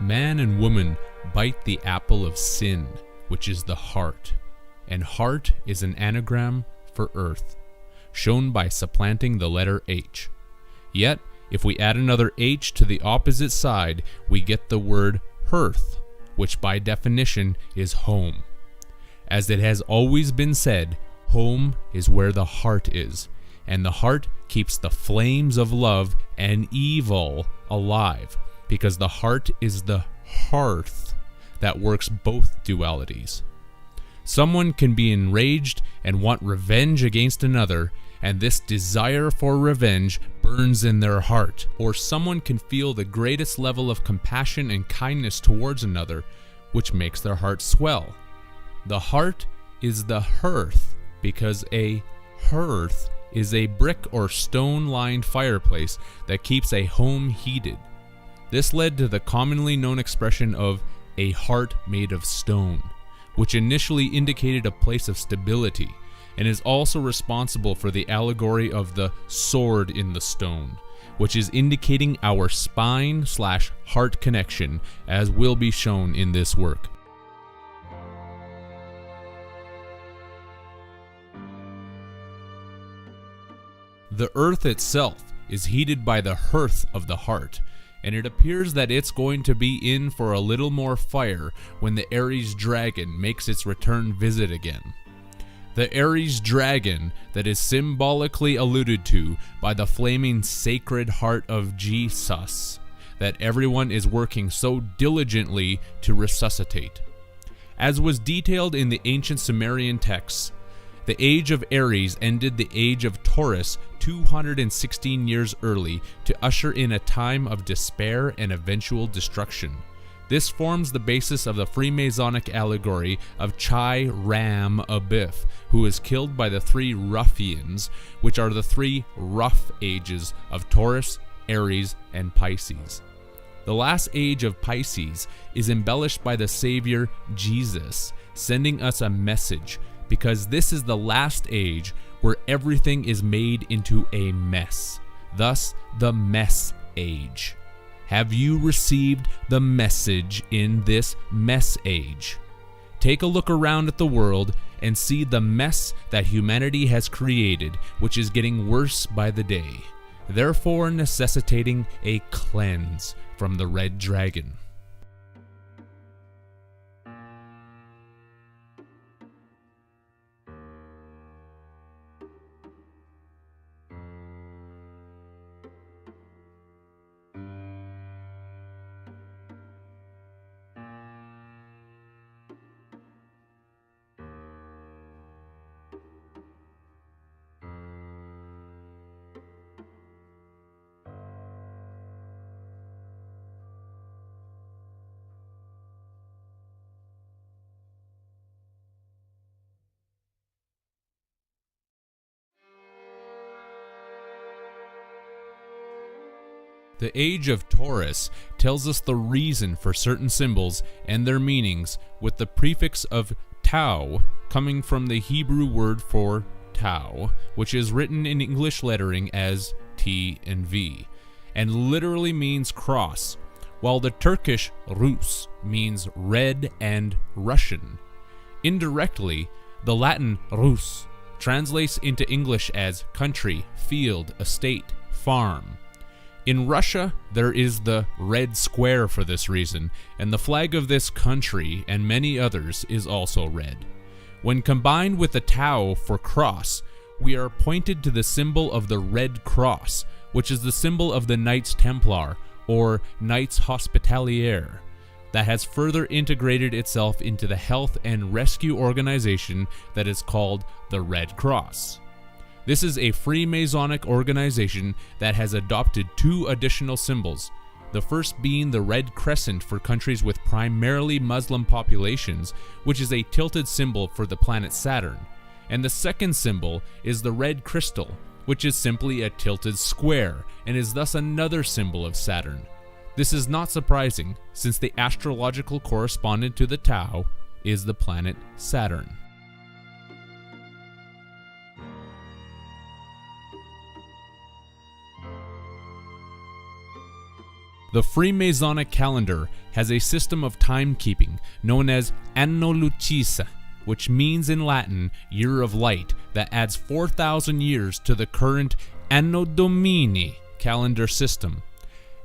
Man and woman bite the apple of sin, which is the heart, and heart is an anagram for earth, shown by supplanting the letter H. Yet, if we add another H to the opposite side, we get the word hearth, which by definition is home. As it has always been said, home is where the heart is, and the heart keeps the flames of love and evil alive, because the heart is the hearth that works both dualities. Someone can be enraged and want revenge against another, and this desire for revenge burns in their heart. Or someone can feel the greatest level of compassion and kindness towards another, which makes their heart swell. The heart is the hearth because a hearth is a brick or stone-lined fireplace that keeps a home heated. This led to the commonly known expression of a heart made of stone, which initially indicated a place of stability, and is also responsible for the allegory of the sword in the stone, which is indicating our spine/heart connection, as will be shown in this work. The earth itself is heated by the hearth of the heart, and it appears that it's going to be in for a little more fire when the Aries dragon makes its return visit again. The Aries dragon that is symbolically alluded to by the flaming sacred heart of Jesus, that everyone is working so diligently to resuscitate. As was detailed in the ancient Sumerian texts, the age of Aries ended the age of Taurus 216 years early to usher in a time of despair and eventual destruction. This forms the basis of the Freemasonic allegory of Chai Ram Abiff, who is killed by the three ruffians, which are the three rough ages of Taurus, Aries, and Pisces. The last age of Pisces is embellished by the Savior Jesus, sending us a message, because this is the last age where everything is made into a mess, thus the mess age. Have you received the message in this mess age? Take a look around at the world and see the mess that humanity has created, which is getting worse by the day, therefore necessitating a cleanse from the red dragon. The age of Taurus tells us the reason for certain symbols and their meanings, with the prefix of Tau coming from the Hebrew word for Tau, which is written in English lettering as T and V, and literally means cross, while the Turkish Rus means red and Russian. Indirectly, the Latin Rus translates into English as country, field, estate, farm. In Russia, there is the red square for this reason, and the flag of this country and many others is also red. When combined with the Tau for cross, we are pointed to the symbol of the Red Cross, which is the symbol of the Knights Templar, or Knights Hospitalier, that has further integrated itself into the health and rescue organization that is called the Red Cross. This is a Freemasonic organization that has adopted two additional symbols, the first being the Red Crescent for countries with primarily Muslim populations, which is a tilted symbol for the planet Saturn, and the second symbol is the Red Crystal, which is simply a tilted square and is thus another symbol of Saturn. This is not surprising, since the astrological correspondent to the Tau is the planet Saturn. The Freemasonic calendar has a system of timekeeping known as Anno Lucis, which means in Latin, year of light, that adds 4,000 years to the current Anno Domini calendar system.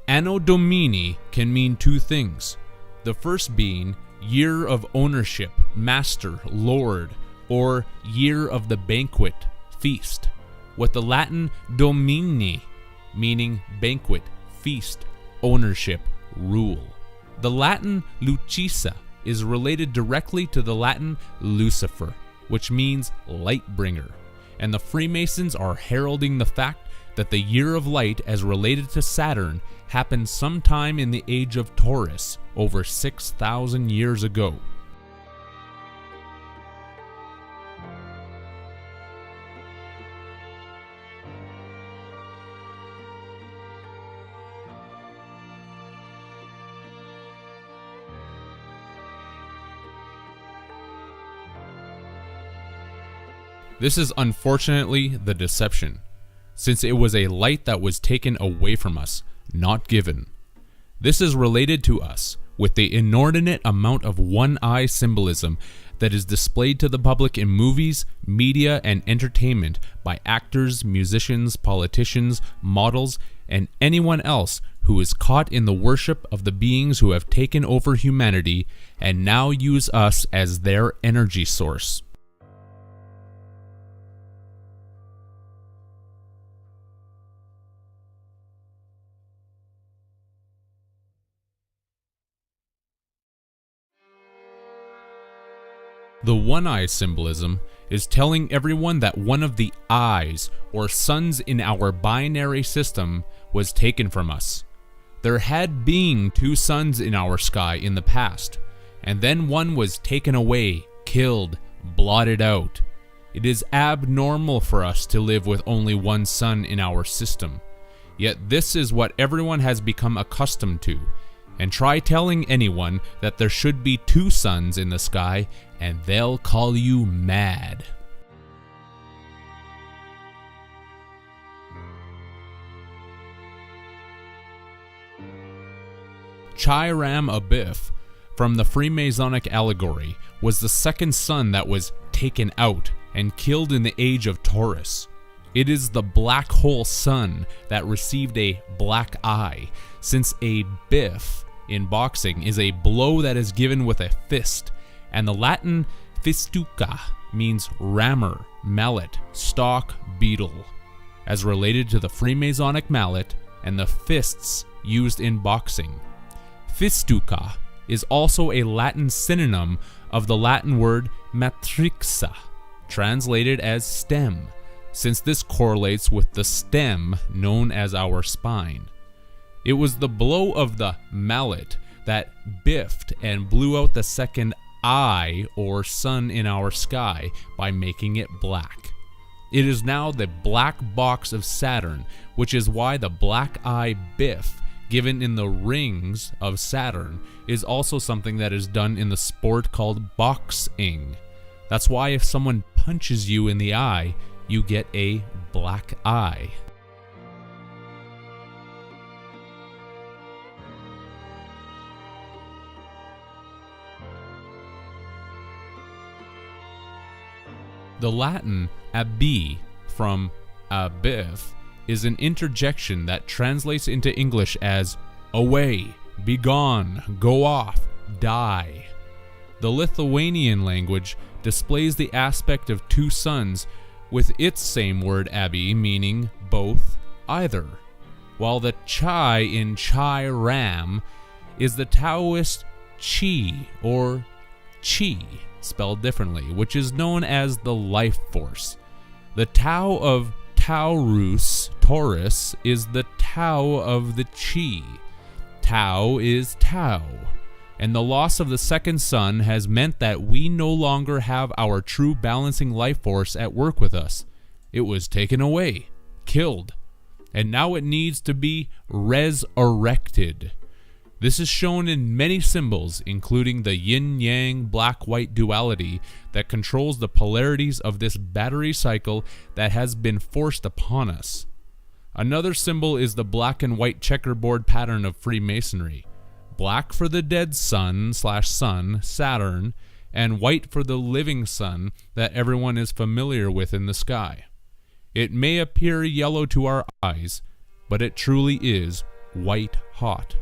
Anno Domini can mean two things. The first being year of ownership, master, lord, or year of the banquet, feast, with the Latin Domini meaning banquet, feast, ownership, rule. The Latin Lucisa is related directly to the Latin Lucifer, which means light bringer, and the Freemasons are heralding the fact that the year of light as related to Saturn happened sometime in the age of Taurus over 6,000 years ago. This is unfortunately the deception, since it was a light that was taken away from us, not given. This is related to us with the inordinate amount of one-eye symbolism that is displayed to the public in movies, media, and entertainment by actors, musicians, politicians, models, and anyone else who is caught in the worship of the beings who have taken over humanity and now use us as their energy source. The one-eye symbolism is telling everyone that one of the eyes or suns in our binary system was taken from us. There had been two suns in our sky in the past, and then one was taken away, killed, blotted out. It is abnormal for us to live with only one sun in our system. Yet this is what everyone has become accustomed to. And try telling anyone that there should be two suns in the sky, and they'll call you mad. Chiram Abiff, from the Freemasonic allegory, was the second sun that was taken out and killed in the age of Taurus. It is the black hole sun that received a black eye, since a biff in boxing is a blow that is given with a fist, and the Latin fistuca means rammer, mallet, stalk, beetle, as related to the Freemasonic mallet and the fists used in boxing. Fistuca is also a Latin synonym of the Latin word matrixa, translated as stem, since this correlates with the stem known as our spine. It was the blow of the mallet that biffed and blew out the second eye or sun in our sky by making it black. It is now the black box of Saturn, which is why the black eye biff given in the rings of Saturn is also something that is done in the sport called boxing. That's why if someone punches you in the eye, you get a black eye. The Latin abi from abiff is an interjection that translates into English as away, be gone, go off, die. The Lithuanian language displays the aspect of two suns with its same word abi meaning both, either, while the chai in chai ram is the Taoist chi or chi, spelled differently, which is known as the life force. The Tao of Taurus is the Tao of the Chi. Tao is Tao, and the loss of the second sun has meant that we no longer have our true balancing life force at work with us. It was taken away, killed, and now it needs to be resurrected. This is shown in many symbols, including the yin-yang black-white duality that controls the polarities of this battery cycle that has been forced upon us. Another symbol is the black and white checkerboard pattern of Freemasonry. Black for the dead sun/sun, Saturn, and white for the living sun that everyone is familiar with in the sky. It may appear yellow to our eyes, but it truly is white hot.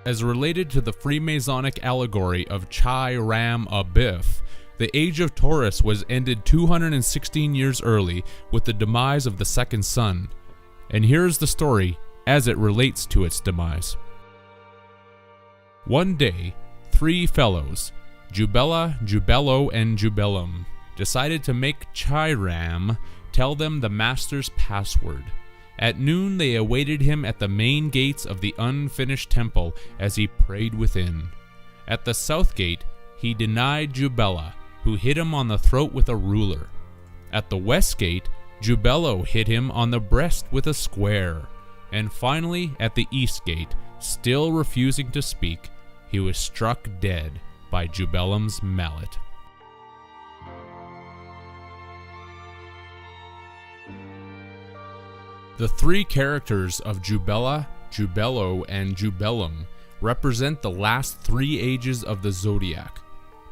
As related to the Freemasonic allegory of Chai Ram Abiff, the age of Taurus was ended 216 years early with the demise of the second sun. And here is the story as it relates to its demise. One day, 3 fellows, Jubela, Jubelo, and Jubelum, decided to make Chairam tell them the master's password. At noon they awaited him at the main gates of the unfinished temple as he prayed within. At the south gate he denied Jubela, who hit him on the throat with a ruler. At the west gate, Jubelo hit him on the breast with a square. And finally, at the east gate, still refusing to speak, he was struck dead by Jubelum's mallet. The 3 characters of Jubela, Jubelo, and Jubelum represent the last 3 ages of the zodiac: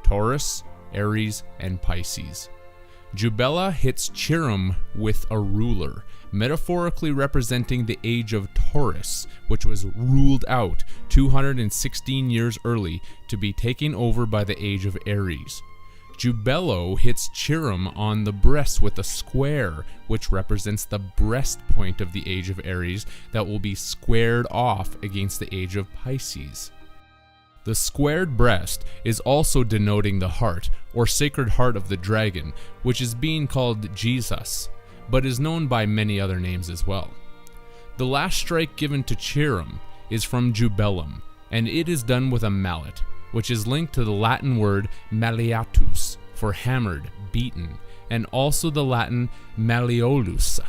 Taurus, Aries, and Pisces. Jubela hits Chiram with a ruler, metaphorically representing the age of Taurus, which was ruled out 216 years early to be taken over by the age of Aries. Jubelo hits Chiram on the breast with a square, which represents the breast point of the age of Aries that will be squared off against the age of Pisces. The squared breast is also denoting the heart, or sacred heart of the dragon, which is being called Jesus, but is known by many other names as well. The last strike given to Chiram is from Jubelum, and it is done with a mallet, which is linked to the Latin word malleatus, for hammered, beaten, and also the Latin malleolus,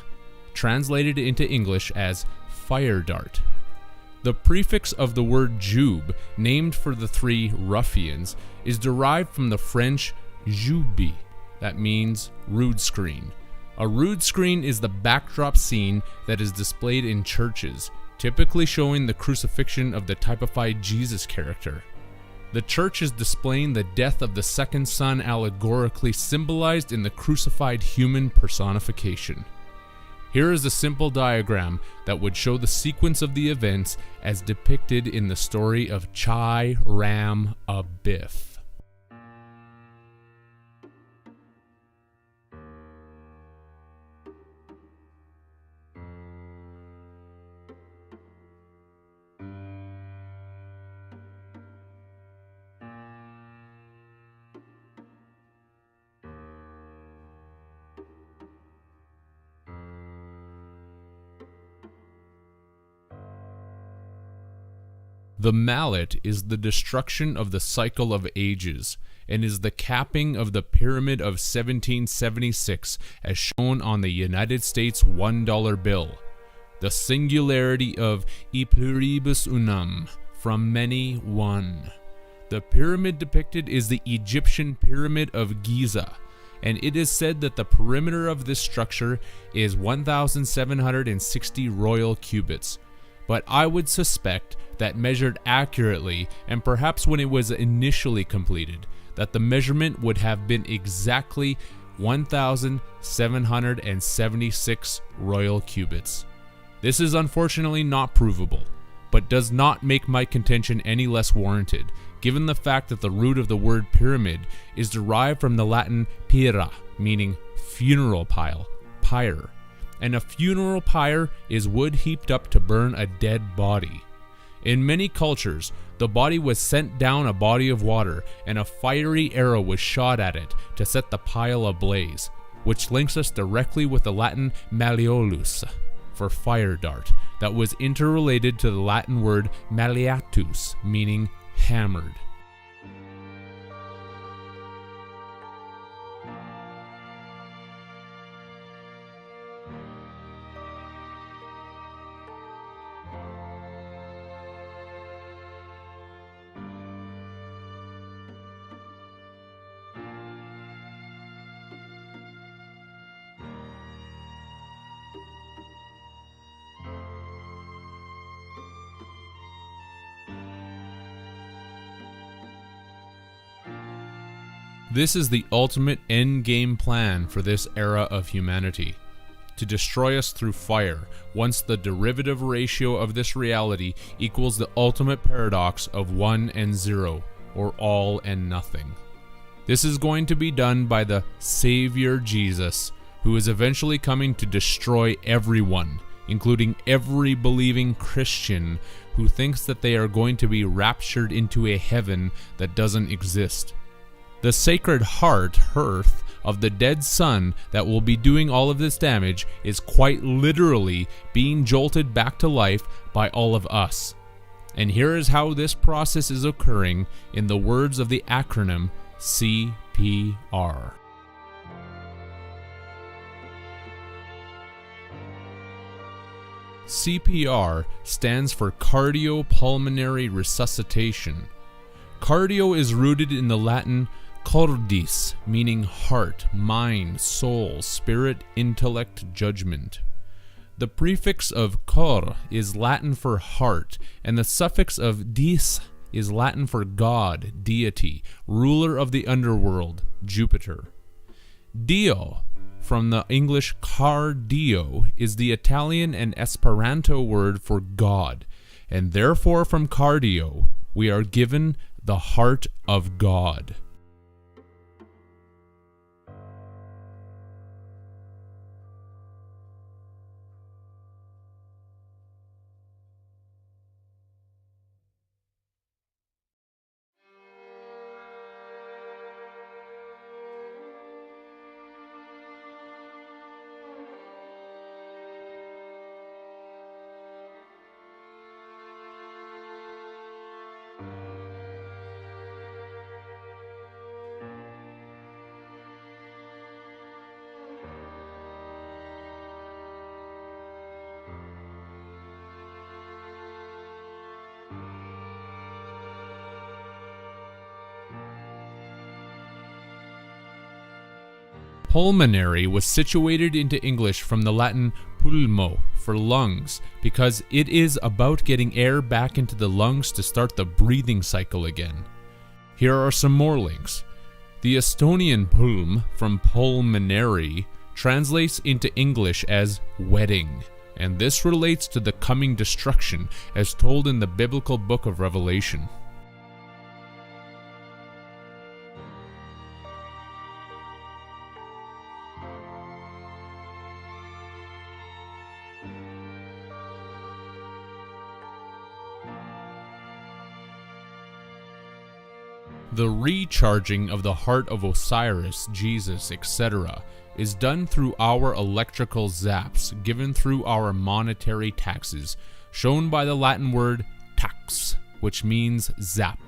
translated into English as fire dart. The prefix of the word jube, named for the 3 ruffians, is derived from the French jube, that means rood screen. A rood screen is the backdrop scene that is displayed in churches, typically showing the crucifixion of the typified Jesus character. The church is displaying the death of the second son, allegorically symbolized in the crucified human personification. Here is a simple diagram that would show the sequence of the events as depicted in the story of Chai Ram Abiff. The mallet is the destruction of the cycle of ages, and is the capping of the pyramid of 1776 as shown on the United States $1 bill. The singularity of e pluribus unum, from many one. The pyramid depicted is the Egyptian pyramid of Giza, and it is said that the perimeter of this structure is 1,760 royal cubits. But I would suspect that measured accurately, and perhaps when it was initially completed, that the measurement would have been exactly 1,776 royal cubits. This is unfortunately not provable, but does not make my contention any less warranted, given the fact that the root of the word pyramid is derived from the Latin pira, meaning funeral pile, pyre. And a funeral pyre is wood heaped up to burn a dead body. In many cultures, the body was sent down a body of water, and a fiery arrow was shot at it to set the pile ablaze, which links us directly with the Latin malleolus, for fire dart, that was interrelated to the Latin word malleatus, meaning hammered. This is the ultimate endgame plan for this era of humanity. To destroy us through fire, once the derivative ratio of this reality equals the ultimate paradox of 1 and 0, or all and nothing. This is going to be done by the Savior Jesus, who is eventually coming to destroy everyone, including every believing Christian who thinks that they are going to be raptured into a heaven that doesn't exist. The Sacred Heart, hearth, of the dead sun that will be doing all of this damage is quite literally being jolted back to life by all of us. And here is how this process is occurring in the words of the acronym CPR. CPR stands for cardiopulmonary resuscitation. Cardio is rooted in the Latin cordis, meaning heart, mind, soul, spirit, intellect, judgment. The prefix of cor is Latin for heart, and the suffix of dis is Latin for God, deity, ruler of the underworld, Jupiter. Dio, from the English cardio, is the Italian and Esperanto word for God, and therefore from cardio we are given the heart of God. Pulmonary was situated into English from the Latin pulmo, for lungs, because it is about getting air back into the lungs to start the breathing cycle again. Here are some more links. The Estonian pulm, from pulmonary, translates into English as wedding, and this relates to the coming destruction as told in the biblical book of Revelation. The recharging of the heart of Osiris, Jesus, etc. is done through our electrical zaps given through our monetary taxes, shown by the Latin word tax, which means zap.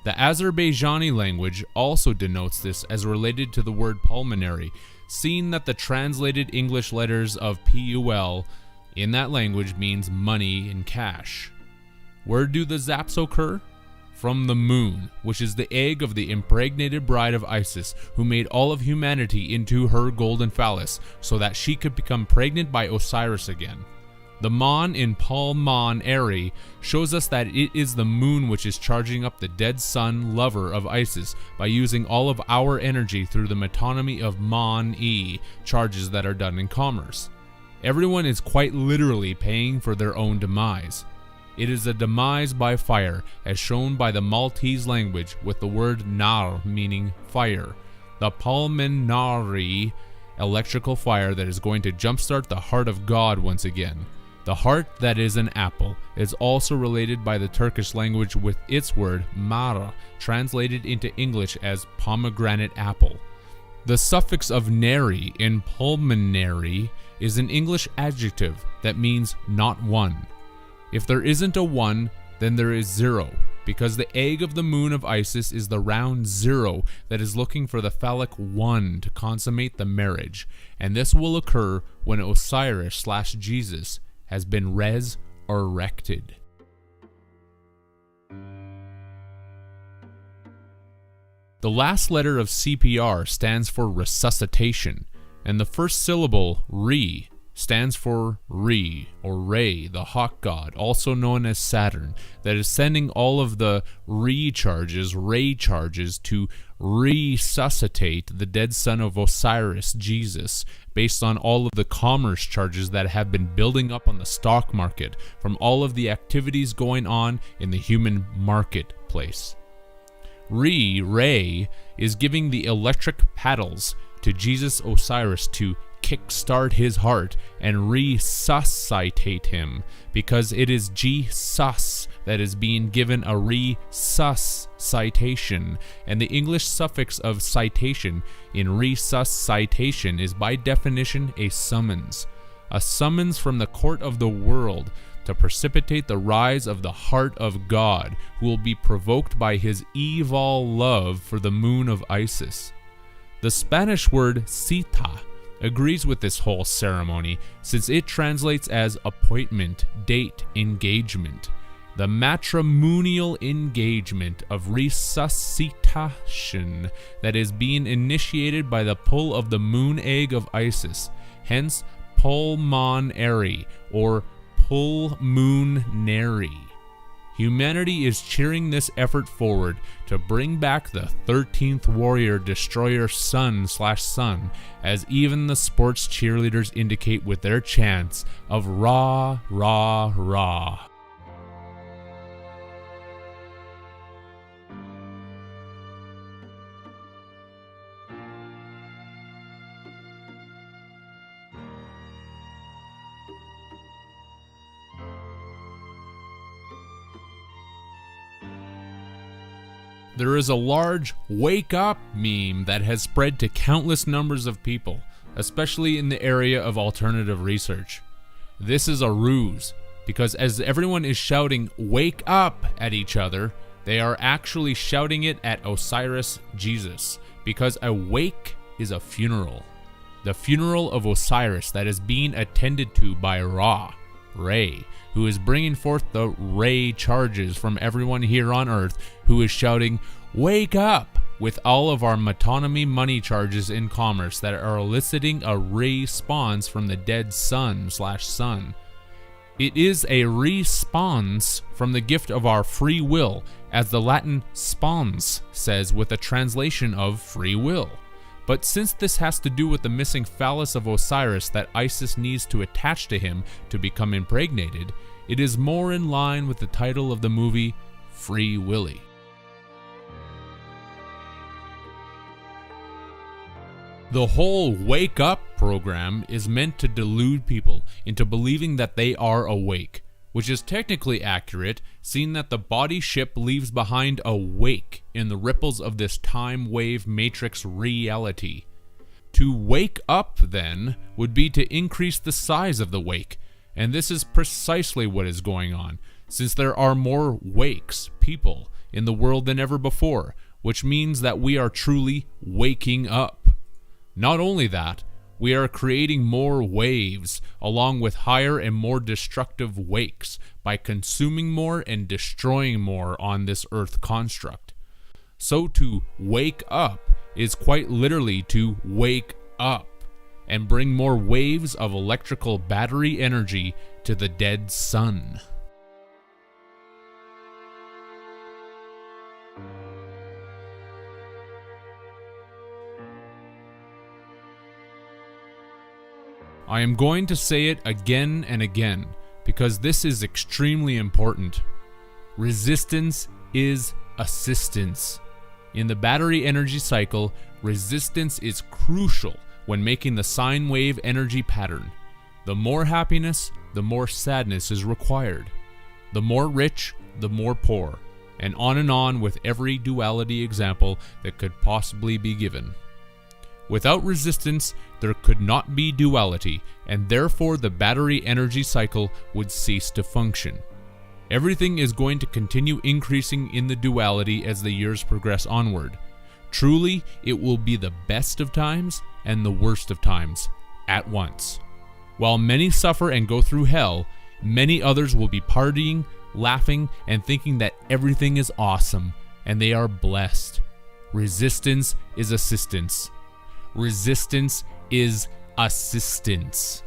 The Azerbaijani language also denotes this as related to the word pulmonary, seeing that the translated English letters of PUL in that language means money in cash. Where do the zaps occur? From the moon, which is the egg of the impregnated bride of Isis, who made all of humanity into her golden phallus, so that she could become pregnant by Osiris again. The Mon in Pulmonary shows us that it is the moon which is charging up the dead sun lover of Isis by using all of our energy through the metonymy of Mon-E, charges that are done in commerce. Everyone is quite literally paying for their own demise. It is a demise by fire, as shown by the Maltese language with the word nar meaning fire. The pulmonary electrical fire that is going to jumpstart the heart of God once again. The heart that is an apple is also related by the Turkish language with its word mara, translated into English as pomegranate apple. The suffix of nary in pulmonary is an English adjective that means not one. If there isn't a 1, then there is 0, because the egg of the moon of Isis is the round 0 that is looking for the phallic 1 to consummate the marriage, and this will occur when Osiris/Jesus has been resurrected. The last letter of CPR stands for resuscitation, and the first syllable, re, stands for Re, or Re, the hawk god, also known as Saturn, that is sending all of the Re charges to resuscitate the dead son of Osiris, Jesus, based on all of the commerce charges that have been building up on the stock market from all of the activities going on in the human marketplace. Re is giving the electric paddles to Jesus Osiris to kickstart his heart and resuscitate him, because it is Jesus that is being given a resuscitation, and the English suffix of citation in resuscitation is by definition a summons from the court of the world to precipitate the rise of the heart of God, who will be provoked by his evil love for the moon of Isis. The Spanish word cita agrees with this whole ceremony, since it translates as appointment, date, engagement. The matrimonial engagement of resuscitation that is being initiated by the pull of the moon egg of Isis, hence pulmonary or pulmonary. Humanity is cheering this effort forward to bring back the 13th warrior destroyer sun, as even the sports cheerleaders indicate with their chants of Ra, Ra, Ra. There is a large wake up meme that has spread to countless numbers of people, especially in the area of alternative research. This is a ruse, because as everyone is shouting wake up at each other, they are actually shouting it at Osiris Jesus, because a wake is a funeral. The funeral of Osiris that is being attended to by Ra, Re, who is bringing forth the Re charges from everyone here on Earth who is shouting, wake up, with all of our metonymy money charges in commerce that are eliciting a response from the dead sun. It is a response from the gift of our free will, as the Latin spons says, with a translation of free will. But since this has to do with the missing phallus of Osiris that Isis needs to attach to him to become impregnated, it is more in line with the title of the movie, Free Willy. The whole wake up program is meant to delude people into believing that they are awake, which is technically accurate, seeing that the body ship leaves behind a wake in the ripples of this time wave matrix reality. To wake up, then, would be to increase the size of the wake, and this is precisely what is going on, since there are more wakes, people, in the world than ever before, which means that we are truly waking up. Not only that, we are creating more waves, along with higher and more destructive wakes, by consuming more and destroying more on this earth construct. So to wake up is quite literally to wake up, and bring more waves of electrical battery energy to the dead sun. I am going to say it again and again, because this is extremely important. Resistance is assistance. In the battery energy cycle, resistance is crucial when making the sine wave energy pattern. The more happiness, the more sadness is required. The more rich, the more poor, and on with every duality example that could possibly be given. Without resistance, there could not be duality, and therefore the battery energy cycle would cease to function. Everything is going to continue increasing in the duality as the years progress onward. Truly, it will be the best of times and the worst of times at once. While many suffer and go through hell, many others will be partying, laughing, and thinking that everything is awesome, and they are blessed. Resistance is assistance. Resistance is assistance.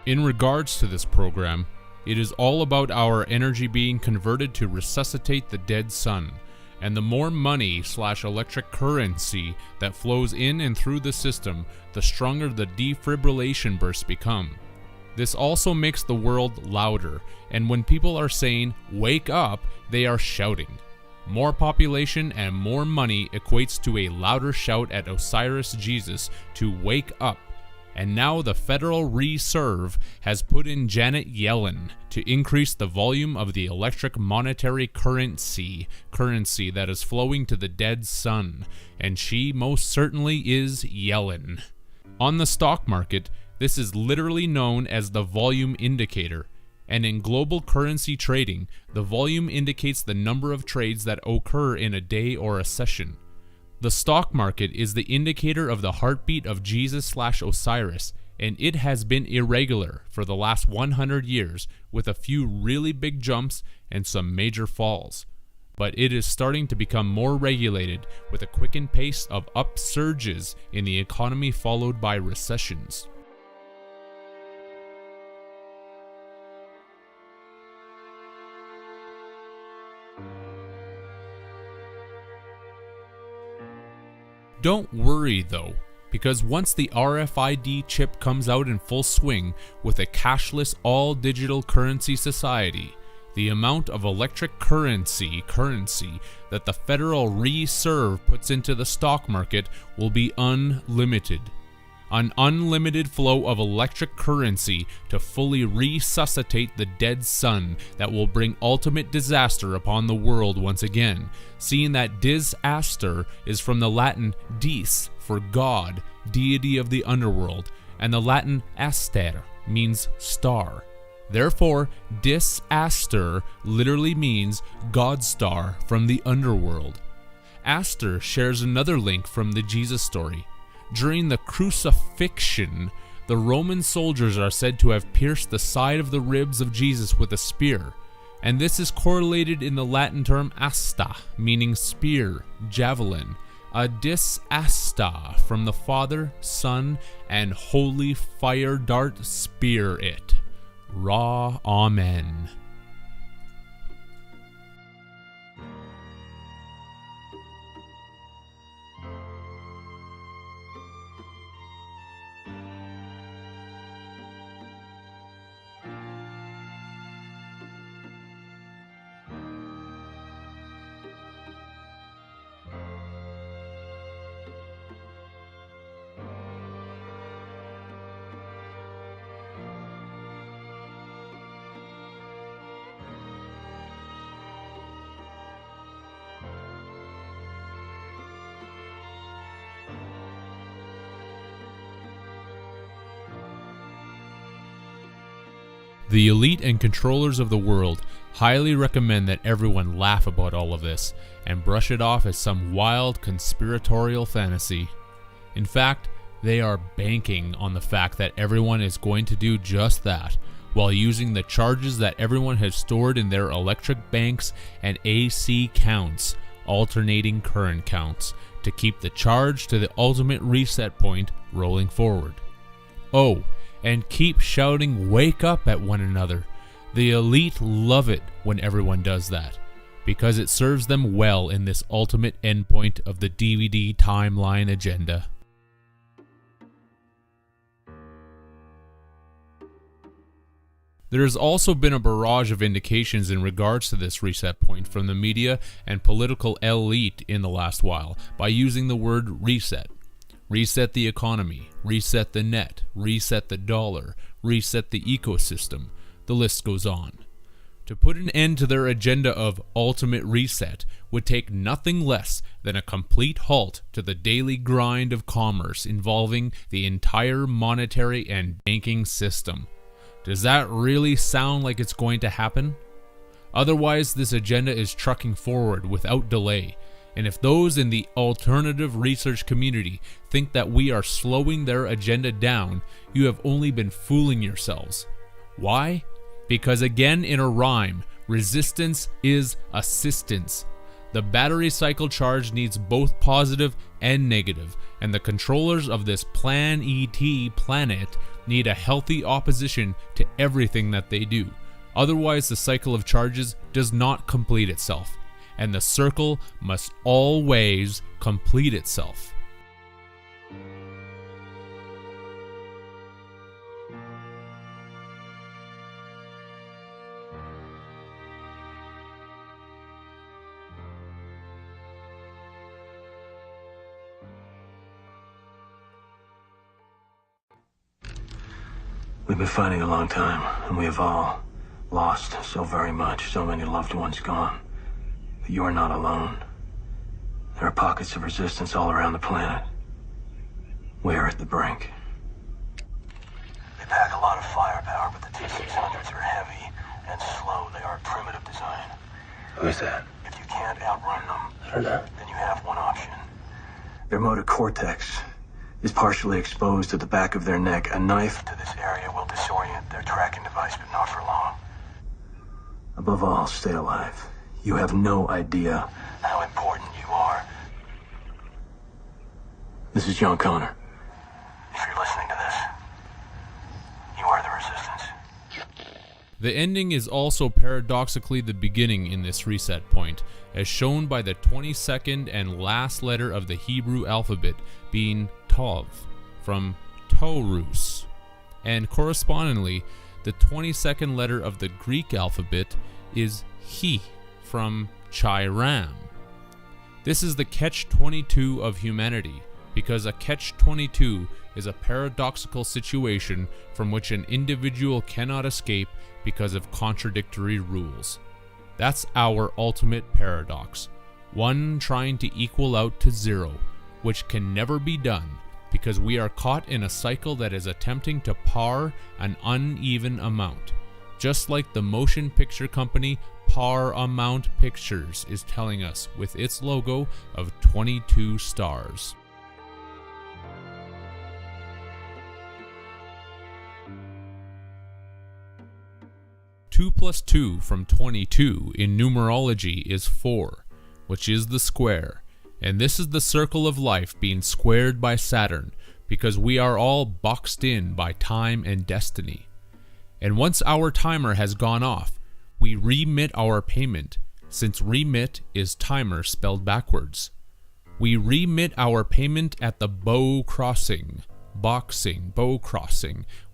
In regards to this program, it is all about our energy being converted to resuscitate the dead sun, and the more money/electric currency that flows in and through the system, the stronger the defibrillation bursts become. This also makes the world louder, and when people are saying, "wake up," they are shouting. More population and more money equates to a louder shout at Osiris Jesus to wake up. And now the Federal Reserve has put in Janet Yellen to increase the volume of the electric monetary currency that is flowing to the dead sun, and she most certainly is Yellen. On the stock market, this is literally known as the volume indicator, and in global currency trading, the volume indicates the number of trades that occur in a day or a session. The stock market is the indicator of the heartbeat of Jesus/Osiris, and it has been irregular for the last 100 years with a few really big jumps and some major falls. But it is starting to become more regulated with a quickened pace of upsurges in the economy followed by recessions. Don't worry though, because once the RFID chip comes out in full swing with a cashless all-digital currency society, the amount of electric currency that the Federal Reserve puts into the stock market will be unlimited. An unlimited flow of electric currency to fully resuscitate the dead sun that will bring ultimate disaster upon the world once again, seeing that disaster is from the Latin dis for God, deity of the underworld, and the Latin aster means star. Therefore, disaster literally means God star from the underworld. Aster shares another link from the Jesus story. During the crucifixion, the Roman soldiers are said to have pierced the side of the ribs of Jesus with a spear, and this is correlated in the Latin term asta, meaning spear, javelin, a disasta from the Father, Son, and Holy Fire Dart Spirit. Ra, Amen. The elite and controllers of the world highly recommend that everyone laugh about all of this and brush it off as some wild conspiratorial fantasy. In fact, they are banking on the fact that everyone is going to do just that, while using the charges that everyone has stored in their electric banks and AC counts, alternating current counts, to keep the charge to the ultimate reset point rolling forward. Oh, and keep shouting "wake up" at one another. The elite love it when everyone does that, because it serves them well in this ultimate endpoint of the DVD timeline agenda. There has also been a barrage of indications in regards to this reset point from the media and political elite in the last while by using the word reset. Reset the economy, reset the net, reset the dollar, reset the ecosystem. The list goes on. To put an end to their agenda of ultimate reset would take nothing less than a complete halt to the daily grind of commerce involving the entire monetary and banking system. Does that really sound like it's going to happen? Otherwise, this agenda is trucking forward without delay. And if those in the alternative research community think that we are slowing their agenda down, you have only been fooling yourselves. Why? Because again in a rhyme, resistance is assistance. The battery cycle charge needs both positive and negative, and the controllers of this Plan ET planet need a healthy opposition to everything that they do. Otherwise, the cycle of charges does not complete itself, and the circle must always complete itself. We've been fighting a long time, and we have all lost so very much, so many loved ones gone. But you are not alone. There are pockets of resistance all around the planet. We are at the brink. They pack a lot of firepower, but the T-600s are heavy and slow. They are primitive design. Who's that? If you can't outrun them, I don't know. Then you have one option. Their motor cortex is partially exposed to the back of their neck. A knife to this area will disorient their tracking device, but not for long. Above all, stay alive. You have no idea how important you are. This is John Connor. If you're listening to this, you are the resistance. The ending is also paradoxically the beginning in this reset point, as shown by the 22nd and last letter of the Hebrew alphabet being Tov, from Taurus, and correspondingly, the 22nd letter of the Greek alphabet is He, from Chiram. This is the catch-22 of humanity, because a catch-22 is a paradoxical situation from which an individual cannot escape because of contradictory rules. That's our ultimate paradox, one trying to equal out to zero, which can never be done because we are caught in a cycle that is attempting to par an uneven amount, just like the motion picture company Paramount Pictures is telling us with its logo of 22 stars. Two plus 2 from 22 in numerology is 4, which is the square. And this is the circle of life being squared by Saturn, because we are all boxed in by time and destiny. And once our timer has gone off, we remit our payment, since remit is timer spelled backwards. We remit our payment at the bow crossing,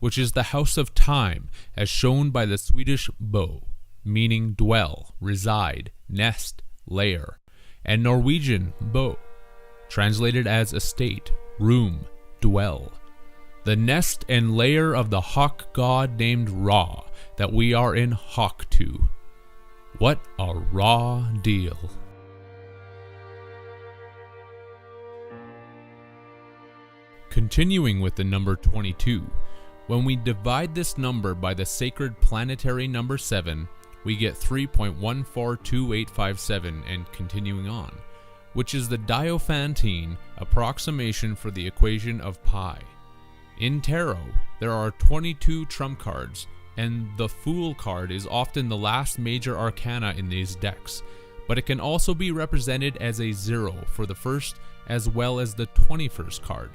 which is the house of time, as shown by the Swedish bo, meaning dwell, reside, nest, lair, and Norwegian bo, translated as estate, room, dwell. The nest and lair of the hawk god named Ra, that we are in hawk to. What a raw deal. Continuing with the number 22, when we divide this number by the sacred planetary number 7, we get 3.142857 and continuing on, which is the Diophantine approximation for the equation of pi. In tarot, there are 22 trump cards, and the Fool card is often the last major arcana in these decks, but it can also be represented as a 0 for the first as well as the 21st card.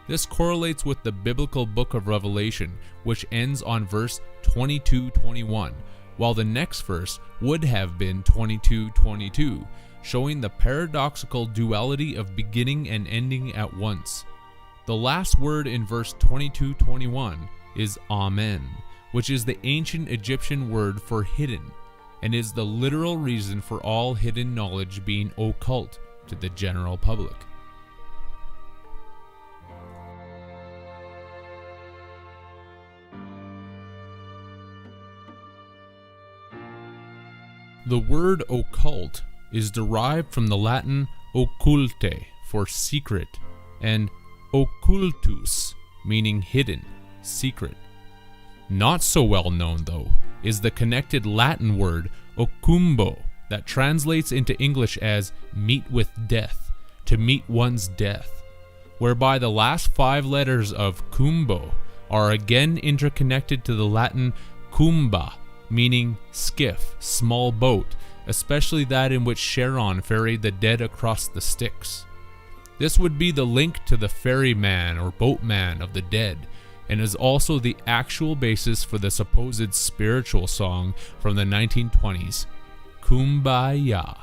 This correlates with the biblical book of Revelation, which ends on verse 22:21, while the next verse would have been 22:22, showing the paradoxical duality of beginning and ending at once. The last word in verse 22:21 is Amen, which is the ancient Egyptian word for hidden, and is the literal reason for all hidden knowledge being occult to the general public. The word occult is derived from the Latin occulte for secret, and occultus meaning hidden, secret. Not so well known though is the connected Latin word occumbo that translates into English as meet with death, to meet one's death, whereby the last 5 letters of cumbo are again interconnected to the Latin cumba, meaning skiff, small boat, especially that in which Charon ferried the dead across the Styx. This would be the link to the ferryman or boatman of the dead, and is also the actual basis for the supposed spiritual song from the 1920s, Kumbaya.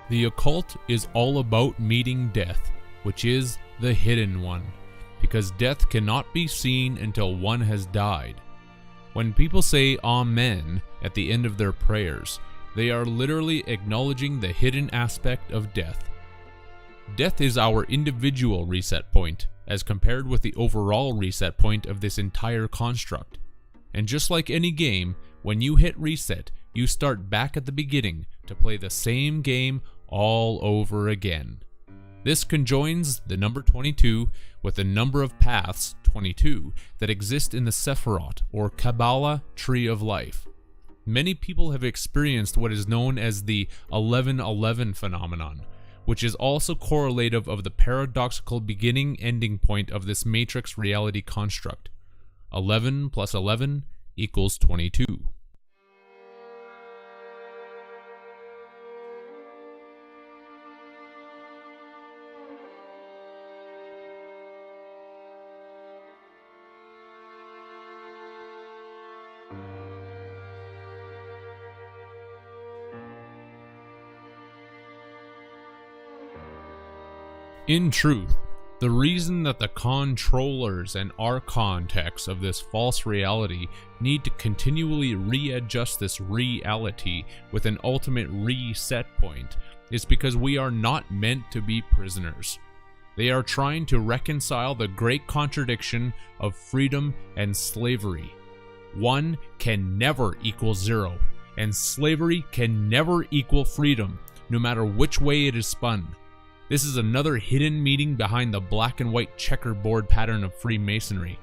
The occult is all about meeting death, which is the hidden one, because death cannot be seen until one has died. When people say Amen at the end of their prayers, they are literally acknowledging the hidden aspect of death. Death is our individual reset point, as compared with the overall reset point of this entire construct. And just like any game, when you hit reset, you start back at the beginning to play the same game all over again. This conjoins the number 22 with the number of paths, 22, that exist in the Sephirot or Kabbalah tree of life. Many people have experienced what is known as the 1111 phenomenon, which is also correlative of the paradoxical beginning-ending point of this matrix reality construct. 11 plus 11 equals 22. In truth, the reason that the controllers and archon texts of this false reality need to continually readjust this reality with an ultimate reset point is because we are not meant to be prisoners. They are trying to reconcile the great contradiction of freedom and slavery. One can never equal zero, and slavery can never equal freedom, no matter which way it is spun. This is another hidden meaning behind the black and white checkerboard pattern of Freemasonry.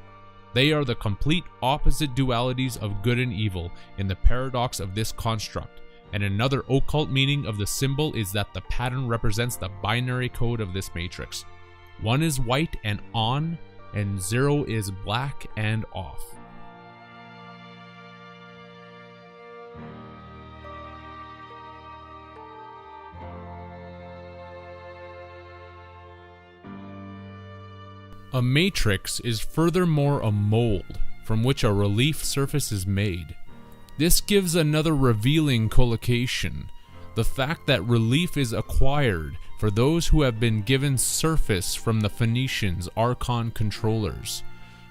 They are the complete opposite dualities of good and evil in the paradox of this construct, and another occult meaning of the symbol is that the pattern represents the binary code of this matrix. One is white and on, and 0 is black and off. A matrix is furthermore a mold from which a relief surface is made. This gives another revealing collocation, the fact that relief is acquired for those who have been given surface from the Phoenicians' archon controllers.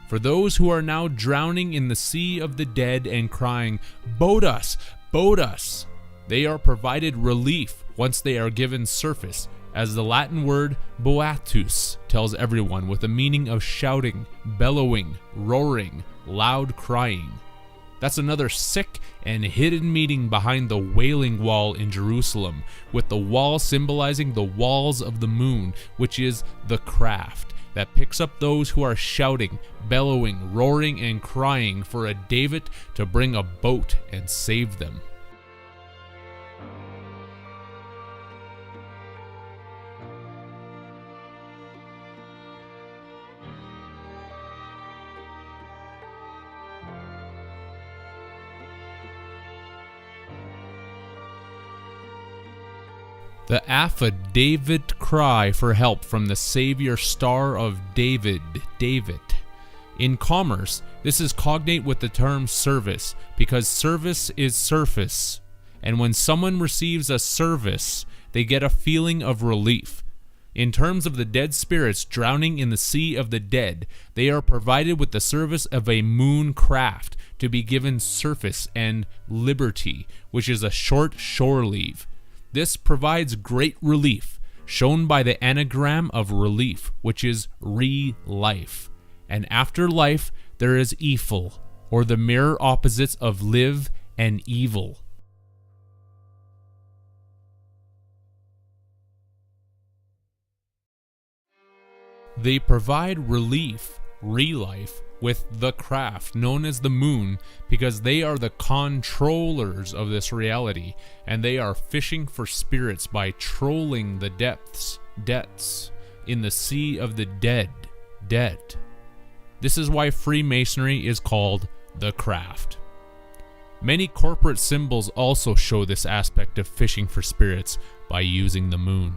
For those who are now drowning in the sea of the dead and crying, "Boat us! Boat us!" they are provided relief once they are given surface, as the Latin word boatus tells everyone, with the meaning of shouting, bellowing, roaring, loud crying. That's another sick and hidden meaning behind the Wailing Wall in Jerusalem, with the wall symbolizing the walls of the moon, which is the craft that picks up those who are shouting, bellowing, roaring, and crying for a David to bring a boat and save them. The affidavit cry for help from the Savior Star of David, David. In commerce, this is cognate with the term service, because service is surface, and when someone receives a service, they get a feeling of relief. In terms of the dead spirits drowning in the sea of the dead, they are provided with the service of a moon craft to be given surface and liberty, which is a short shore leave. This provides great relief, shown by the anagram of relief, which is re-life. And after life, there is Ephel, or the mirror opposites of live and evil. They provide relief re-life with the craft known as the moon, because they are the controllers of this reality, and they are fishing for spirits by trolling the depths in the sea of the dead. This is why Freemasonry is called the craft. Many corporate symbols also show this aspect of fishing for spirits by using the moon.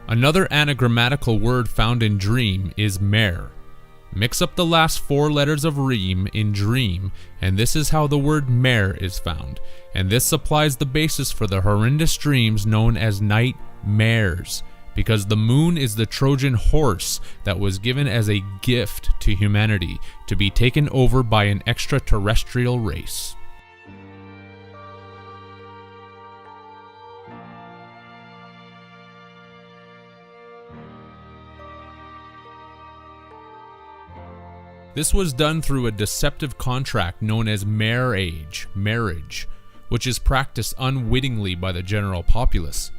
Another anagrammatical word found in dream is mare. Mix up the last 4 letters of reem in dream, and this is how the word mare is found, and this supplies the basis for the horrendous dreams known as nightmares, because the moon is the Trojan horse that was given as a gift to humanity to be taken over by an extraterrestrial race. This was done through a deceptive contract known as marriage, which is practiced unwittingly by the general populace.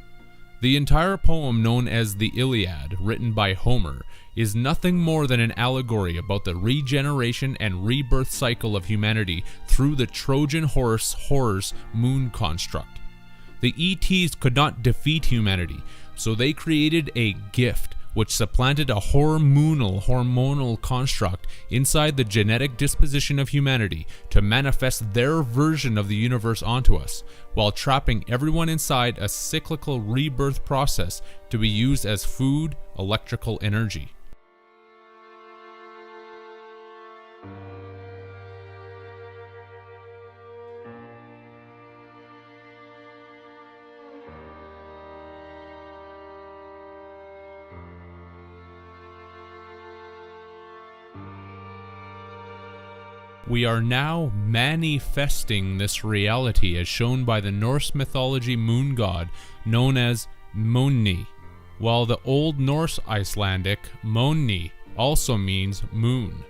The entire poem known as the Iliad, written by Homer, is nothing more than an allegory about the regeneration and rebirth cycle of humanity through the Trojan horse moon construct. The ETs could not defeat humanity, so they created a gift which supplanted a hormonal construct inside the genetic disposition of humanity to manifest their version of the universe onto us, while trapping everyone inside a cyclical rebirth process to be used as food, electrical energy. We are now manifesting this reality as shown by the Norse mythology moon god known as Moni, while the Old Norse Icelandic Moni also means moon.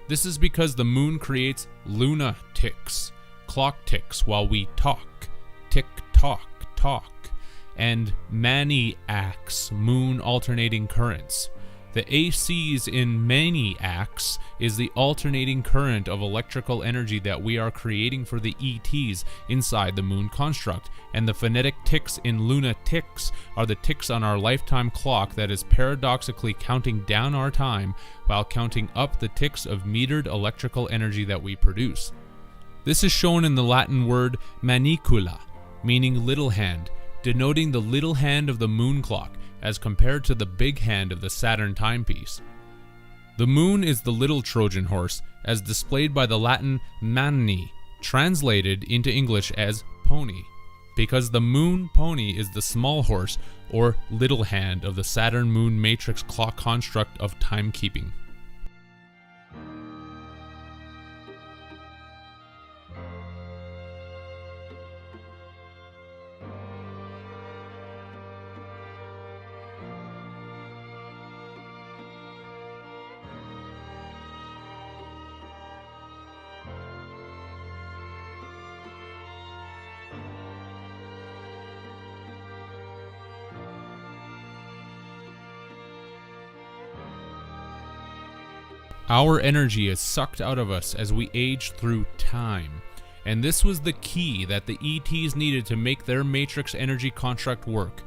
This is because the moon creates lunatics, clock ticks while we talk, tick-tock, and maniacs, moon alternating currents. The ACs in maniacs is the alternating current of electrical energy that we are creating for the ETs inside the moon construct, and the phonetic ticks in lunatics are the ticks on our lifetime clock that is paradoxically counting down our time while counting up the ticks of metered electrical energy that we produce. This is shown in the Latin word manicula, meaning little hand, denoting the little hand of the moon clock, as compared to the big hand of the Saturn timepiece. The moon is the little Trojan horse, as displayed by the Latin manni, translated into English as pony, because the moon pony is the small horse or little hand of the Saturn moon matrix clock construct of timekeeping. Our energy is sucked out of us as we age through time, and this was the key that the ETs needed to make their matrix energy contract work.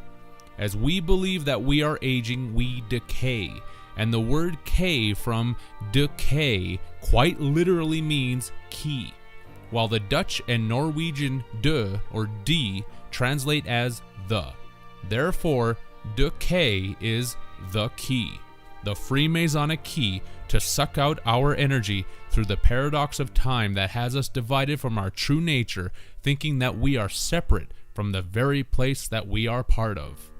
As we believe that we are aging, we decay, and the word K from decay quite literally means key, while the Dutch and Norwegian de or d translate as the. Therefore, decay is the key, the Freemasonic key to suck out our energy through the paradox of time that has us divided from our true nature, thinking that we are separate from the very place that we are part of.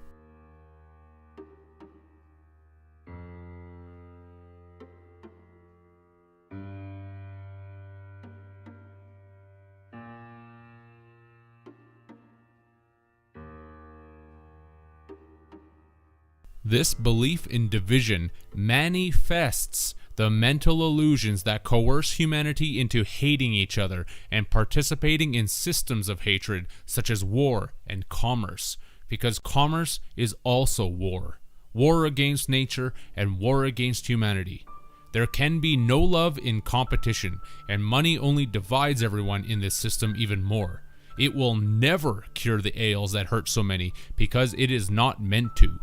This belief in division manifests the mental illusions that coerce humanity into hating each other and participating in systems of hatred such as war and commerce, because commerce is also war. War against nature and war against humanity. There can be no love in competition, and money only divides everyone in this system even more. It will never cure the ails that hurt so many, because it is not meant to.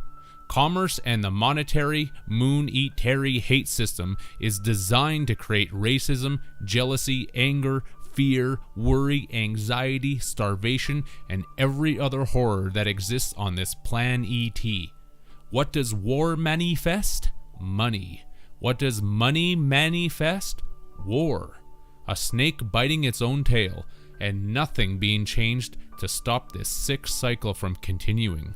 Commerce and the monetary, moon-eat-terry hate system is designed to create racism, jealousy, anger, fear, worry, anxiety, starvation, and every other horror that exists on this plan ET. What does war manifest? Money. What does money manifest? War. A snake biting its own tail, and nothing being changed to stop this sick cycle from continuing.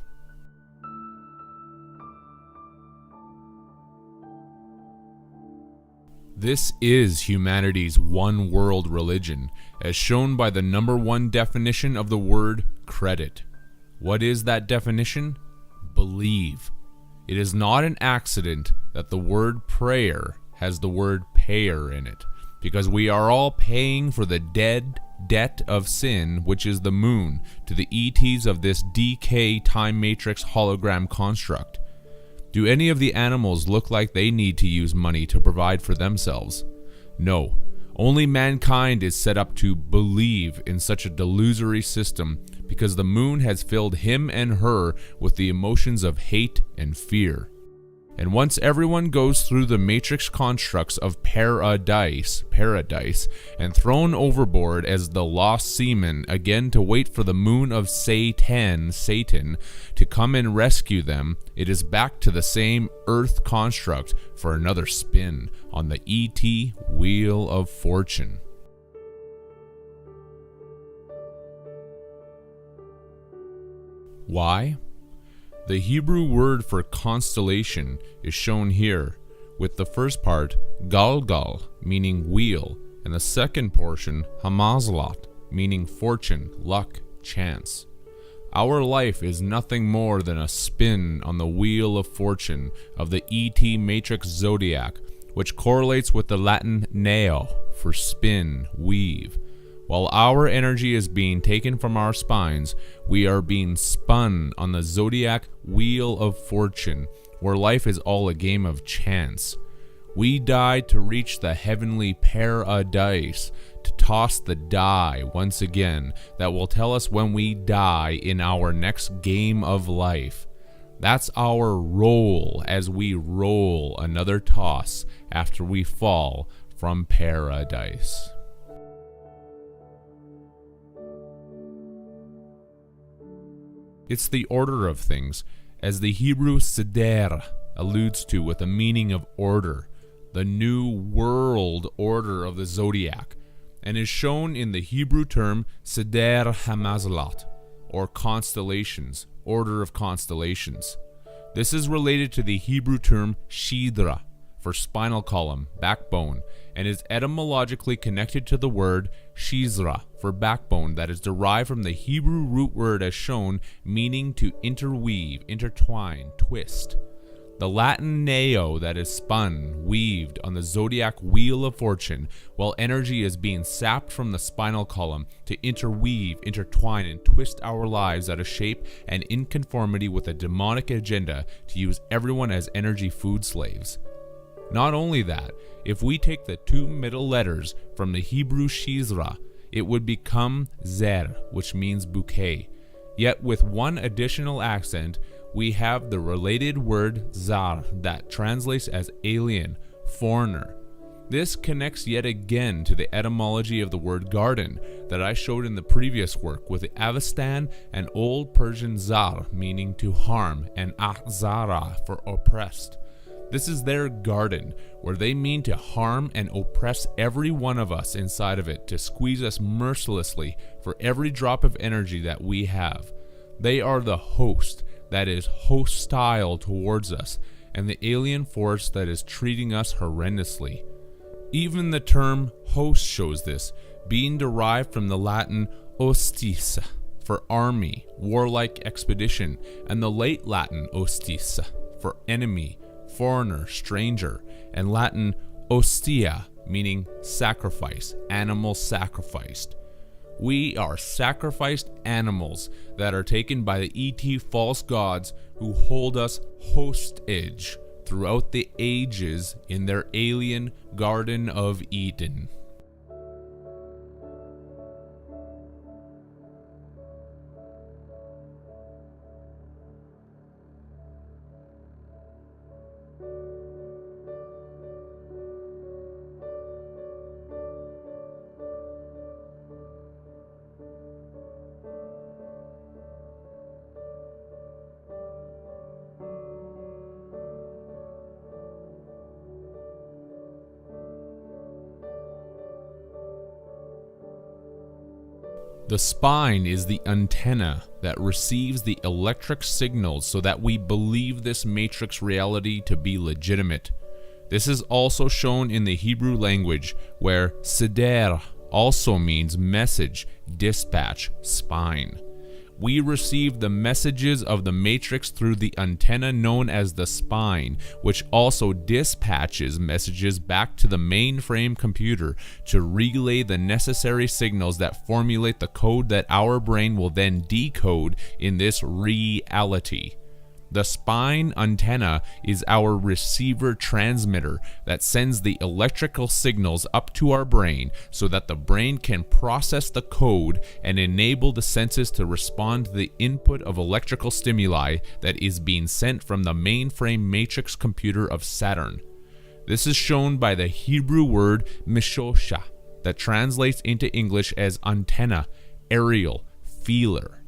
This is humanity's one world religion, as shown by the number one definition of the word credit. What is that definition? Believe. It is not an accident that the word prayer has the word payer in it, because we are all paying for the debt of sin, which is the moon, to the ETs of this DK time matrix hologram construct. Do any of the animals look like they need to use money to provide for themselves? No. Only mankind is set up to believe in such a delusory system because the moon has filled him and her with the emotions of hate and fear. And once everyone goes through the matrix constructs of paradise, and thrown overboard as the lost seamen again to wait for the moon of Satan, to come and rescue them, it is back to the same earth construct for another spin on the ET Wheel of Fortune. Why? The Hebrew word for constellation is shown here, with the first part, Galgal, meaning wheel, and the second portion, Hamazalot, meaning fortune, luck, chance. Our life is nothing more than a spin on the wheel of fortune of the ET matrix zodiac, which correlates with the Latin neo, for spin, weave. While our energy is being taken from our spines, we are being spun on the zodiac wheel of fortune, where life is all a game of chance. We died to reach the heavenly paradise, to toss the die once again that will tell us when we die in our next game of life. That's our role as we roll another toss after we fall from paradise. It's the order of things, as the Hebrew seder alludes to with a meaning of order, the new world order of the zodiac, and is shown in the Hebrew term seder hamazalot, or constellations, order of constellations. This is related to the Hebrew term shidra, for spinal column, backbone, and is etymologically connected to the word shizra, for backbone, that is derived from the Hebrew root word as shown, meaning to interweave, intertwine, twist. The Latin neo, that is spun, weaved on the zodiac wheel of fortune, while energy is being sapped from the spinal column to interweave, intertwine, and twist our lives out of shape and in conformity with a demonic agenda to use everyone as energy food slaves. Not only that, if we take the two middle letters from the Hebrew shizra, it would become zer, which means bouquet. Yet with one additional accent, we have the related word zar that translates as alien, foreigner. This connects yet again to the etymology of the word garden that I showed in the previous work with the Avestan and Old Persian zar, meaning to harm, and ahzara for oppressed. This is their garden, where they mean to harm and oppress every one of us inside of it, to squeeze us mercilessly for every drop of energy that we have. They are the host that is hostile towards us, and the alien force that is treating us horrendously. Even the term host shows this, being derived from the Latin hostis, for army, warlike expedition, and the late Latin hostis, for enemy, foreigner, stranger, and Latin ostia, meaning sacrifice, animal sacrificed. We are sacrificed animals that are taken by the ET false gods who hold us hostage throughout the ages in their alien Garden of Eden. The spine is the antenna that receives the electric signals so that we believe this matrix reality to be legitimate. This is also shown in the Hebrew language, where seder also means message, dispatch, spine. We receive the messages of the matrix through the antenna known as the spine, which also dispatches messages back to the mainframe computer to relay the necessary signals that formulate the code that our brain will then decode in this reality. The spine antenna is our receiver transmitter that sends the electrical signals up to our brain so that the brain can process the code and enable the senses to respond to the input of electrical stimuli that is being sent from the mainframe matrix computer of Saturn. This is shown by the Hebrew word mishosha that translates into English as antenna, aerial, feeler.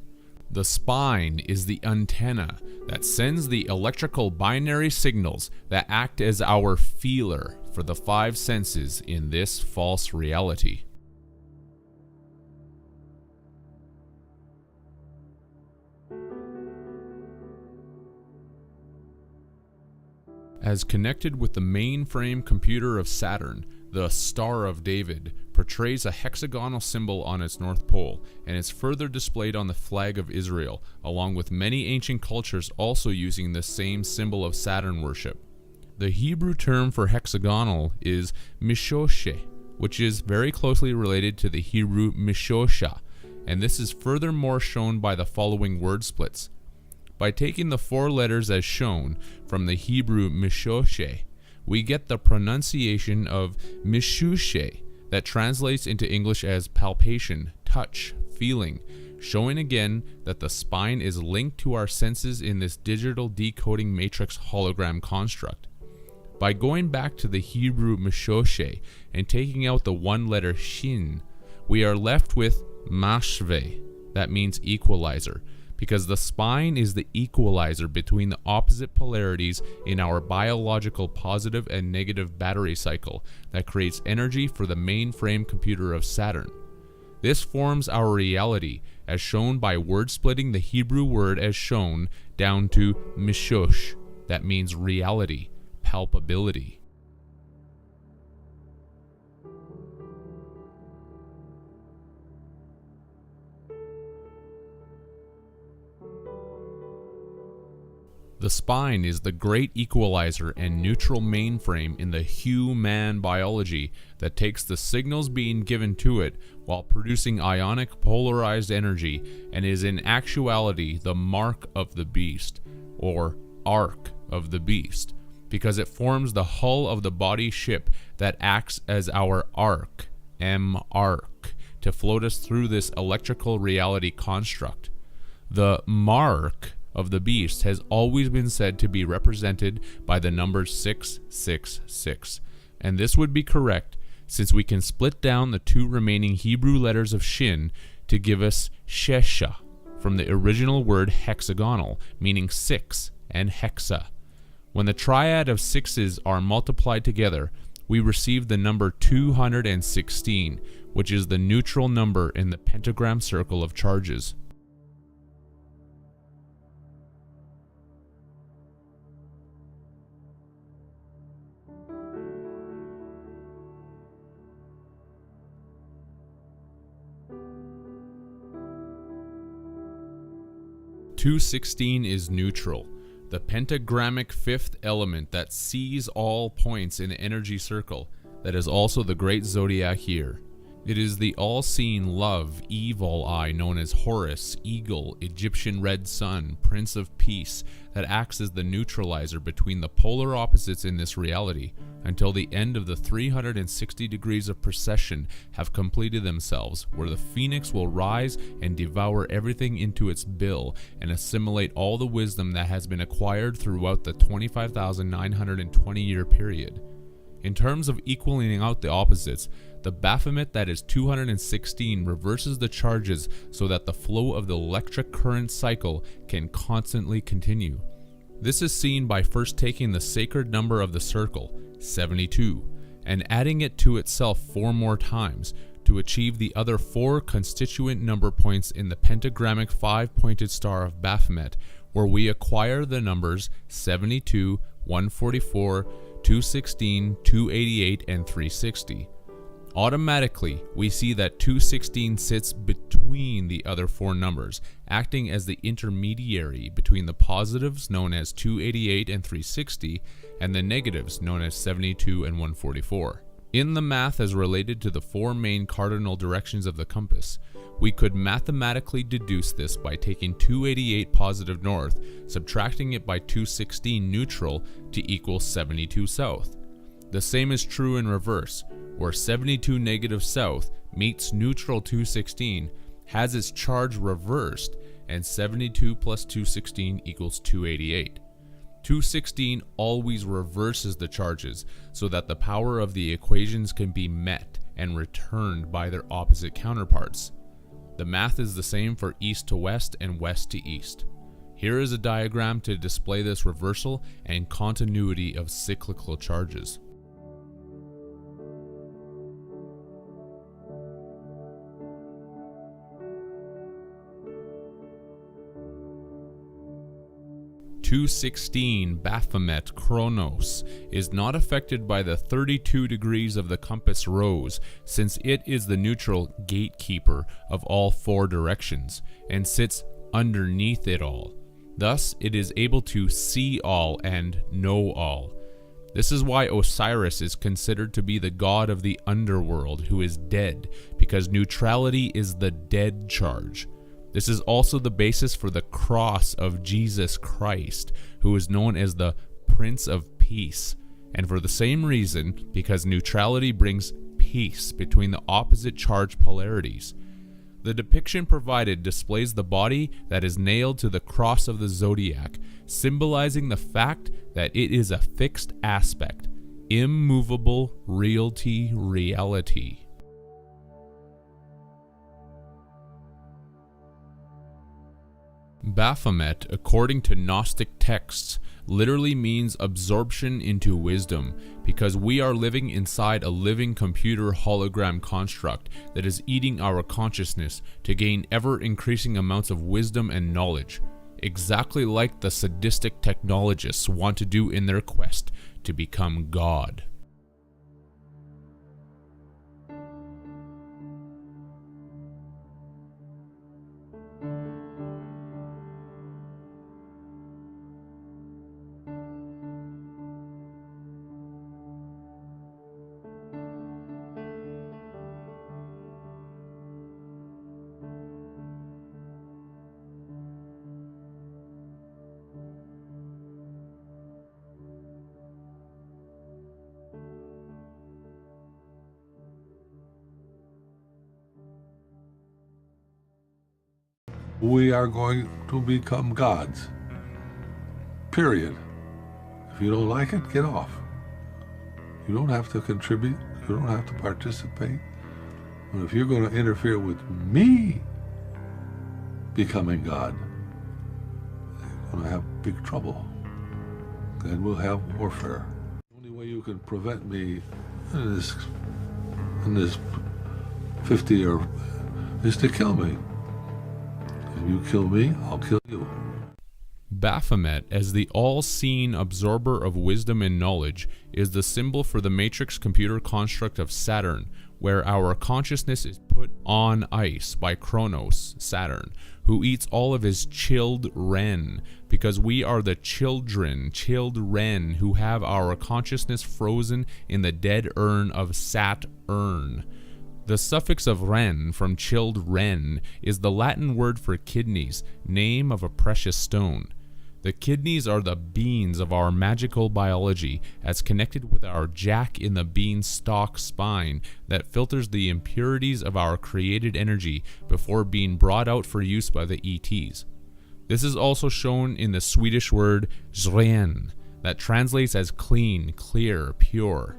The spine is the antenna that sends the electrical binary signals that act as our feeler for the five senses in this false reality. As connected with the mainframe computer of Saturn, the Star of David portrays a hexagonal symbol on its north pole, and is further displayed on the flag of Israel, along with many ancient cultures also using the same symbol of Saturn worship. The Hebrew term for hexagonal is mishoshe, which is very closely related to the Hebrew mishosha, and this is furthermore shown by the following word splits. By taking the four letters as shown from the Hebrew mishoshe, we get the pronunciation of mishushe that translates into English as palpation, touch, feeling, showing again that the spine is linked to our senses in this digital decoding matrix hologram construct. By going back to the Hebrew mishoshe and taking out the one letter shin, we are left with mashve, that means equalizer, because the spine is the equalizer between the opposite polarities in our biological positive and negative battery cycle that creates energy for the mainframe computer of Saturn. This forms our reality, as shown by word splitting the Hebrew word as shown down to mishosh, that means reality, palpability. The spine is the great equalizer and neutral mainframe in the human biology that takes the signals being given to it while producing ionic polarized energy, and is in actuality the mark of the beast, or ark of the beast, because it forms the hull of the body ship that acts as our ark, M-ark, to float us through this electrical reality construct. The mark of the beast has always been said to be represented by the number 666, and this would be correct since we can split down the two remaining Hebrew letters of shin to give us shesha, from the original word hexagonal, meaning six, and hexa. When the triad of sixes are multiplied together, we receive the number 216, which is the neutral number in the pentagram circle of charges. "216 is neutral. the pentagrammic fifth element that sees all points in the energy circle, that is also the great zodiac here. It is the all-seeing love, evil eye known as Horus, Eagle, Egyptian Red Sun, Prince of Peace, that acts as the neutralizer between the polar opposites in this reality, until the end of the 360 degrees of precession have completed themselves, where the phoenix will rise and devour everything into its bill and assimilate all the wisdom that has been acquired throughout the 25,920 year period. In terms of equaling out the opposites, the Baphomet that is 216 reverses the charges so that the flow of the electric current cycle can constantly continue. This is seen by first taking the sacred number of the circle, 72, and adding it to itself 4 more times to achieve the other 4 constituent number points in the pentagrammic 5-pointed star of Baphomet, where we acquire the numbers 72, 144, 216, 288, and 360. Automatically, we see that 216 sits between the other 4 numbers, acting as the intermediary between the positives known as 288 and 360 and the negatives known as 72 and 144. In the math as related to the 4 main cardinal directions of the compass, we could mathematically deduce this by taking 288 positive north, subtracting it by 216 neutral to equal 72 south. The same is true in reverse, where 72 negative south meets neutral 216, has its charge reversed, and 72 plus 216 equals 288. 216 always reverses the charges so that the power of the equations can be met and returned by their opposite counterparts. The math is the same for east to west and west to east. Here is a diagram to display this reversal and continuity of cyclical charges. (216) Baphomet Kronos is not affected by the 32 degrees of the compass rose, since it is the neutral gatekeeper of all 4 directions and sits underneath it all. Thus, it is able to see all and know all. This is why Osiris is considered to be the god of the underworld who is dead, because neutrality is the dead charge. This is also the basis for the cross of Jesus Christ, who is known as the Prince of Peace, and for the same reason, because neutrality brings peace between the opposite charge polarities. The depiction provided displays the body that is nailed to the cross of the zodiac, symbolizing the fact that it is a fixed aspect, immovable reality. Baphomet, according to Gnostic texts, literally means absorption into wisdom, because we are living inside a living computer hologram construct that is eating our consciousness to gain ever-increasing amounts of wisdom and knowledge, exactly like the sadistic technologists want to do in their quest to become God. We are going to become gods. Period. If you don't like it, get off. You don't have to contribute. You don't have to participate. But if you're going to interfere with me becoming God, you're going to have big trouble. Then we'll have warfare. The only way you can prevent me in this 50 or is to kill me. If you kill me, I'll kill you. Baphomet, as the all-seeing absorber of wisdom and knowledge, is the symbol for the matrix computer construct of Saturn, where our consciousness is put on ice by Kronos, Saturn, who eats all of his chilled ren, because we are the chilled ren who have our consciousness frozen in the dead urn of Saturn. The suffix of ren from chilled ren is the Latin word for kidneys, name of a precious stone. The kidneys are the beans of our magical biology, as connected with our jack in the beanstalk spine that filters the impurities of our created energy before being brought out for use by the ETs. This is also shown in the Swedish word "ren," that translates as clean, clear, pure.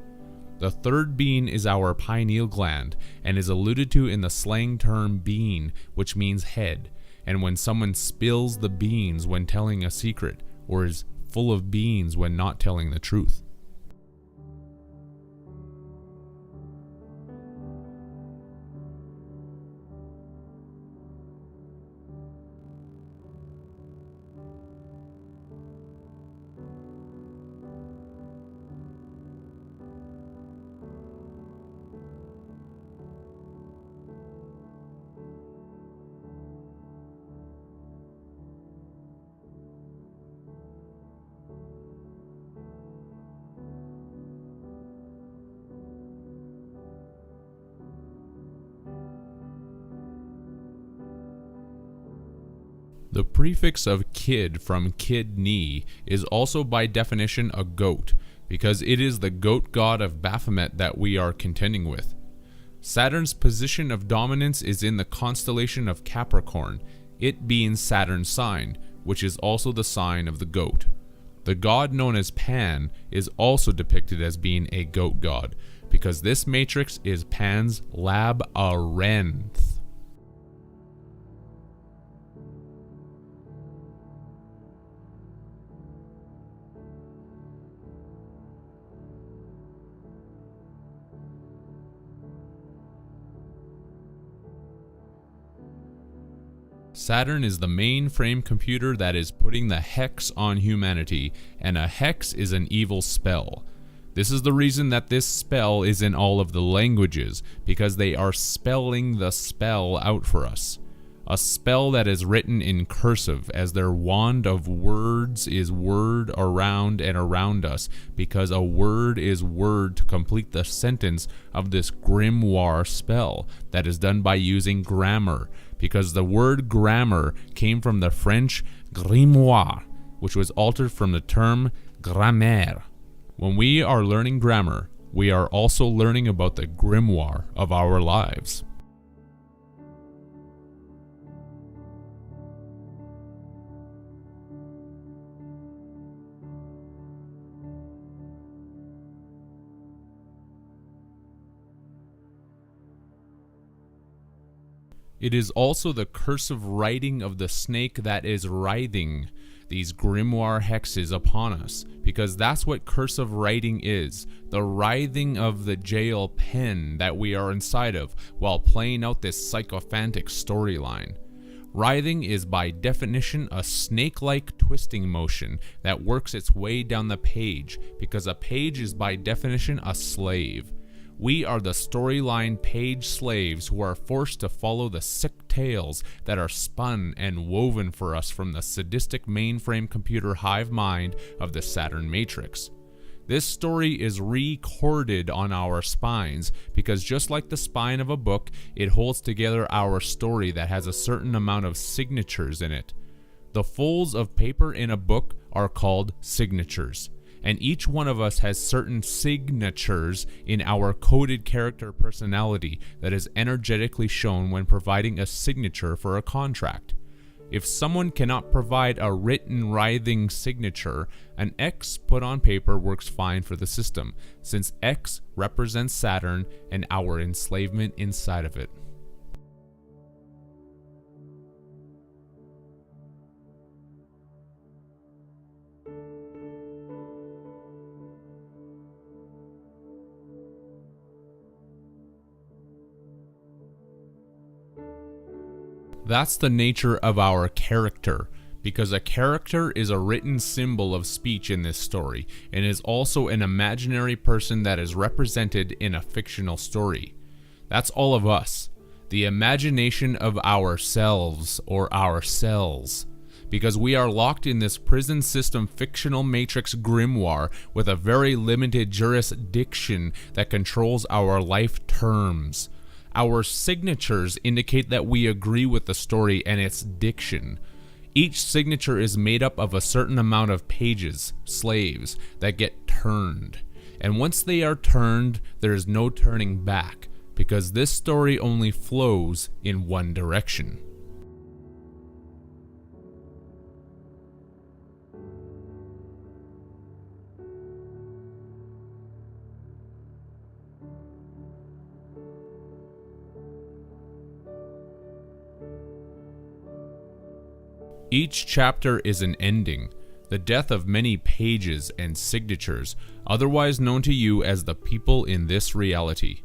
The third bean is our pineal gland and is alluded to in the slang term bean, which means head. And when someone spills the beans when telling a secret, or is full of beans when not telling the truth. The prefix of kid from kidney is also by definition a goat, because it is the goat god of Baphomet that we are contending with. Saturn's position of dominance is in the constellation of Capricorn, it being Saturn's sign, which is also the sign of the goat. The god known as Pan is also depicted as being a goat god, because this matrix is Pan's labyrinth. Saturn is the mainframe computer that is putting the hex on humanity, and a hex is an evil spell. This is the reason that this spell is in all of the languages, because they are spelling the spell out for us. A spell that is written in cursive, as their wand of words is word around and around us, because a word is word to complete the sentence of this grimoire spell that is done by using grammar, because the word grammar came from the French grimoire, which was altered from the term grammaire. When we are learning grammar, we are also learning about the grimoire of our lives. It is also the cursive writing of the snake that is writhing these grimoire hexes upon us, because that's what cursive writing is, the writhing of the jail pen that we are inside of while playing out this sycophantic storyline. Writhing is by definition a snake-like twisting motion that works its way down the page, because a page is by definition a slave. We are the storyline page slaves who are forced to follow the sick tales that are spun and woven for us from the sadistic mainframe computer hive mind of the Saturn Matrix. This story is recorded on our spines because just like the spine of a book, it holds together our story that has a certain amount of signatures in it. The folds of paper in a book are called signatures. And each one of us has certain signatures in our coded character personality that is energetically shown when providing a signature for a contract. If someone cannot provide a written writhing signature, an X put on paper works fine for the system, since X represents Saturn and our enslavement inside of it. That's the nature of our character, because a character is a written symbol of speech in this story, and is also an imaginary person that is represented in a fictional story. That's all of us. The imagination of ourselves or our cells. Because we are locked in this prison system fictional matrix grimoire with a very limited jurisdiction that controls our life terms. Our signatures indicate that we agree with the story and its diction. Each signature is made up of a certain amount of pages, slaves, that get turned. And once they are turned, there is no turning back, because this story only flows in one direction. Each chapter is an ending, the death of many pages and signatures, otherwise known to you as the people in this reality.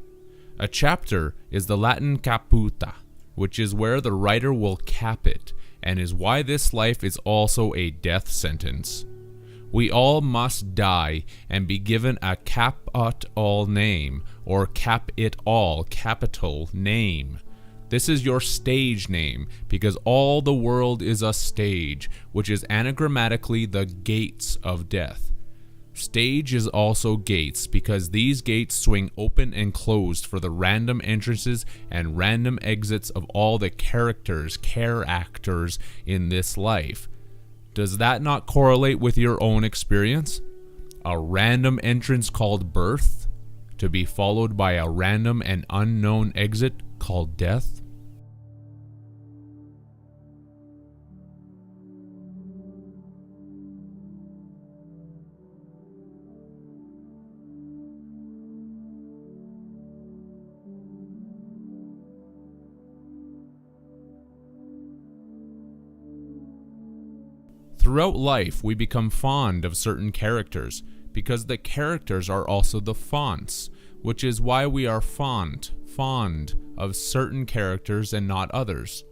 A chapter is the Latin caputa, which is where the writer will cap it, and is why this life is also a death sentence. We all must die and be given a cap-ut-all name, or cap-it-all capital name. This is your stage name, because all the world is a stage, which is anagrammatically the gates of death. Stage is also gates, because these gates swing open and closed for the random entrances and random exits of all the characters, care-actors in this life. Does that not correlate with your own experience? A random entrance called birth, to be followed by a random and unknown exit called death? Throughout life, we become fond of certain characters, because the characters are also the fonts, which is why we are fond of certain characters and not others.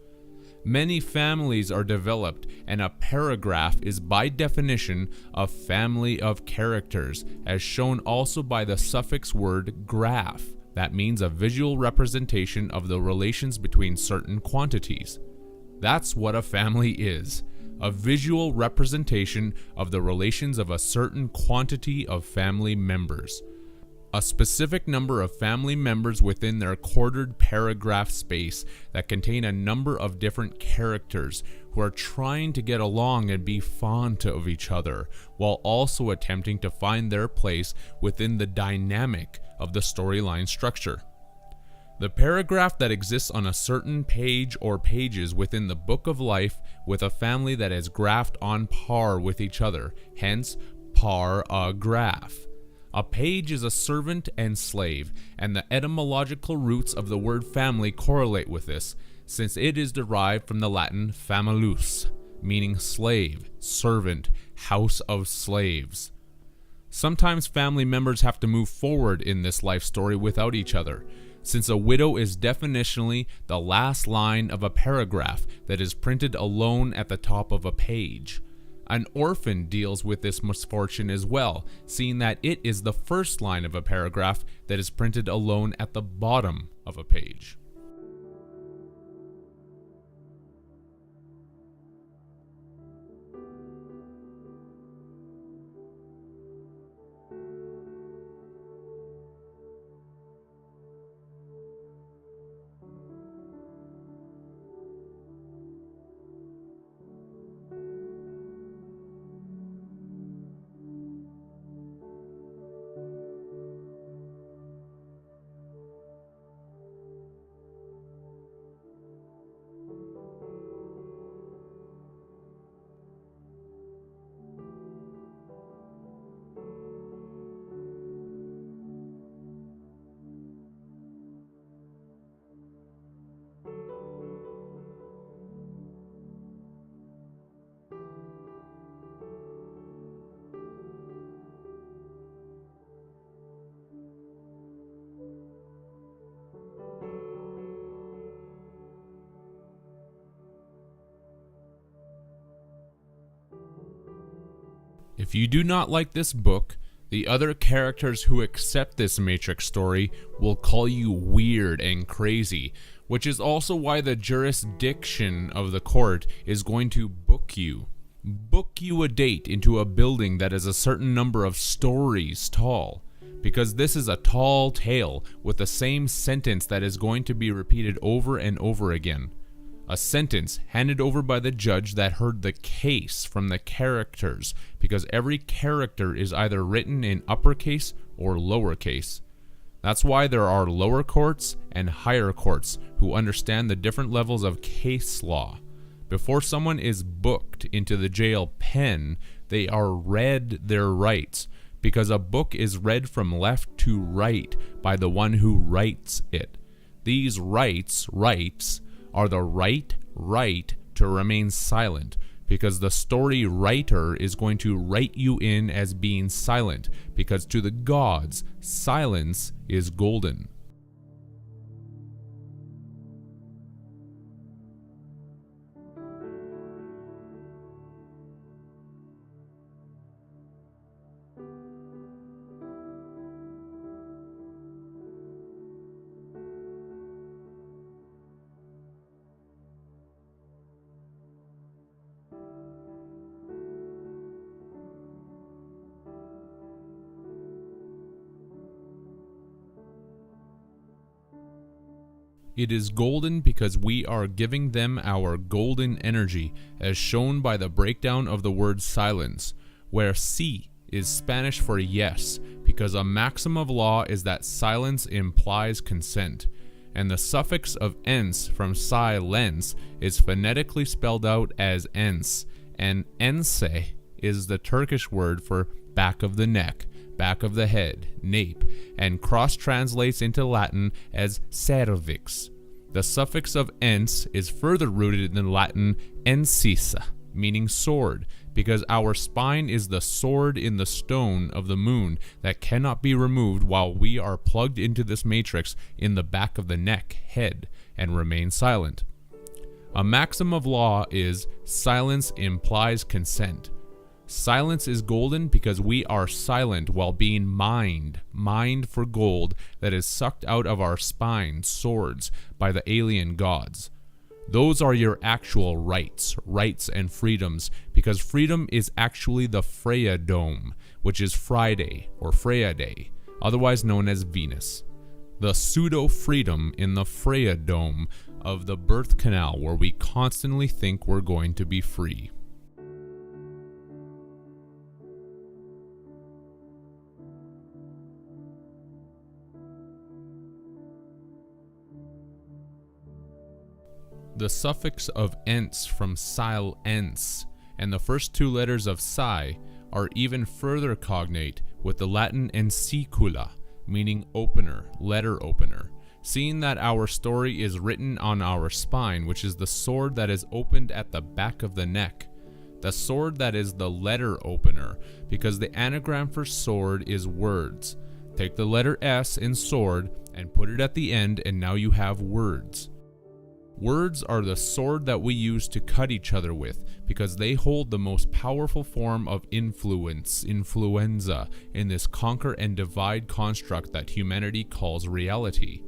Many families are developed, and a paragraph is by definition a family of characters, as shown also by the suffix word graph. That means a visual representation of the relations between certain quantities. That's what a family is. A visual representation of the relations of a certain quantity of family members. A specific number of family members within their quartered paragraph space that contain a number of different characters who are trying to get along and be fond of each other, while also attempting to find their place within the dynamic of the storyline structure. The paragraph that exists on a certain page or pages within the book of life with a family that is graphed on par with each other, hence par-a-graph. A page is a servant and slave, and the etymological roots of the word family correlate with this, since it is derived from the Latin famulus, meaning slave, servant, house of slaves. Sometimes family members have to move forward in this life story without each other, since a widow is definitionally the last line of a paragraph that is printed alone at the top of a page. An orphan deals with this misfortune as well, seeing that it is the first line of a paragraph that is printed alone at the bottom of a page. If you do not like this book, The other characters who accept this Matrix story will call you weird and crazy, which is also why the jurisdiction of the court is going to book you a date into a building that is a certain number of stories tall, because this is a tall tale with the same sentence that is going to be repeated over and over again. A sentence handed over by the judge that heard the case from the characters, because every character is either written in uppercase or lowercase. That's why there are lower courts and higher courts who understand the different levels of case law. Before someone is booked into the jail pen, they are read their rights, because a book is read from left to right by the one who writes it. These rights are the right to remain silent, because the story writer is going to write you in as being silent, because to the gods, silence is golden. It is golden because we are giving them our golden energy, as shown by the breakdown of the word silence, where sí is Spanish for yes, because a maxim of law is that silence implies consent, and the suffix of ens from silence is phonetically spelled out as ens, and ense is the Turkish word for back of the neck, back of the head, nape, and cross-translates into Latin as cervix. The suffix of ens is further rooted in Latin encisa, meaning sword, because our spine is the sword in the stone of the moon that cannot be removed while we are plugged into this matrix in the back of the neck, head, and remain silent. A maxim of law is silence implies consent. Silence is golden because we are silent while being mined for gold that is sucked out of our spine, swords, by the alien gods. Those are your actual rights and freedoms, because freedom is actually the Freya Dome, which is Friday or Freya Day, otherwise known as Venus. The pseudo-freedom in the Freya Dome of the birth canal where we constantly think we're going to be free. The suffix of ens from silence and the first two letters of psi are even further cognate with the Latin ensicula, meaning opener, letter opener. Seeing that our story is written on our spine, which is the sword that is opened at the back of the neck, the sword that is the letter opener, because the anagram for sword is words. Take the letter S in sword and put it at the end, and now you have words. Words are the sword that we use to cut each other with, because they hold the most powerful form of influenza, in this conquer and divide construct that humanity calls reality.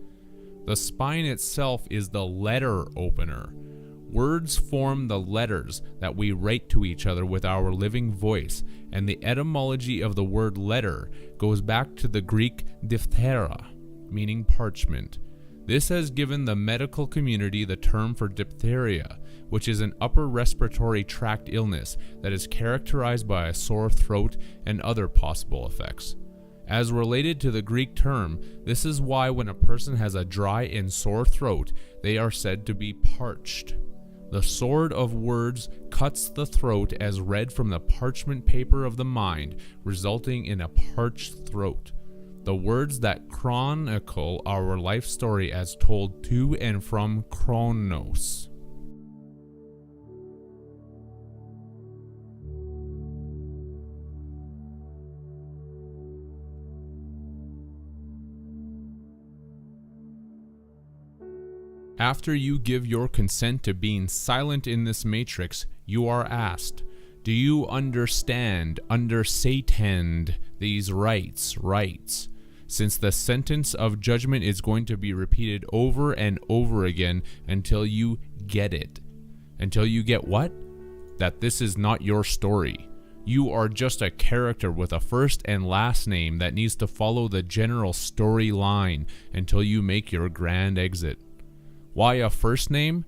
The spine itself is the letter opener. Words form the letters that we write to each other with our living voice, and the etymology of the word letter goes back to the Greek diphthera, meaning parchment. This has given the medical community the term for diphtheria, which is an upper respiratory tract illness that is characterized by a sore throat and other possible effects. As related to the Greek term, this is why when a person has a dry and sore throat, they are said to be parched. The sword of words cuts the throat as read from the parchment paper of the mind, resulting in a parched throat. The words that chronicle our life story as told to and from Chronos. After you give your consent to being silent in this matrix, you are asked, Do you understand these rights? Since the sentence of judgment is going to be repeated over and over again until you get it. Until you get what? That this is not your story. You are just a character with a first and last name that needs to follow the general storyline until you make your grand exit. Why a first name?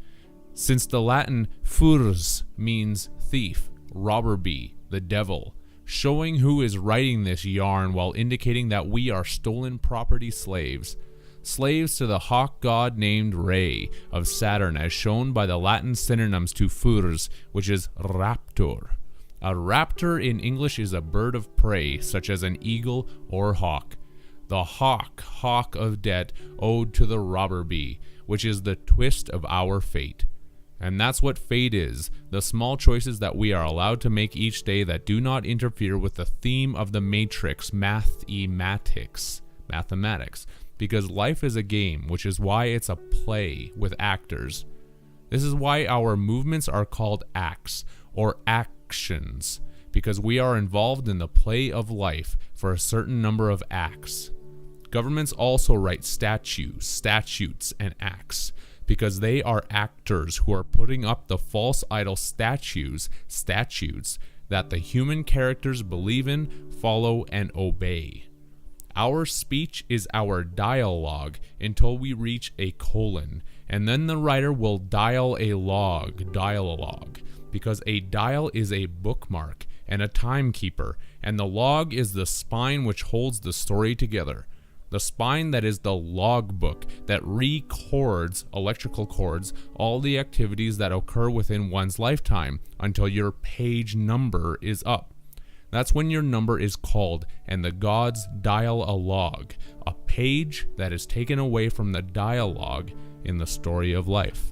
Since the Latin furs means thief, robber bee, the devil, showing who is writing this yarn while indicating that we are stolen property slaves. Slaves to the hawk god named Re of Saturn, as shown by the Latin synonyms to furs, which is raptor. A raptor in English is a bird of prey, such as an eagle or hawk. The hawk of debt owed to the robber bee, which is the twist of our fate. And that's what fate is, the small choices that we are allowed to make each day that do not interfere with the theme of the matrix, mathematics. Because life is a game, which is why it's a play with actors. This is why our movements are called acts, or actions, because we are involved in the play of life for a certain number of acts. Governments also write statutes, and acts, because they are actors who are putting up the false idol statutes that the human characters believe in, follow, and obey. Our speech is our dialogue until we reach a colon, and then the writer will dial a log, because a dial is a bookmark and a timekeeper, and the log is the spine which holds the story together. The spine that is the logbook that records, electrical cords, all the activities that occur within one's lifetime until your page number is up. That's when your number is called, and the gods dial a log, a page that is taken away from the dialogue in the story of life.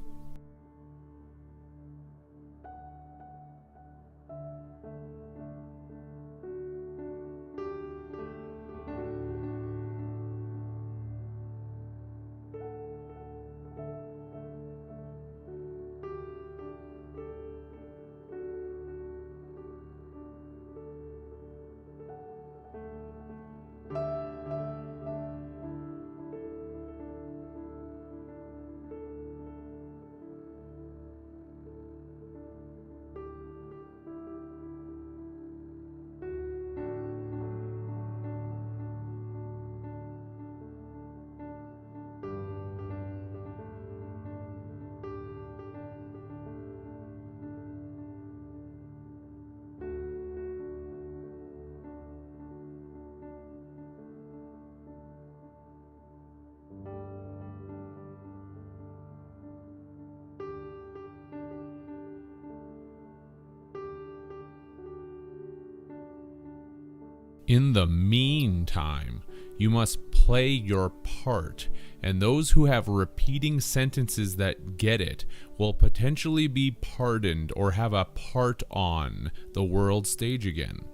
In the meantime, you must play your part, and those who have repeating sentences that get it will potentially be pardoned or have a part on the world stage again.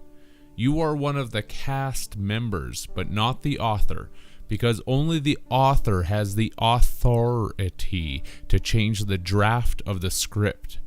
You are one of the cast members, but not the author, because only the author has the authority to change the draft of the script.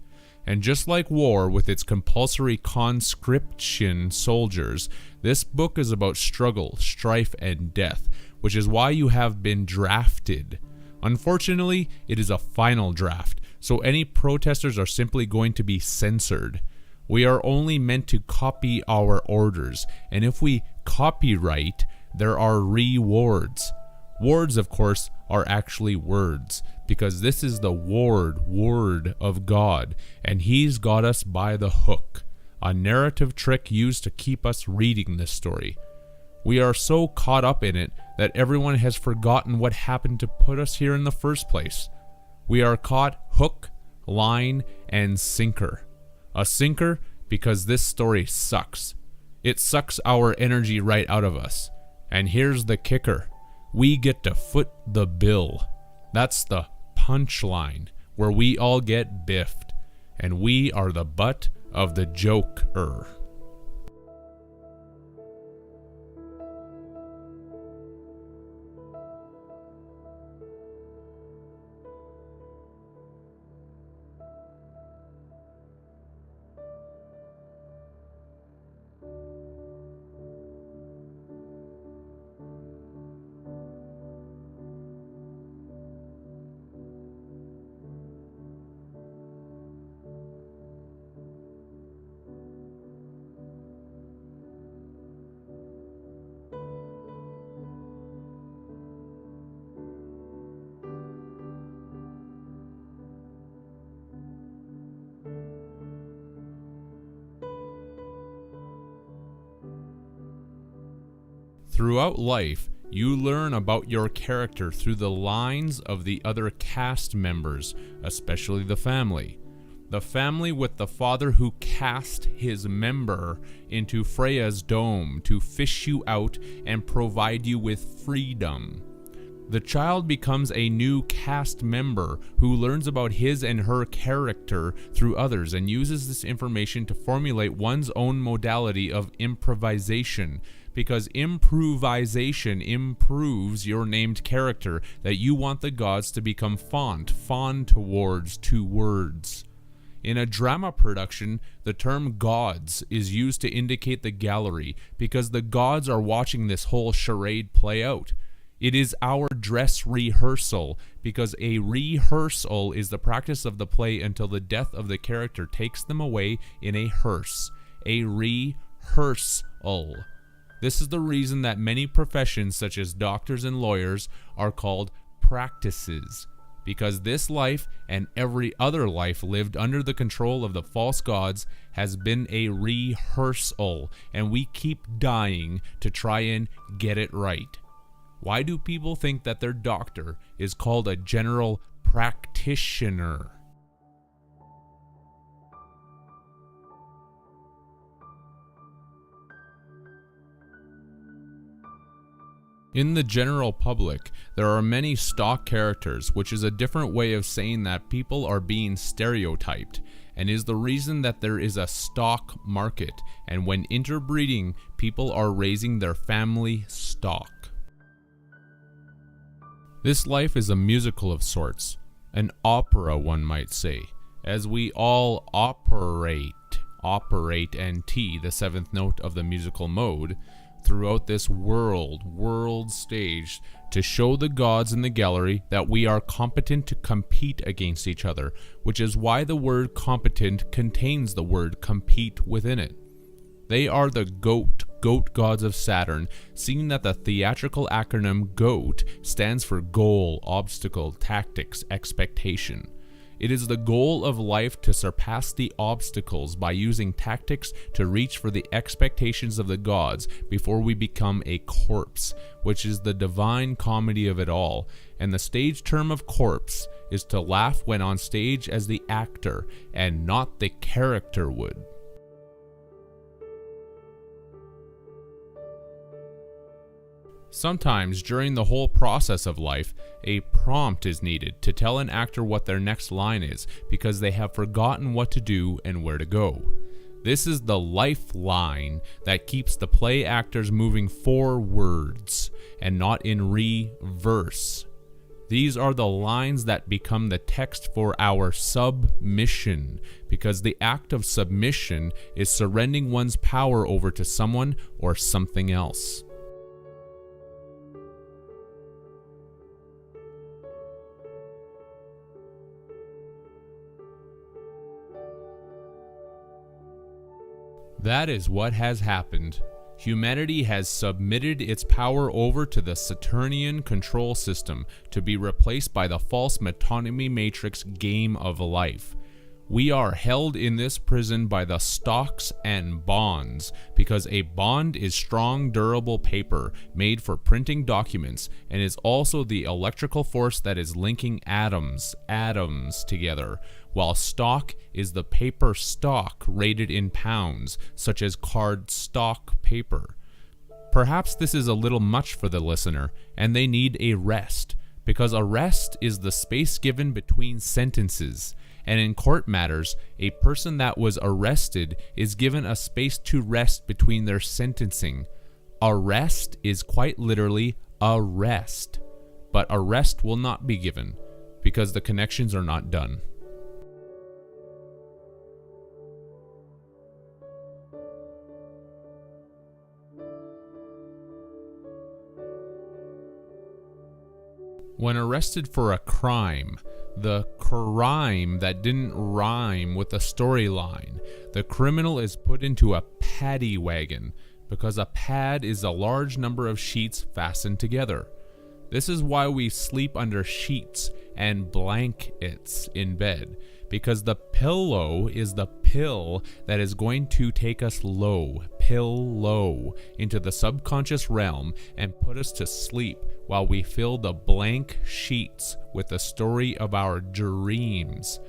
And just like war with its compulsory conscription soldiers, this book is about struggle, strife, and death, which is why you have been drafted. Unfortunately, it is a final draft, so any protesters are simply going to be censored. We are only meant to copy our orders, and if we copyright, there are rewards. Wards, of course, are actually words, because this is the word of God, and He's got us by the hook, a narrative trick used to keep us reading this story. We are so caught up in it that everyone has forgotten what happened to put us here in the first place. We are caught hook, line, and sinker. A sinker because this story sucks. It sucks our energy right out of us. And here's the kicker. We get to foot the bill. That's the punchline, where we all get biffed, and we are the butt of the joker. Throughout life, you learn about your character through the lines of the other cast members, especially the family. The family with the father who cast his member into Freya's dome to fish you out and provide you with freedom. The child becomes a new cast member who learns about his and her character through others and uses this information to formulate one's own modality of improvisation, because improvisation improves your named character that you want the gods to become fond towards two words. In a drama production, the term gods is used to indicate the gallery because the gods are watching this whole charade play out. It is our dress rehearsal, because a rehearsal is the practice of the play until the death of the character takes them away in a hearse. A rehearsal. This is the reason that many professions, such as doctors and lawyers, are called practices, because this life and every other life lived under the control of the false gods has been a rehearsal, and we keep dying to try and get it right. Why do people think that their doctor is called a general practitioner? In the general public, there are many stock characters, which is a different way of saying that people are being stereotyped, and is the reason that there is a stock market, and when interbreeding, people are raising their family stock. This life is a musical of sorts, an opera one might say, as we all operate NT, the seventh note of the musical mode, throughout this world stage to show the gods in the gallery that we are competent to compete against each other, which is why the word competent contains the word compete within it. They are the goat gods of Saturn, seeing that the theatrical acronym GOAT stands for goal, obstacle, tactics, expectation. It is the goal of life to surpass the obstacles by using tactics to reach for the expectations of the gods before we become a corpse, which is the divine comedy of it all. And the stage term of corpse is to laugh when on stage as the actor and not the character would. Sometimes during the whole process of life, a prompt is needed to tell an actor what their next line is because they have forgotten what to do and where to go. This is the lifeline that keeps the play actors moving forwards and not in reverse. These are the lines that become the text for our submission, because the act of submission is surrendering one's power over to someone or something else. That is what has happened. Humanity has submitted its power over to the Saturnian control system to be replaced by the false metonymy matrix game of life. We are held in this prison by the stocks and bonds, because a bond is strong, durable paper made for printing documents and is also the electrical force that is linking atoms together, while stock is the paper stock rated in pounds, such as card stock paper. Perhaps this is a little much for the listener, and they need a rest, because a rest is the space given between sentences. And in court matters, a person that was arrested is given a space to rest between their sentencing. Arrest is quite literally a rest, but arrest will not be given because the connections are not done. When arrested for a crime, the crime that didn't rhyme with the storyline, the criminal is put into a paddy wagon, because a pad is a large number of sheets fastened together. This is why we sleep under sheets and blankets in bed, because the pillow is the pill that is going to take us low, into the subconscious realm and put us to sleep while we fill the blank sheets with the story of our dreams.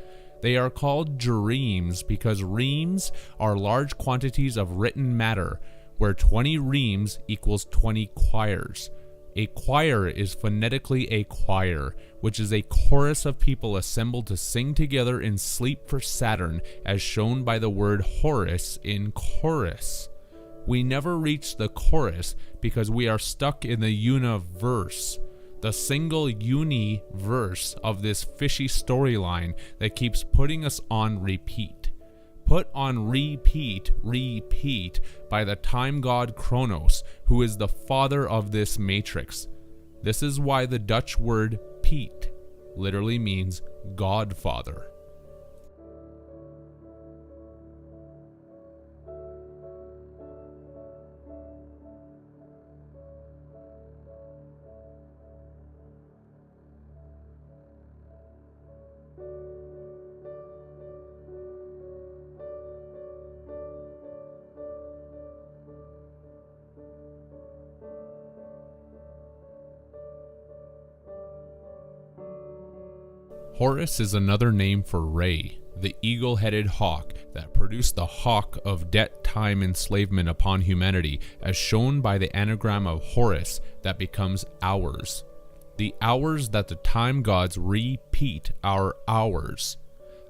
They are called dreams because reams are large quantities of written matter, where 20 reams equals 20 choirs. A choir is phonetically a choir, which is a chorus of people assembled to sing together in sleep for Saturn, as shown by the word Horus in chorus. We never reach the chorus because we are stuck in the universe, the single universe of this fishy storyline that keeps putting us on repeat. Put on repeat by the time god Kronos, who is the father of this matrix. This is why the Dutch word Piet literally means godfather. Horus is another name for Re, the eagle-headed hawk that produced the hawk of debt-time enslavement upon humanity, as shown by the anagram of Horus that becomes hours. The hours that the time gods repeat are hours.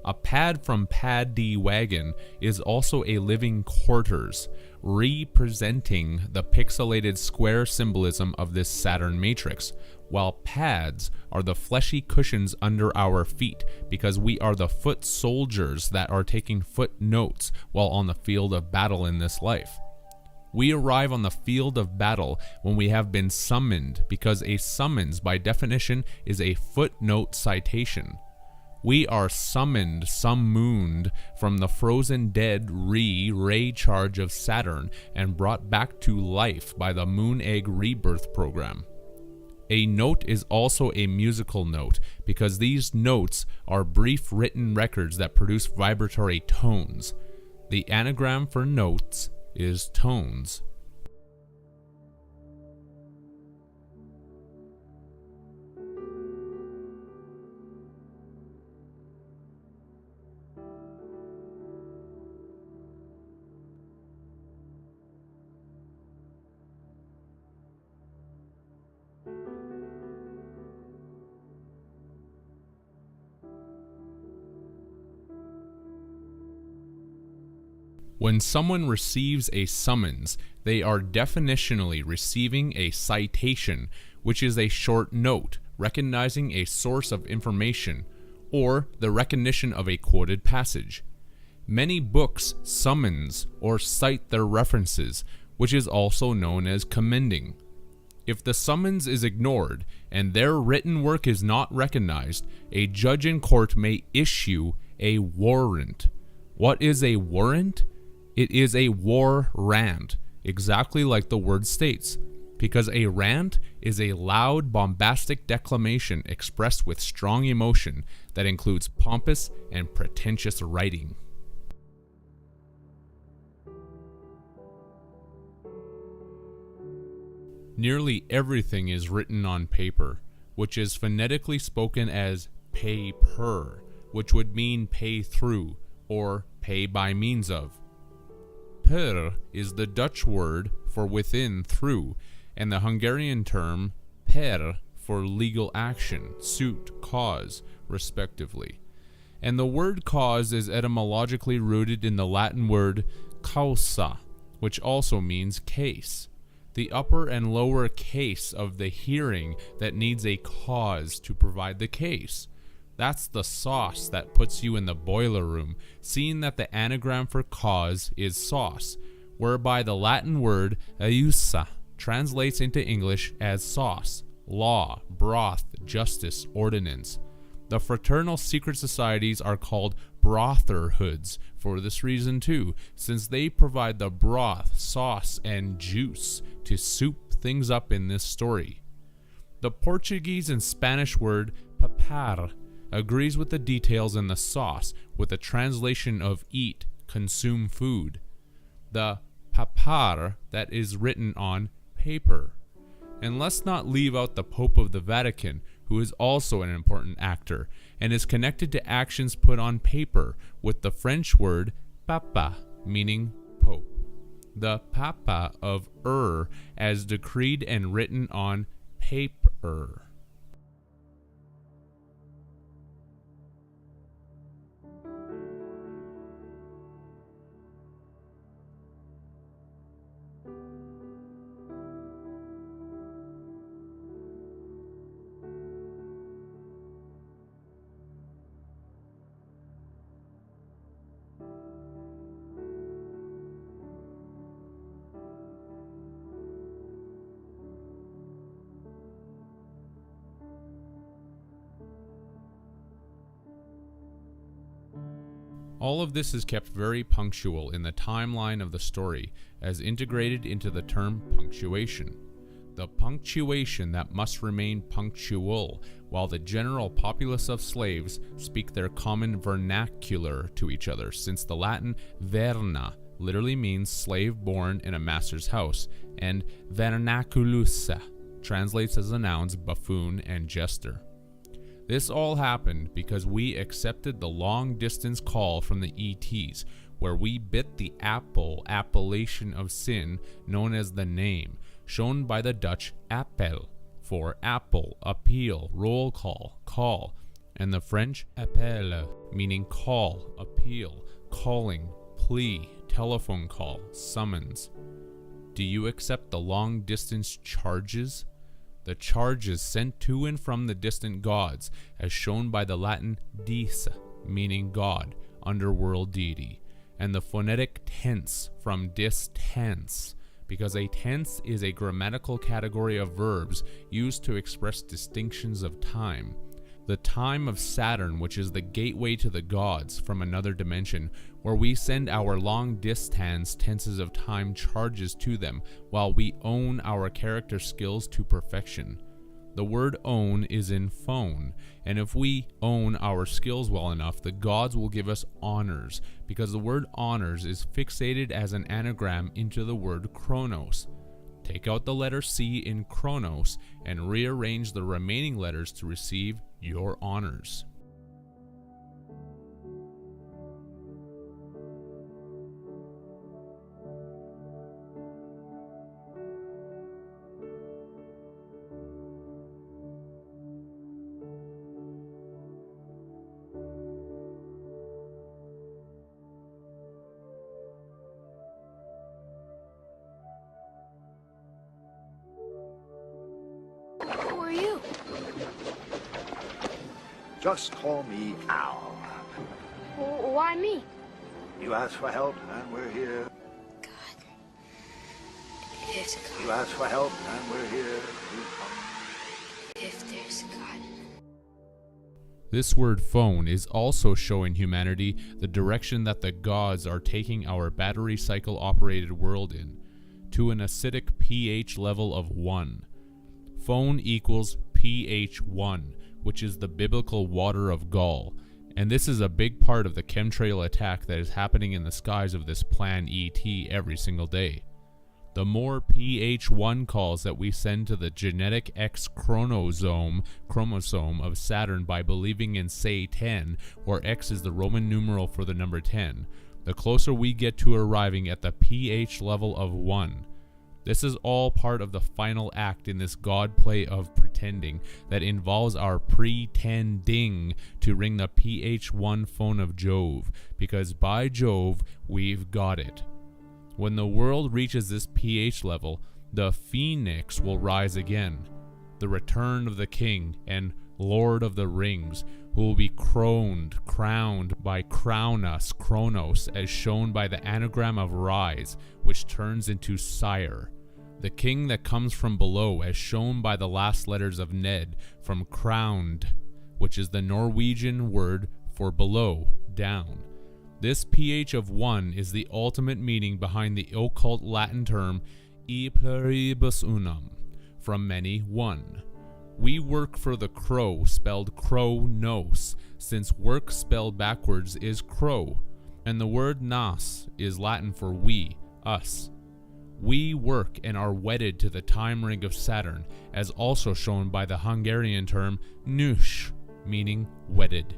A pad from Pad D Wagon is also a living quarters, representing the pixelated square symbolism of this Saturn matrix, while pads are the fleshy cushions under our feet because we are the foot soldiers that are taking footnotes while on the field of battle in this life. We arrive on the field of battle when we have been summoned, because a summons by definition is a footnote citation. We are summoned from the frozen dead ray charge of Saturn and brought back to life by the Moon Egg Rebirth program. A note is also a musical note because these notes are brief written records that produce vibratory tones. The anagram for notes is tones. When someone receives a summons, they are definitionally receiving a citation, which is a short note recognizing a source of information, or the recognition of a quoted passage. Many books summons or cite their references, which is also known as commending. If the summons is ignored and their written work is not recognized, a judge in court may issue a warrant. What is a warrant? It is a war rant, exactly like the word states, because a rant is a loud, bombastic declamation expressed with strong emotion that includes pompous and pretentious writing. Nearly everything is written on paper, which is phonetically spoken as pay per, which would mean pay through or pay by means of. Per is the Dutch word for within, through, and the Hungarian term per for legal action, suit, cause, respectively. And the word cause is etymologically rooted in the Latin word causa, which also means case, the upper and lower case of the hearing that needs a cause to provide the case. That's the sauce that puts you in the boiler room, seeing that the anagram for cause is sauce, whereby the Latin word iusa translates into English as sauce, law, broth, justice, ordinance. The fraternal secret societies are called brotherhoods for this reason too, since they provide the broth, sauce, and juice to soup things up in this story. The Portuguese and Spanish word papar agrees with the details in the sauce with the translation of eat, consume food. The papar that is written on paper. And let's not leave out the Pope of the Vatican, who is also an important actor and is connected to actions put on paper with the French word papa, meaning Pope. The papa of as decreed and written on paper. All of this is kept very punctual in the timeline of the story, as integrated into the term punctuation. The punctuation that must remain punctual, while the general populace of slaves speak their common vernacular to each other, since the Latin verna literally means slave born in a master's house, and vernaculus translates as the nouns buffoon and jester. This all happened because we accepted the long-distance call from the ETs, where we bit the appellation of sin known as the name, shown by the Dutch appel, for apple, appeal, roll call, and the French appel, meaning call, appeal, calling, plea, telephone call, summons. Do you accept the long-distance charges? The charges sent to and from the distant gods, as shown by the Latin dis, meaning God, underworld deity, and the phonetic tense from dis tense, because a tense is a grammatical category of verbs used to express distinctions of time. The time of Saturn, which is the gateway to the gods from another dimension, where we send our long distance tenses of time charges to them, while we own our character skills to perfection. The word own is in phone, and if we own our skills well enough, the gods will give us honors, because the word honors is fixated as an anagram into the word chronos. Take out the letter C in chronos and rearrange the remaining letters to receive your honors. Just call me Al. Why me? You asked for help, and we're here. God. There's a God. You asked for help, and we're here. If there's a God. This word phone is also showing humanity the direction that the gods are taking our battery cycle operated world in, to an acidic pH level of 1. Phone equals pH 1, which is the biblical water of gall, and this is a big part of the chemtrail attack that is happening in the skies of this plan ET every single day. The more pH 1 calls that we send to the genetic X chromosome of Saturn by believing in say 10, where X is the Roman numeral for the number 10, the closer we get to arriving at the pH level of 1. This is all part of the final act in this god play of pretending that involves our pretending to ring the pH 1 phone of Jove, because by Jove, we've got it. When the world reaches this pH level, the phoenix will rise again, the return of the king and Lord of the Rings, who will be crowned by Crownus, Kronos, as shown by the anagram of rise, which turns into sire. The king that comes from below, as shown by the last letters of Ned, from crowned, which is the Norwegian word for below, down. This pH of 1 is the ultimate meaning behind the occult Latin term e pluribus unum, from many one. We work for the crow, spelled Kronos, since work spelled backwards is crow, and the word nas is Latin for we, us. We work and are wedded to the time ring of Saturn, as also shown by the Hungarian term nős, meaning wedded.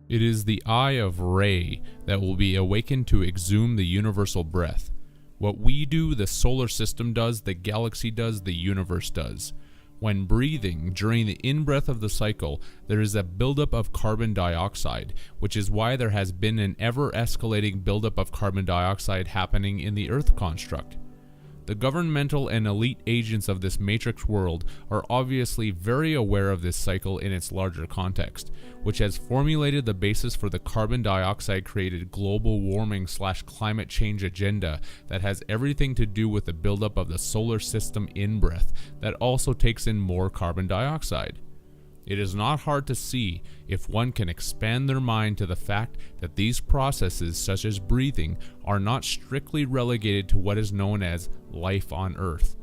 It is the eye of Re that will be awakened to exhume the universal breath. What we do, the solar system does, the galaxy does, the universe does. When breathing, during the in-breath of the cycle, there is a buildup of carbon dioxide, which is why there has been an ever-escalating buildup of carbon dioxide happening in the Earth construct. The governmental and elite agents of this matrix world are obviously very aware of this cycle in its larger context, which has formulated the basis for the carbon dioxide created global warming / climate change agenda that has everything to do with the buildup of the solar system in-breath that also takes in more carbon dioxide. It is not hard to see if one can expand their mind to the fact that these processes, such as breathing, are not strictly relegated to what is known as life on Earth.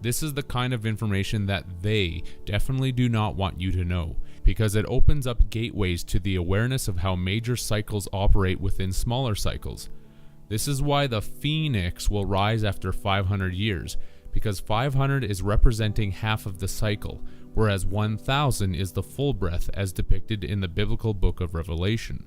This is the kind of information that they definitely do not want you to know, because it opens up gateways to the awareness of how major cycles operate within smaller cycles. This is why the phoenix will rise after 500 years, because 500 is representing half of the cycle, whereas 1000 is the full breath as depicted in the biblical book of Revelation.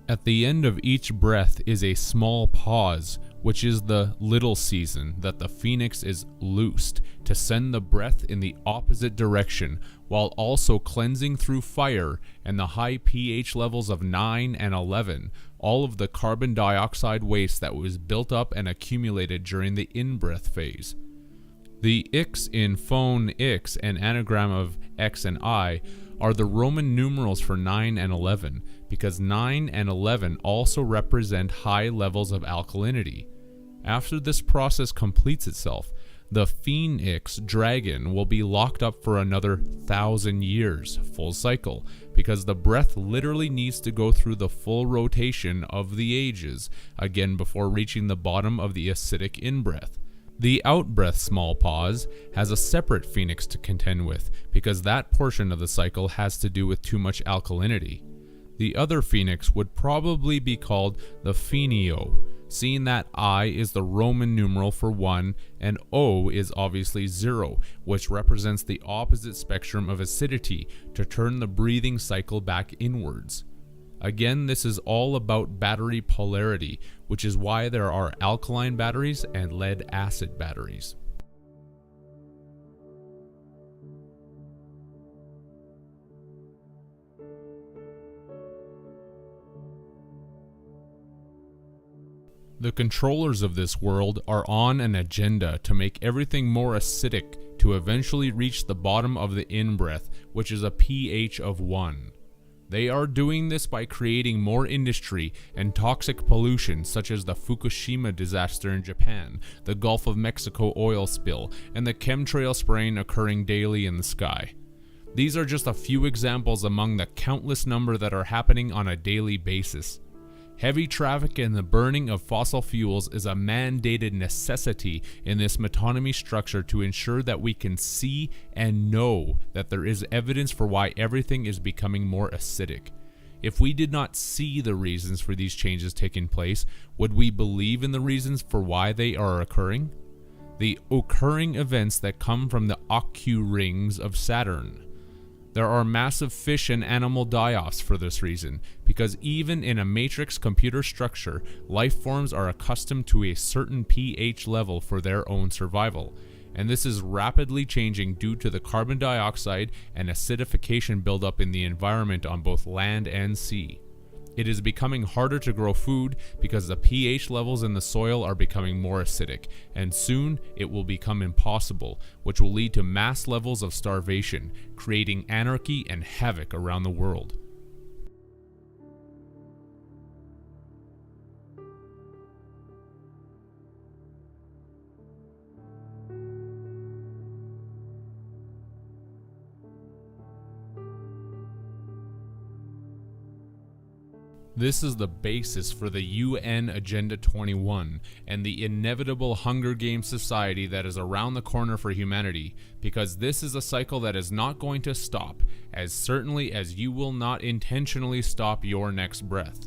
At the end of each breath is a small pause, which is the little season that the phoenix is loosed to send the breath in the opposite direction, while also cleansing through fire and the high pH levels of 9 and 11, all of the carbon dioxide waste that was built up and accumulated during the in-breath phase. The X in phone X, an anagram of X and I, are the Roman numerals for 9 and 11, because 9 and 11 also represent high levels of alkalinity. After this process completes itself, the phoenix dragon will be locked up for another 1,000 years, full cycle, because the breath literally needs to go through the full rotation of the ages, again before reaching the bottom of the acidic in-breath. The out-breath small pause has a separate phoenix to contend with, because that portion of the cycle has to do with too much alkalinity. The other phoenix would probably be called the phenio, seeing that I is the Roman numeral for 1 and O is obviously 0, which represents the opposite spectrum of acidity to turn the breathing cycle back inwards. Again, this is all about battery polarity, which is why there are alkaline batteries and lead-acid batteries. The controllers of this world are on an agenda to make everything more acidic to eventually reach the bottom of the in-breath, which is a pH of 1. They are doing this by creating more industry and toxic pollution such as the Fukushima disaster in Japan, the Gulf of Mexico oil spill, and the chemtrail spraying occurring daily in the sky. These are just a few examples among the countless number that are happening on a daily basis. Heavy traffic and the burning of fossil fuels is a mandated necessity in this metonymy structure to ensure that we can see and know that there is evidence for why everything is becoming more acidic. If we did not see the reasons for these changes taking place, would we believe in the reasons for why they are occurring? The occurring events that come from the Ocu rings of Saturn. There are massive fish and animal die-offs for this reason, because even in a matrix computer structure, life forms are accustomed to a certain pH level for their own survival, and this is rapidly changing due to the carbon dioxide and acidification buildup in the environment on both land and sea. It is becoming harder to grow food because the pH levels in the soil are becoming more acidic, and soon it will become impossible, which will lead to mass levels of starvation, creating anarchy and havoc around the world. This is the basis for the UN Agenda 21 and the inevitable Hunger Games society that is around the corner for humanity, because this is a cycle that is not going to stop, as certainly as you will not intentionally stop your next breath.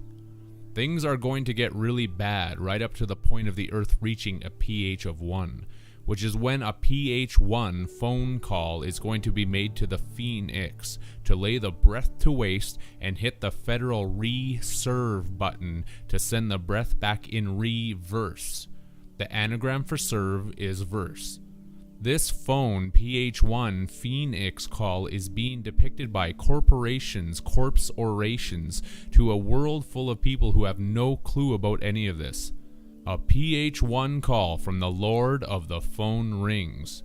Things are going to get really bad right up to the point of the Earth reaching a pH of 1, which is when a pH 1 phone call is going to be made to the Phoenix to lay the breath to waste and hit the federal re-serve button to send the breath back in reverse. The anagram for serve is verse. This phone pH 1 Phoenix call is being depicted by corporations' corpse orations to a world full of people who have no clue about any of this. A pH 1 call from the Lord of the phone rings.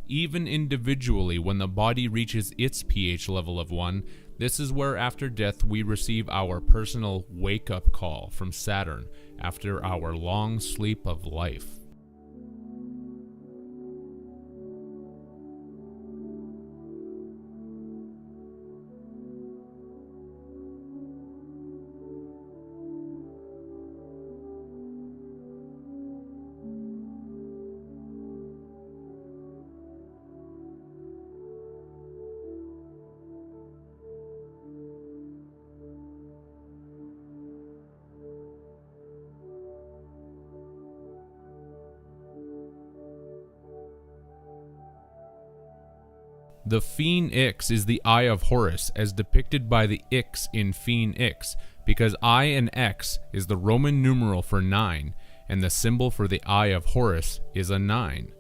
Even individually, when the body reaches its pH level of 1, this is where after death we receive our personal wake-up call from Saturn after our long sleep of life. The Phoenix is the Eye of Horus, as depicted by the X in Phoenix, because I and X is the Roman numeral for 9, and the symbol for the Eye of Horus is a 9.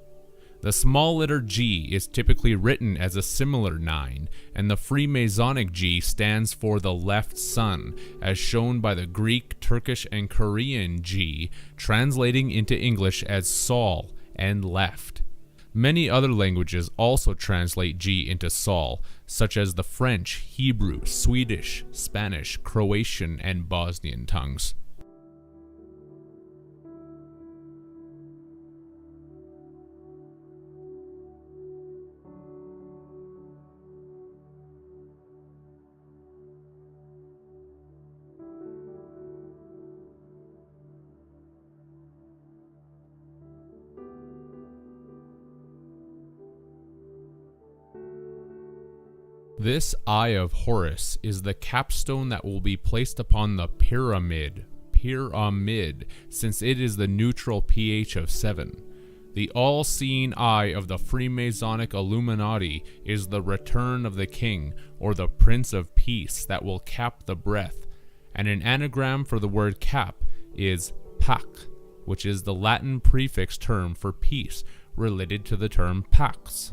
The small letter G is typically written as a similar 9, and the Freemasonic G stands for the left sun, as shown by the Greek, Turkish, and Korean G, translating into English as Sol and left. Many other languages also translate G into Sol, such as the French, Hebrew, Swedish, Spanish, Croatian, and Bosnian tongues. This Eye of Horus is the capstone that will be placed upon the pyramid, since it is the neutral pH of 7. The all-seeing eye of the Freemasonic Illuminati is the return of the king, or the Prince of Peace, that will cap the breath, And an anagram for the word cap is pax, which is the Latin prefix term for peace, related to the term pax.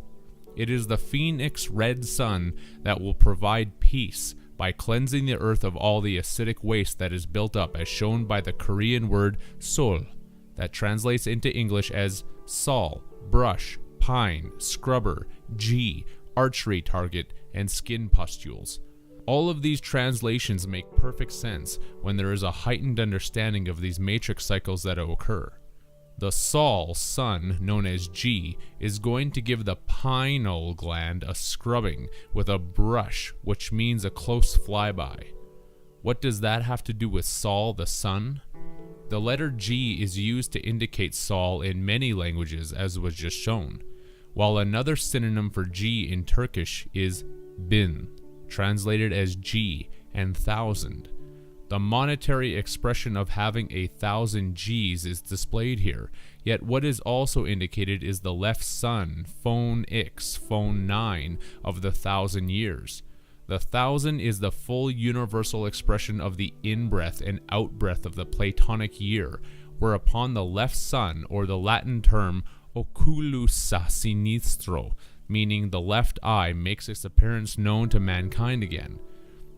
It is the phoenix red sun that will provide peace by cleansing the earth of all the acidic waste that is built up, as shown by the Korean word sol, that translates into English as sol, brush, pine, scrubber, G, archery target, and skin pustules. All of these translations make perfect sense when there is a heightened understanding of these matrix cycles that occur. The sol, sun, known as G, is going to give the pineal gland a scrubbing with a brush, which means a close flyby. What does that have to do with sol, the sun? The letter G is used to indicate sol in many languages, as was just shown, while another synonym for G in Turkish is bin, translated as G and thousand. The monetary expression of having 1,000 Gs is displayed here, yet what is also indicated is the left sun, phone X, phone 9, of the 1,000 years. The 1,000 is the full universal expression of the in-breath and out-breath of the Platonic year, whereupon the left sun, or the Latin term oculus sinistro, meaning the left eye, makes its appearance known to mankind again.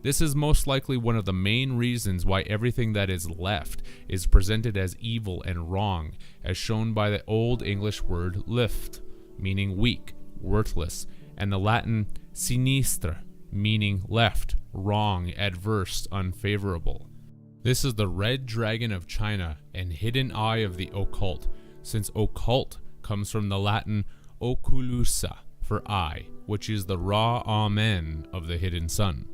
This is most likely one of the main reasons why everything that is left is presented as evil and wrong, as shown by the Old English word lift, meaning weak, worthless, and the Latin sinistra, meaning left, wrong, adverse, unfavorable. This is the red dragon of China and hidden eye of the occult, since occult comes from the Latin oculusa for eye, which is the raw amen of the hidden sun.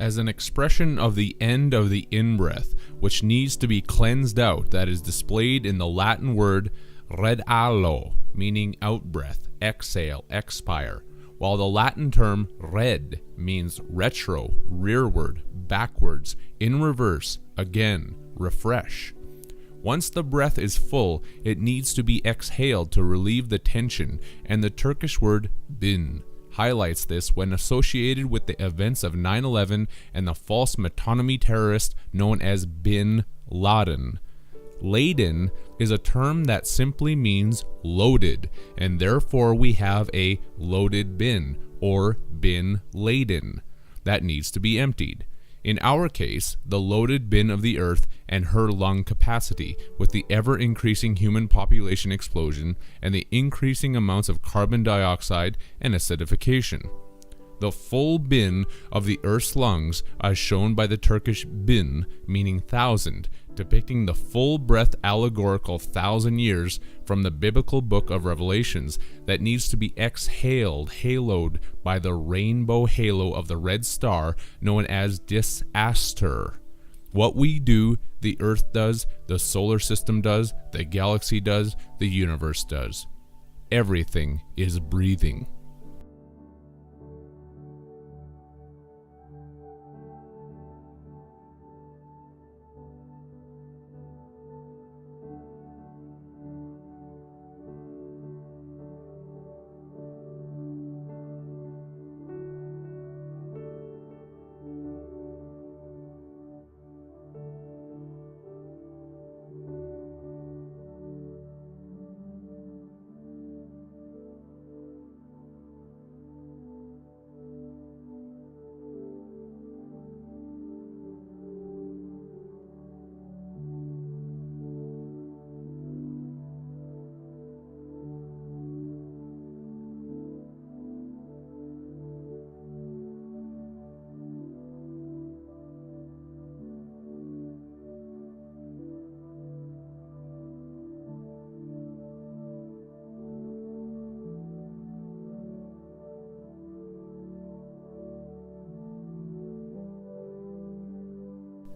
As an expression of the end of the in-breath, which needs to be cleansed out, that is displayed in the Latin word redalo, meaning out-breath, exhale, expire, while the Latin term red means retro, rearward, backwards, in reverse, again, refresh. Once the breath is full, it needs to be exhaled to relieve the tension, and the Turkish word bin highlights this when associated with the events of 9/11 and the false metonymy terrorist known as Bin Laden. Laden is a term that simply means loaded, and therefore we have a loaded bin, or bin laden, that needs to be emptied. In our case, the loaded bin of the earth and her lung capacity, with the ever-increasing human population explosion and the increasing amounts of carbon dioxide and acidification. The full bin of the earth's lungs, as shown by the Turkish bin, meaning thousand, depicting the full breath allegorical 1,000 years from the biblical book of Revelations, that needs to be exhaled, haloed by the rainbow halo of the red star known as disaster. What we do, the earth does, the solar system does, the galaxy does, the universe does. Everything is breathing.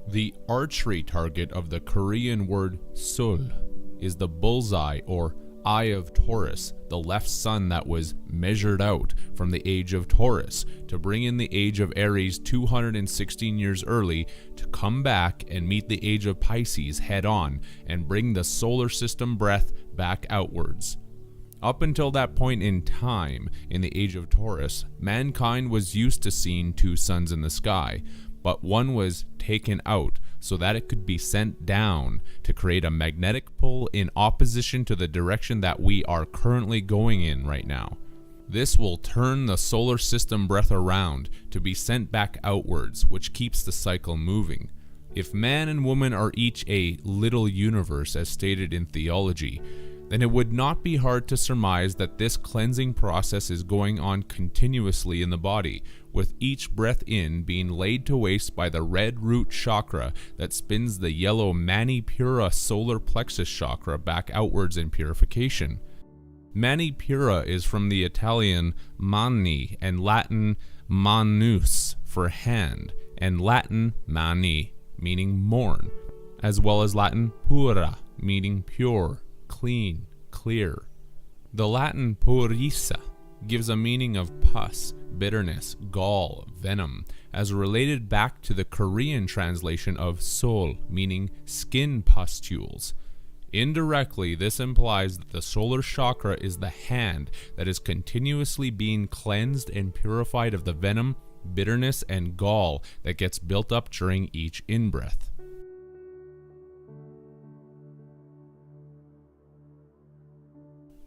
The archery target of the Korean word Sol is the bullseye or Eye of Taurus, the left sun that was measured out from the age of Taurus to bring in the age of Aries 216 years early to come back and meet the age of Pisces head on and bring the solar system breath back outwards. Up until that point in time, in the age of Taurus, mankind was used to seeing two suns in the sky, but one was taken out so that it could be sent down to create a magnetic pull in opposition to the direction that we are currently going in right now. This will turn the solar system breath around to be sent back outwards, which keeps the cycle moving. If man and woman are each a little universe, as stated in theology, then it would not be hard to surmise that this cleansing process is going on continuously in the body, with each breath in being laid to waste by the red root chakra that spins the yellow Manipura solar plexus chakra back outwards in purification. Manipura is from the Italian mani and Latin manus for hand, and Latin mani meaning morn, as well as Latin pura meaning pure, clean, clear. The Latin purissa gives a meaning of pus, bitterness, gall, venom, as related back to the Korean translation of sol, meaning skin pustules. Indirectly, this implies that the solar chakra is the hand that is continuously being cleansed and purified of the venom, bitterness, and gall that gets built up during each in-breath.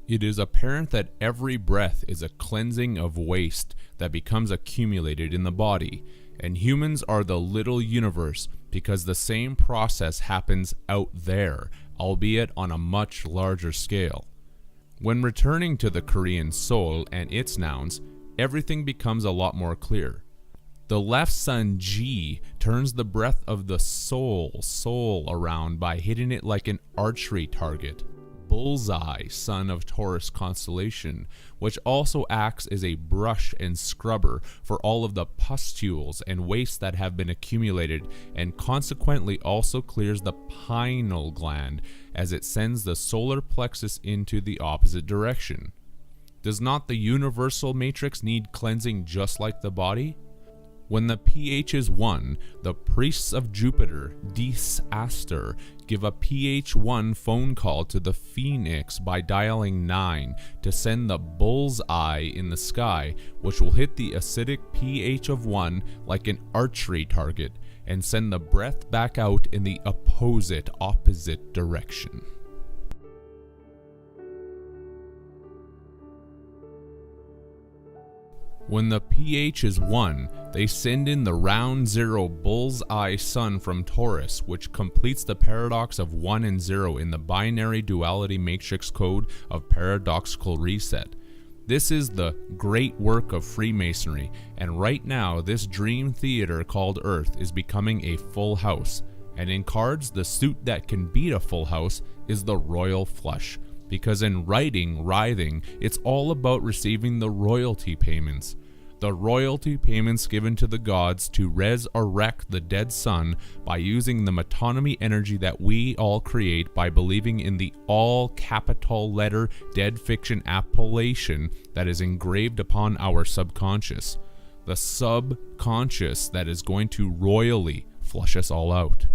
It is apparent that every breath is a cleansing of waste that becomes accumulated in the body, and humans are the little universe because the same process happens out there, albeit on a much larger scale. When returning to the Korean Sol and its nouns, everything becomes a lot more clear. The left sun Ji turns the breath of the soul around by hitting it like an archery target. Bullseye, son of Taurus constellation, which also acts as a brush and scrubber for all of the pustules and waste that have been accumulated, and consequently also clears the pineal gland as it sends the solar plexus into the opposite direction. Does not the universal matrix need cleansing just like the body? When the pH is 1, the priests of Jupiter, Dis Aster, give a pH 1 phone call to the Phoenix by dialing 9 to send the bull's eye in the sky, which will hit the acidic pH of 1 like an archery target and send the breath back out in the opposite direction. When the pH is 1, they send in the round 0 bull's eye sun from Taurus, which completes the paradox of 1 and 0 in the binary duality matrix code of paradoxical reset. This is the great work of Freemasonry, and right now this dream theater called Earth is becoming a full house, and in cards the suit that can beat a full house is the royal flush. Because in writhing, it's all about receiving the royalty payments. The royalty payments given to the gods to resurrect the dead sun by using the metonymy energy that we all create by believing in the all capital letter dead fiction appellation that is engraved upon our subconscious. The subconscious that is going to royally flush us all out.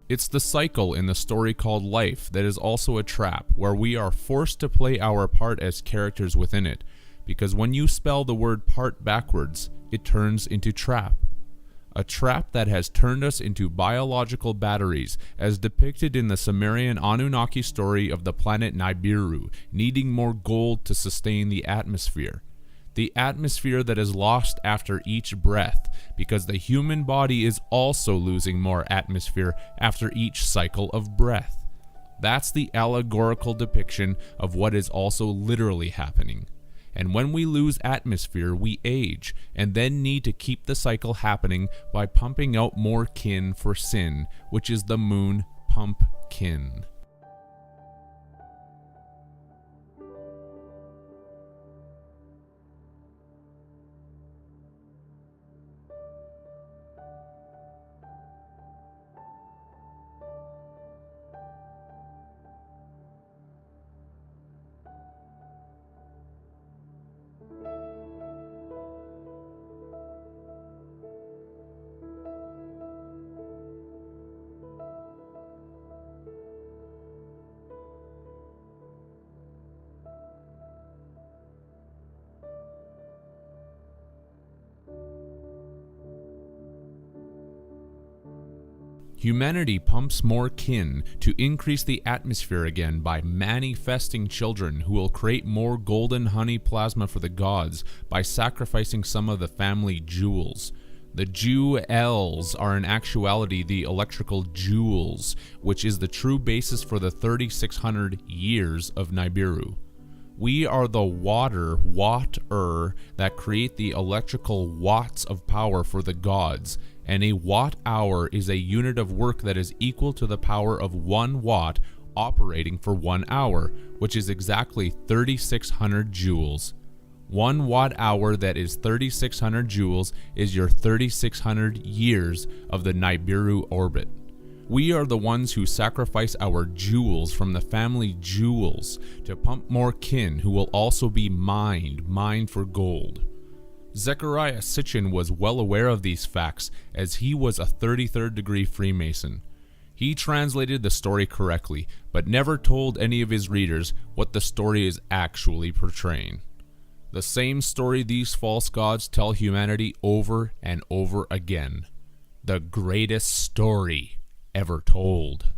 It's the cycle in the story called life that is also a trap, where we are forced to play our part as characters within it, because when you spell the word part backwards, it turns into trap. A trap that has turned us into biological batteries, as depicted in the Sumerian Anunnaki story of the planet Nibiru, needing more gold to sustain the atmosphere. The atmosphere that is lost after each breath, because the human body is also losing more atmosphere after each cycle of breath. That's the allegorical depiction of what is also literally happening. And when we lose atmosphere, we age, and then need to keep the cycle happening by pumping out more kin for sin, which is the moon pumpkin. Humanity pumps more kin to increase the atmosphere again by manifesting children who will create more golden honey plasma for the gods by sacrificing some of the family jewels. The jewels are in actuality the electrical joules, which is the true basis for the 3600 years of Nibiru. We are the water that create the electrical watts of power for the gods, and a watt-hour is a unit of work that is equal to the power of 1 watt operating for 1 hour, which is exactly 3600 joules. 1 watt-hour that is 3600 joules is your 3600 years of the Nibiru orbit. We are the ones who sacrifice our jewels from the family jewels to pump more kin who will also be mined for gold. Zecharia Sitchin was well aware of these facts as he was a 33rd degree Freemason. He translated the story correctly, but never told any of his readers what the story is actually portraying. The same story these false gods tell humanity over and over again. The greatest story ever told.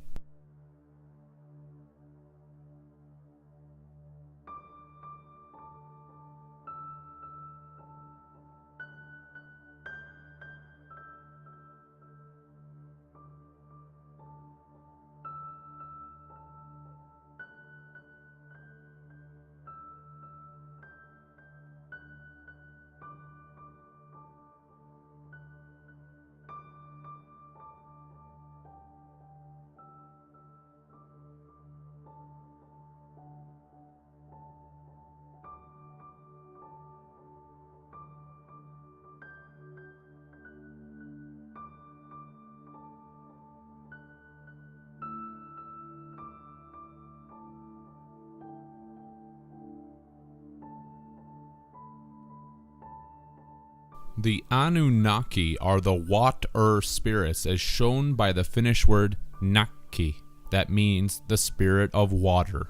The Anunnaki are the water spirits as shown by the Finnish word nakki, that means the spirit of water.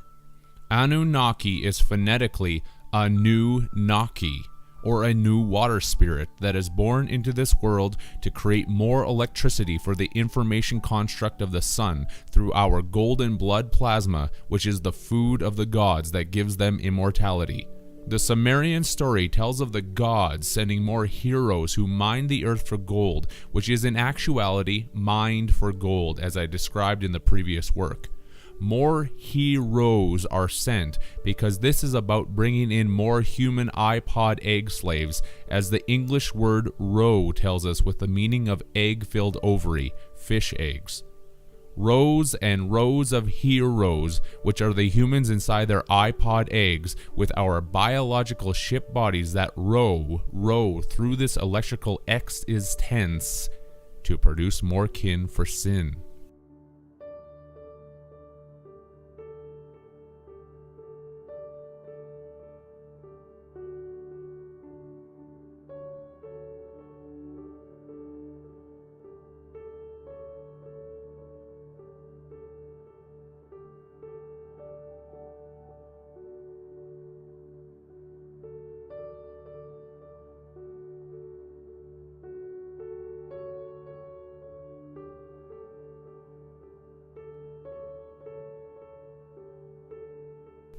Anunnaki is phonetically Anu-Naki, or a new water spirit that is born into this world to create more electricity for the information construct of the sun through our golden blood plasma, which is the food of the gods that gives them immortality. The Sumerian story tells of the gods sending more heroes who mine the earth for gold, which is in actuality mined for gold, as I described in the previous work. More heroes are sent because this is about bringing in more human iPod egg slaves, as the English word roe tells us, with the meaning of egg-filled ovary, fish eggs. Rows and rows of heroes, which are the humans inside their iPod eggs, with our biological ship bodies that row through this electrical existence to produce more kin for sin.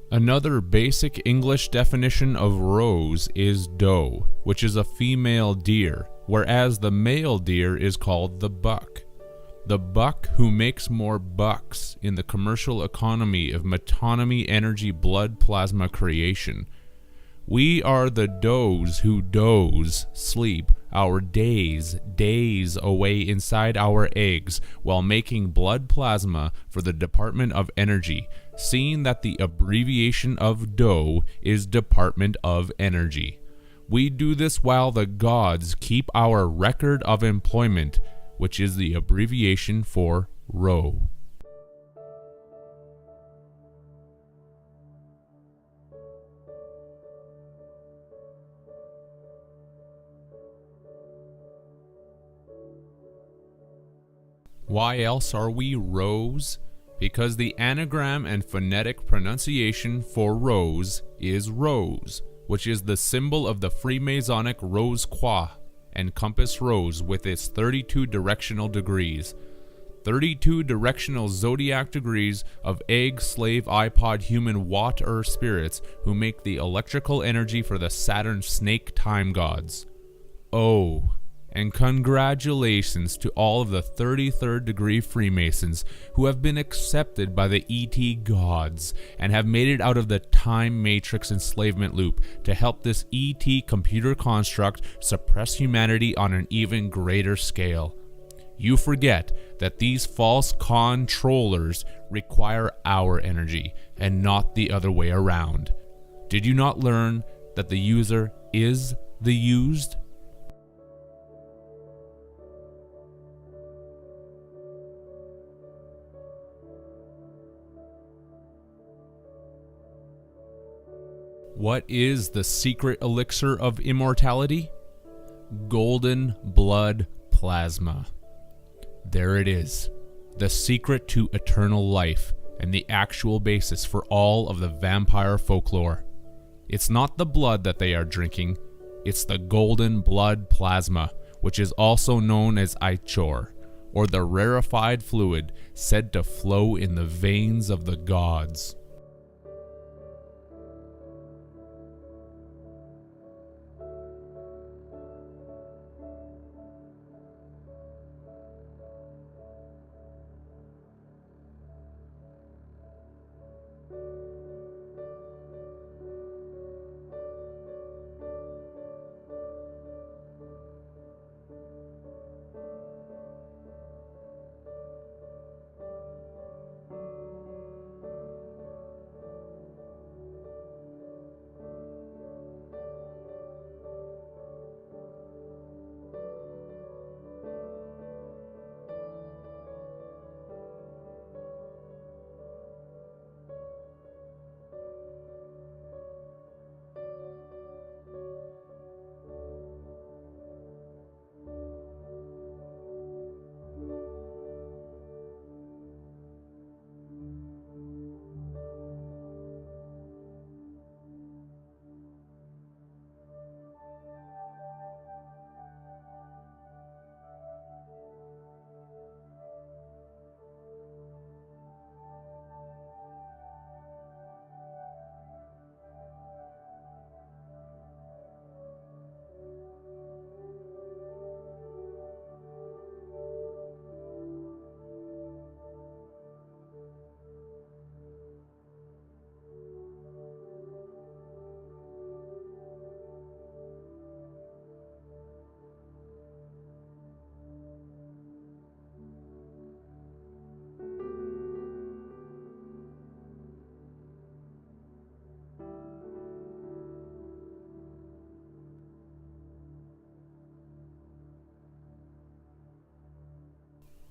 Another basic English definition of roes is doe, which is a female deer, whereas the male deer is called the buck. The buck who makes more bucks in the commercial economy of metonymy energy blood plasma creation. We are the does who sleep our days away inside our eggs while making blood plasma for the Department of Energy, seeing that the abbreviation of DOE is Department of Energy. We do this while the gods keep our record of employment, which is the abbreviation for ROE. Why else are we rose? Because the anagram and phonetic pronunciation for rose is rose, which is the symbol of the Freemasonic Rose Croix and compass rose with its 32 directional degrees. 32 directional zodiac degrees of egg, slave, iPod, human, water spirits who make the electrical energy for the Saturn snake time gods. Oh, and congratulations to all of the 33rd degree Freemasons who have been accepted by the ET gods and have made it out of the time matrix enslavement loop to help this ET computer construct suppress humanity on an even greater scale. You forget that these false controllers require our energy and not the other way around. Did you not learn that the user is the used? What is the secret elixir of immortality? Golden blood plasma. There it is, the secret to eternal life and the actual basis for all of the vampire folklore. It's not the blood that they are drinking, it's the golden blood plasma, which is also known as ichor, or the rarefied fluid said to flow in the veins of the gods.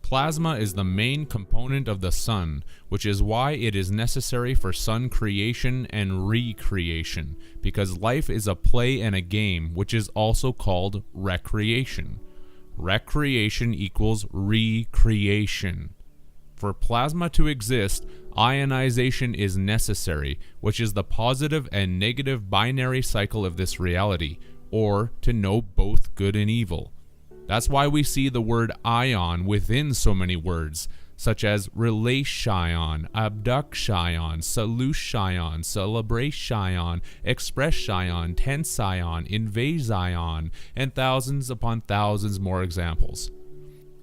Plasma is the main component of the sun, which is why it is necessary for sun creation and recreation, because life is a play and a game, which is also called recreation. Recreation equals recreation. For plasma to exist, ionization is necessary, which is the positive and negative binary cycle of this reality, or to know both good and evil. That's why we see the word ion within so many words, such as relation, abduction, solution, celebration, expression, tension, invasion, and thousands upon thousands more examples.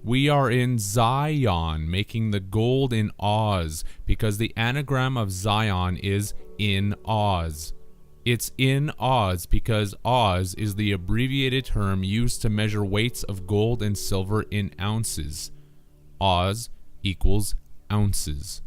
We are in Zion, making the gold in Oz, because the anagram of Zion is in Oz. It's in Oz because Oz is the abbreviated term used to measure weights of gold and silver in ounces. Oz equals ounces.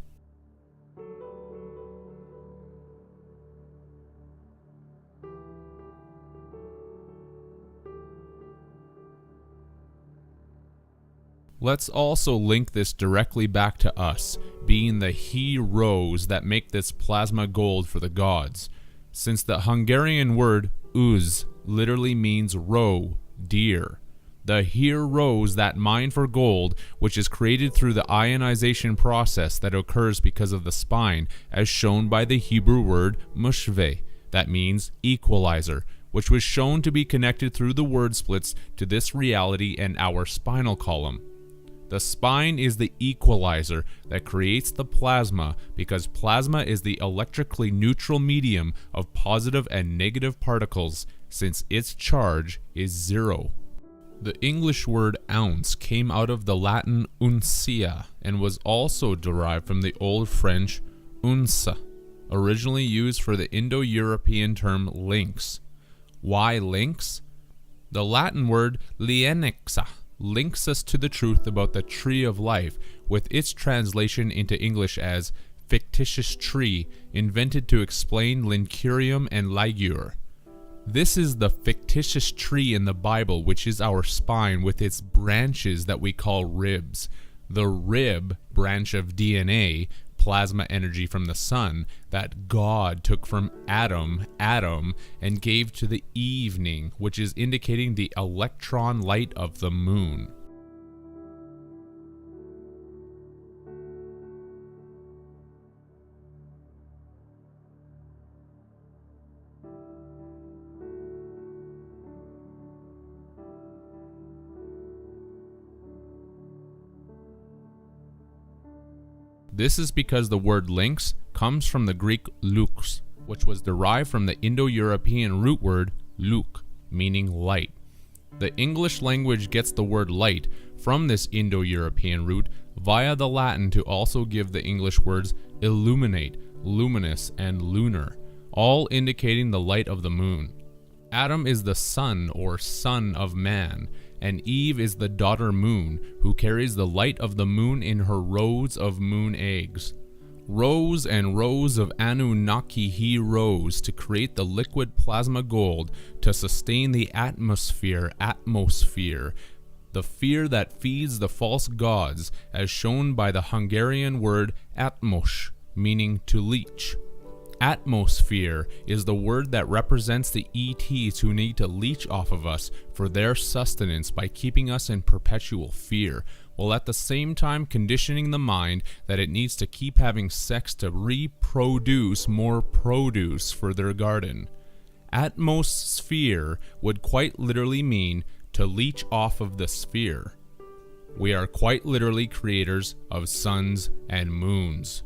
Let's also link this directly back to us, being the heroes that make this plasma gold for the gods. Since the Hungarian word uz literally means roe, deer. The heroes that mine for gold, which is created through the ionization process that occurs because of the spine, as shown by the Hebrew word mushve, that means equalizer, which was shown to be connected through the word splits to this reality and our spinal column. The spine is the equalizer that creates the plasma because plasma is the electrically neutral medium of positive and negative particles since its charge is 0. The English word ounce came out of the Latin uncia and was also derived from the Old French unça, originally used for the Indo-European term lynx. Why lynx? The Latin word lienixa links us to the truth about the tree of life, with its translation into English as fictitious tree, invented to explain Lincurium and Ligure. This is the fictitious tree in the Bible, which is our spine with its branches that we call ribs. The rib branch of DNA, plasma energy from the sun, that God took from Adam, and gave to the evening, which is indicating the electron light of the moon. This is because the word lynx comes from the Greek lux, which was derived from the Indo-European root word luk, meaning light. The English language gets the word light from this Indo-European root via the Latin to also give the English words illuminate, luminous, and lunar, all indicating the light of the moon. Adam is the son or son of man, and Eve is the daughter moon, who carries the light of the moon in her rows of moon eggs. Rows and rows of Anunnaki he rose to create the liquid plasma gold to sustain the atmosphere, the fear that feeds the false gods, as shown by the Hungarian word atmos, meaning to leech. Atmosphere is the word that represents the ETs who need to leech off of us for their sustenance by keeping us in perpetual fear, while at the same time conditioning the mind that it needs to keep having sex to reproduce more produce for their garden. Atmosphere would quite literally mean to leech off of the sphere. We are quite literally creators of suns and moons.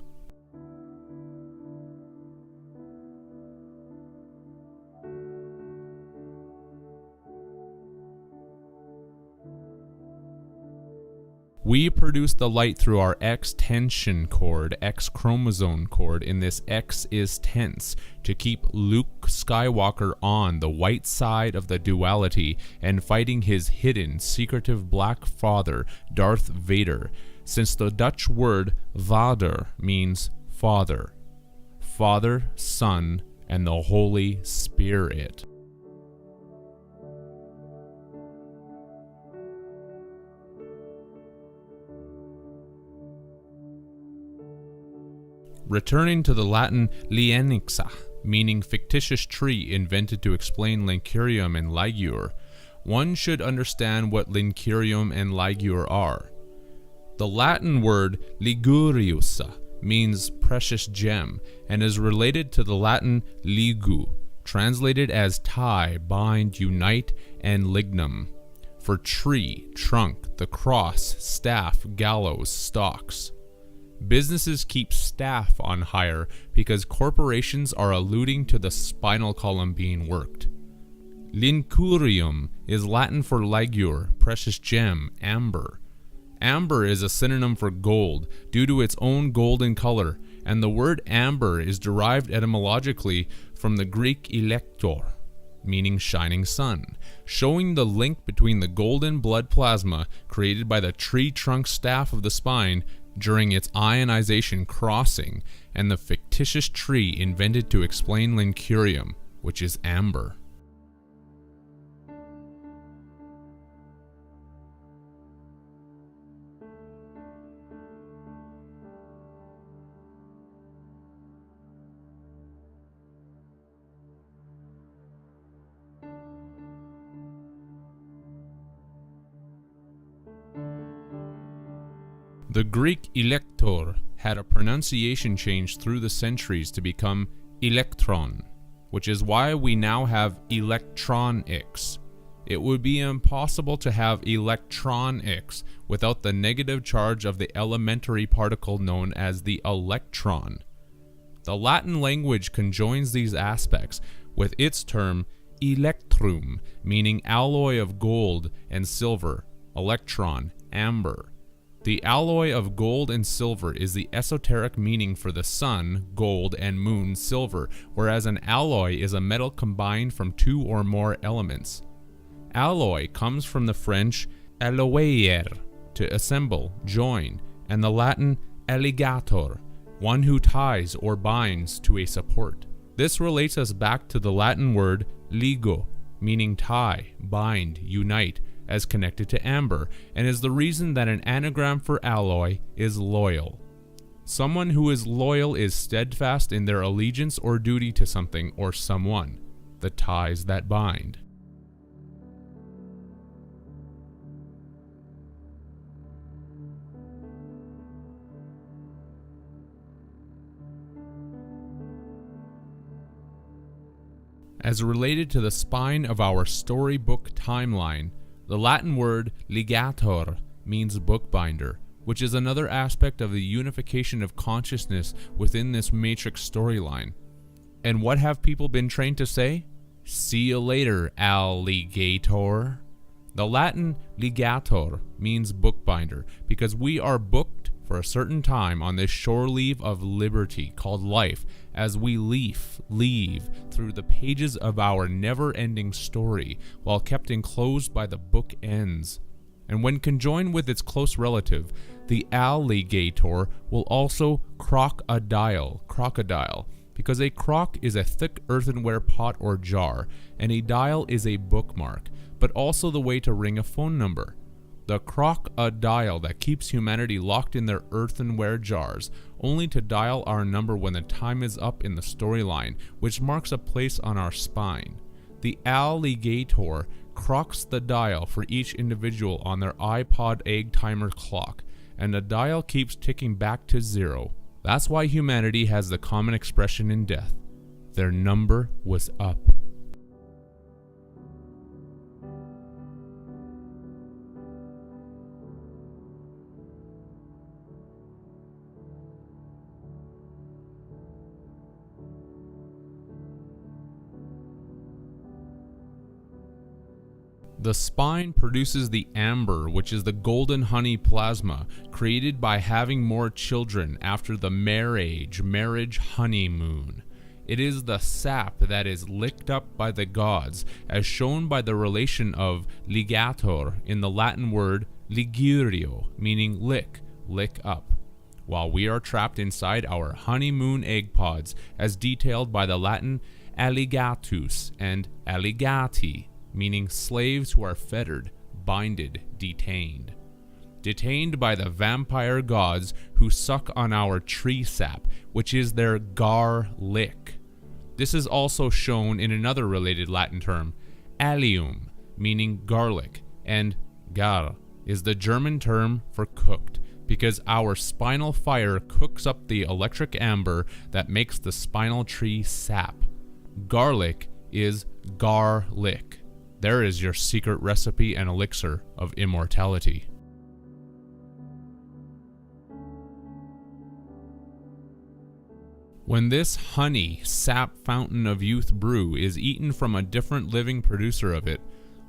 We produce the light through our X tension cord, X chromosome cord, in this X is tense, to keep Luke Skywalker on the white side of the duality and fighting his hidden, secretive black father, Darth Vader, since the Dutch word vader means father. Father, Son, and the Holy Spirit. Returning to the Latin lienixa, meaning fictitious tree invented to explain Lincurium and Ligure, one should understand what Lincurium and Ligure are. The Latin word liguriusa means precious gem and is related to the Latin ligu, translated as tie, bind, unite, and lignum, for tree, trunk, the cross, staff, gallows, stalks. Businesses keep staff on hire because corporations are alluding to the spinal column being worked. Lincurium is Latin for ligure, precious gem, amber. Amber is a synonym for gold due to its own golden color, and the word amber is derived etymologically from the Greek elector, meaning shining sun, showing the link between the golden blood plasma created by the tree trunk staff of the spine during its ionization crossing and the fictitious tree invented to explain Lincurium, which is amber. The Greek elector had a pronunciation change through the centuries to become electron, which is why we now have electronics. It would be impossible to have electronics without the negative charge of the elementary particle known as the electron. The Latin language conjoins these aspects with its term electrum, meaning alloy of gold and silver, electron, amber. The alloy of gold and silver is the esoteric meaning for the sun, gold, and moon, silver, whereas an alloy is a metal combined from two or more elements. Alloy comes from the French alloyer, to assemble, join, and the Latin alligator, one who ties or binds to a support. This relates us back to the Latin word ligo, meaning tie, bind, unite, as connected to amber, and is the reason that an anagram for alloy is loyal. Someone who is loyal is steadfast in their allegiance or duty to something or someone, the ties that bind. As related to the spine of our storybook timeline, the Latin word ligator means bookbinder, which is another aspect of the unification of consciousness within this Matrix storyline. And what have people been trained to say? See you later, alligator. The Latin ligator means bookbinder because we are booked for a certain time on this shore leave of liberty called life as we leave through the pages of our never-ending story while kept enclosed by the book ends. And when conjoined with its close relative, the alligator will also crocodile, because a crock is a thick earthenware pot or jar, and a dial is a bookmark, but also the way to ring a phone number. The crocodile that keeps humanity locked in their earthenware jars, only to dial our number when the time is up in the storyline, which marks a place on our spine. The alligator crocs the dial for each individual on their iPod egg timer clock, and the dial keeps ticking back to 0. That's why humanity has the common expression in death: their number was up. The spine produces the amber, which is the golden honey plasma, created by having more children after the marriage honeymoon. It is the sap that is licked up by the gods, as shown by the relation of ligator in the Latin word ligurio, meaning lick up, while we are trapped inside our honeymoon egg pods, as detailed by the Latin alligatus and alligati, meaning slaves who are fettered, binded, detained. Detained by the vampire gods who suck on our tree sap, which is their garlic. This is also shown in another related Latin term, allium, meaning garlic, and gar is the German term for cooked, because our spinal fire cooks up the electric amber that makes the spinal tree sap. Garlic is garlic. There is your secret recipe and elixir of immortality. When this honey, sap fountain of youth brew is eaten from a different living producer of it,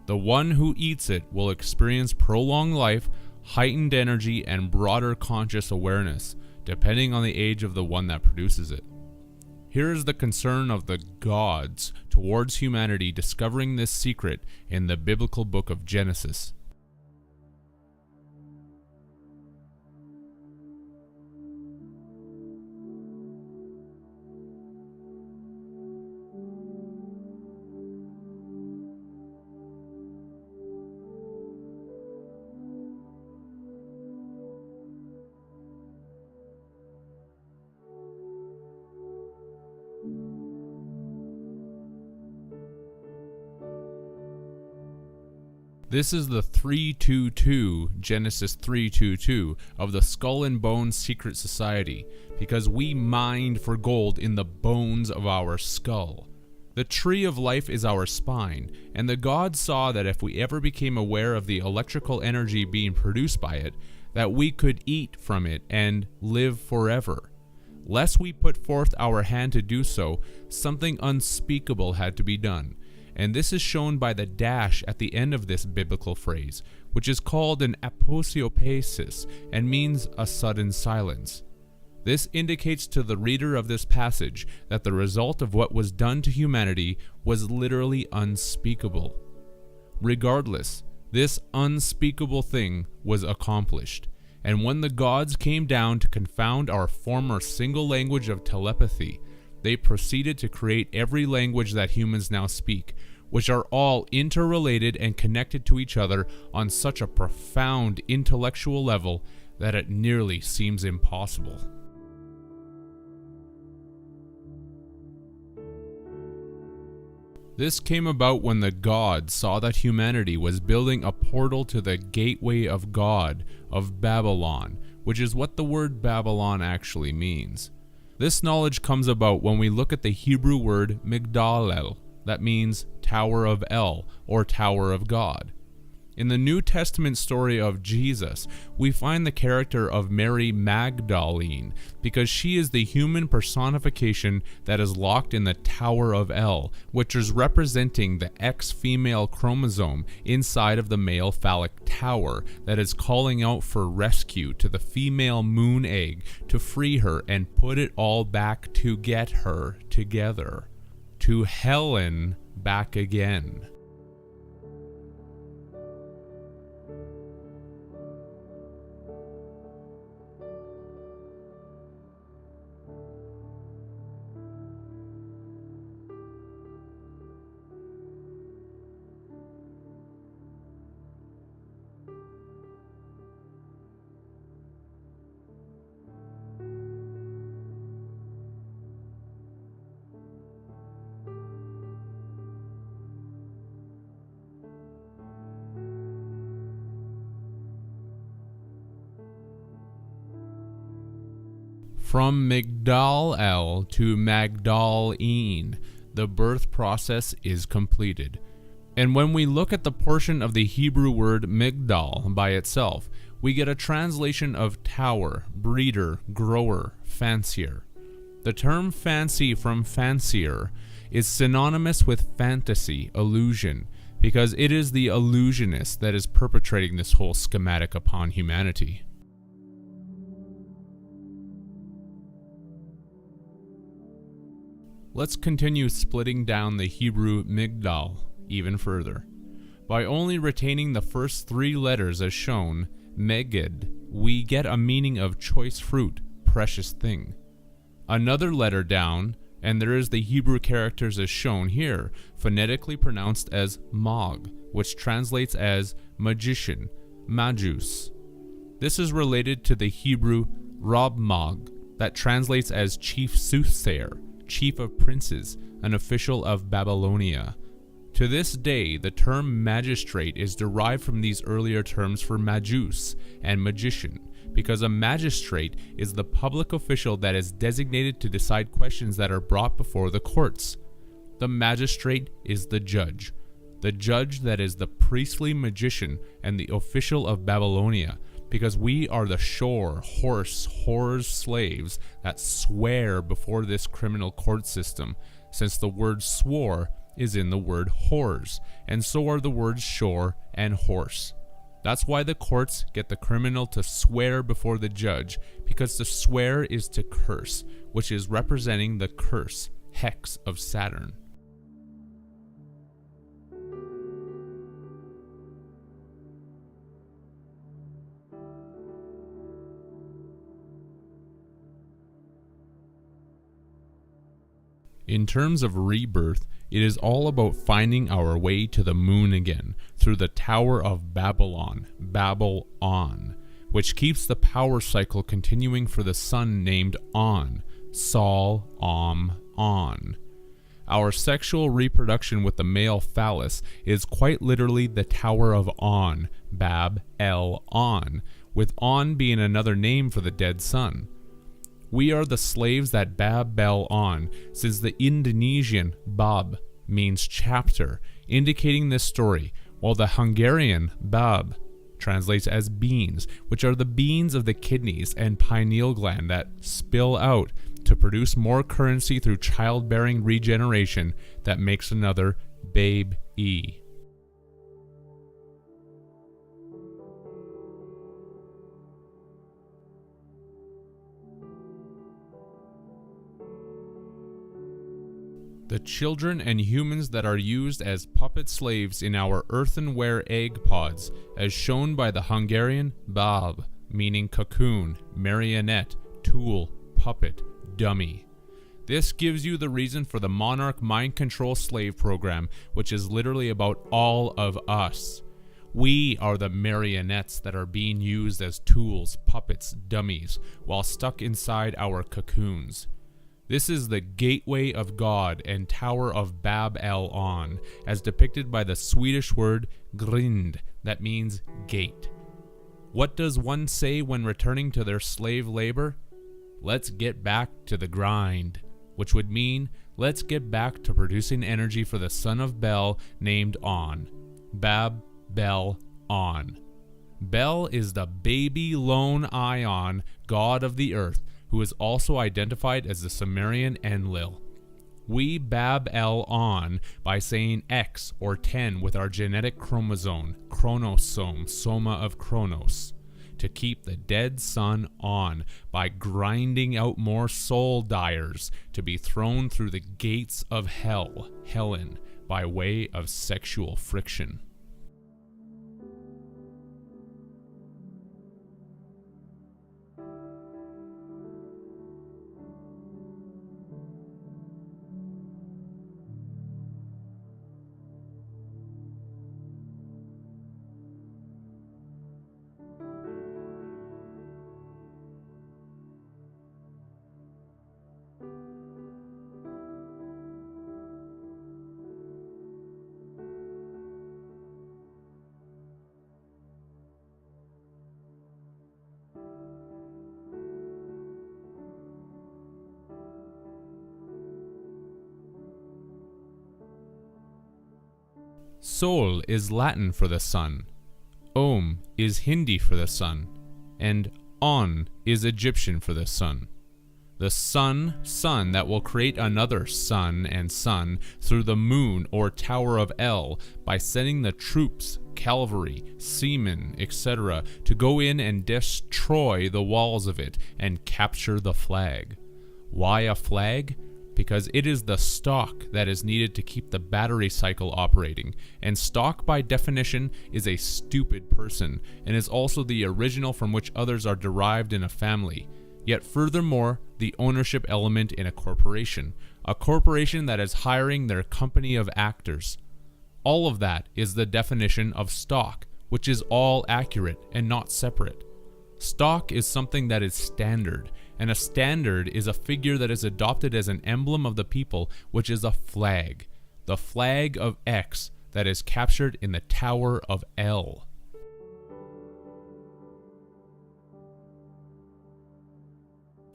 the one who eats it will experience prolonged life, heightened energy, and broader conscious awareness, depending on the age of the one that produces it. Here is the concern of the gods towards humanity discovering this secret in the biblical book of Genesis. This is the 322, Genesis 3:22, of the Skull and Bones Secret Society, because we mined for gold in the bones of our skull. The tree of life is our spine, and the gods saw that if we ever became aware of the electrical energy being produced by it, that we could eat from it and live forever. Lest we put forth our hand to do so, something unspeakable had to be done, and this is shown by the dash at the end of this biblical phrase, which is called an aposiopesis and means a sudden silence. This indicates to the reader of this passage that the result of what was done to humanity was literally unspeakable. Regardless, this unspeakable thing was accomplished, and when the gods came down to confound our former single language of telepathy, they proceeded to create every language that humans now speak, which are all interrelated and connected to each other on such a profound intellectual level that it nearly seems impossible. This came about when the gods saw that humanity was building a portal to the gateway of God of Babylon, which is what the word Babylon actually means. This knowledge comes about when we look at the Hebrew word Migdal-el, that means Tower of El, or Tower of God. In the New Testament story of Jesus, we find the character of Mary Magdalene because she is the human personification that is locked in the Tower of El, which is representing the X female chromosome inside of the male phallic tower that is calling out for rescue to the female moon egg to free her and put it all back to get her together. To Helen back again. From Migdal-el to Magdal-een, the birth process is completed. And when we look at the portion of the Hebrew word Migdal by itself, we get a translation of tower, breeder, grower, fancier. The term fancy from fancier is synonymous with fantasy, illusion, because it is the illusionist that is perpetrating this whole schematic upon humanity. Let's continue splitting down the Hebrew Migdal even further. By only retaining the first three letters as shown, Meged, we get a meaning of choice fruit, precious thing. Another letter down, and there is the Hebrew characters as shown here, phonetically pronounced as Mag, which translates as magician, Majus. This is related to the Hebrew Rab-Mag, that translates as chief soothsayer, chief of princes, an official of Babylonia. To this day, the term magistrate is derived from these earlier terms for majus and magician, because a magistrate is the public official that is designated to decide questions that are brought before the courts. The magistrate is the judge that is the priestly magician and the official of Babylonia, because we are the whore's slaves that swear before this criminal court system, since the word swore is in the word whores, and so are the words shore and horse. That's why the courts get the criminal to swear before the judge, because to swear is to curse, which is representing the curse, hex of Saturn. In terms of rebirth, it is all about finding our way to the moon again through the Tower of Babylon, Babel-on, which keeps the power cycle continuing for the sun named On, Sol, On. Our sexual reproduction with the male phallus is quite literally the Tower of On, Bab-el-on, with On being another name for the dead sun. We are the slaves that Bab Bel on, since the Indonesian Bab means chapter, indicating this story, while the Hungarian Bab translates as beans, which are the beans of the kidneys and pineal gland that spill out to produce more currency through childbearing regeneration that makes another babe-e. The children and humans that are used as puppet slaves in our earthenware egg pods, as shown by the Hungarian bab, meaning cocoon, marionette, tool, puppet, dummy. This gives you the reason for the Monarch Mind Control Slave Program, which is literally about all of us. We are the marionettes that are being used as tools, puppets, dummies, while stuck inside our cocoons. This is the gateway of God and Tower of Bab El On, as depicted by the Swedish word grind, that means gate. What does one say when returning to their slave labor? Let's get back to the grind, which would mean let's get back to producing energy for the son of Bel named On. Bab Bel On. Bel is the baby lone Ion, god of the earth, who is also identified as the Sumerian Enlil. We Bab El On by saying X or 10 with our genetic chromosome, chronosome, soma of Chronos, to keep the dead sun on by grinding out more soul dyers to be thrown through the gates of hell, Helen, by way of sexual friction. Sol is Latin for the sun, Om is Hindi for the sun, and On is Egyptian for the sun. The sun that will create another sun and sun through the moon or Tower of El by sending the troops, cavalry, seamen, etc. to go in and destroy the walls of it and capture the flag. Why a flag? Because it is the stock that is needed to keep the battery cycle operating, and stock by definition is a stupid person, and is also the original from which others are derived in a family, yet furthermore the ownership element in a corporation that is hiring their company of actors. All of that is the definition of stock, which is all accurate and not separate. Stock is something that is standard, and a standard is a figure that is adopted as an emblem of the people, which is a flag. The flag of X that is captured in the Tower of El.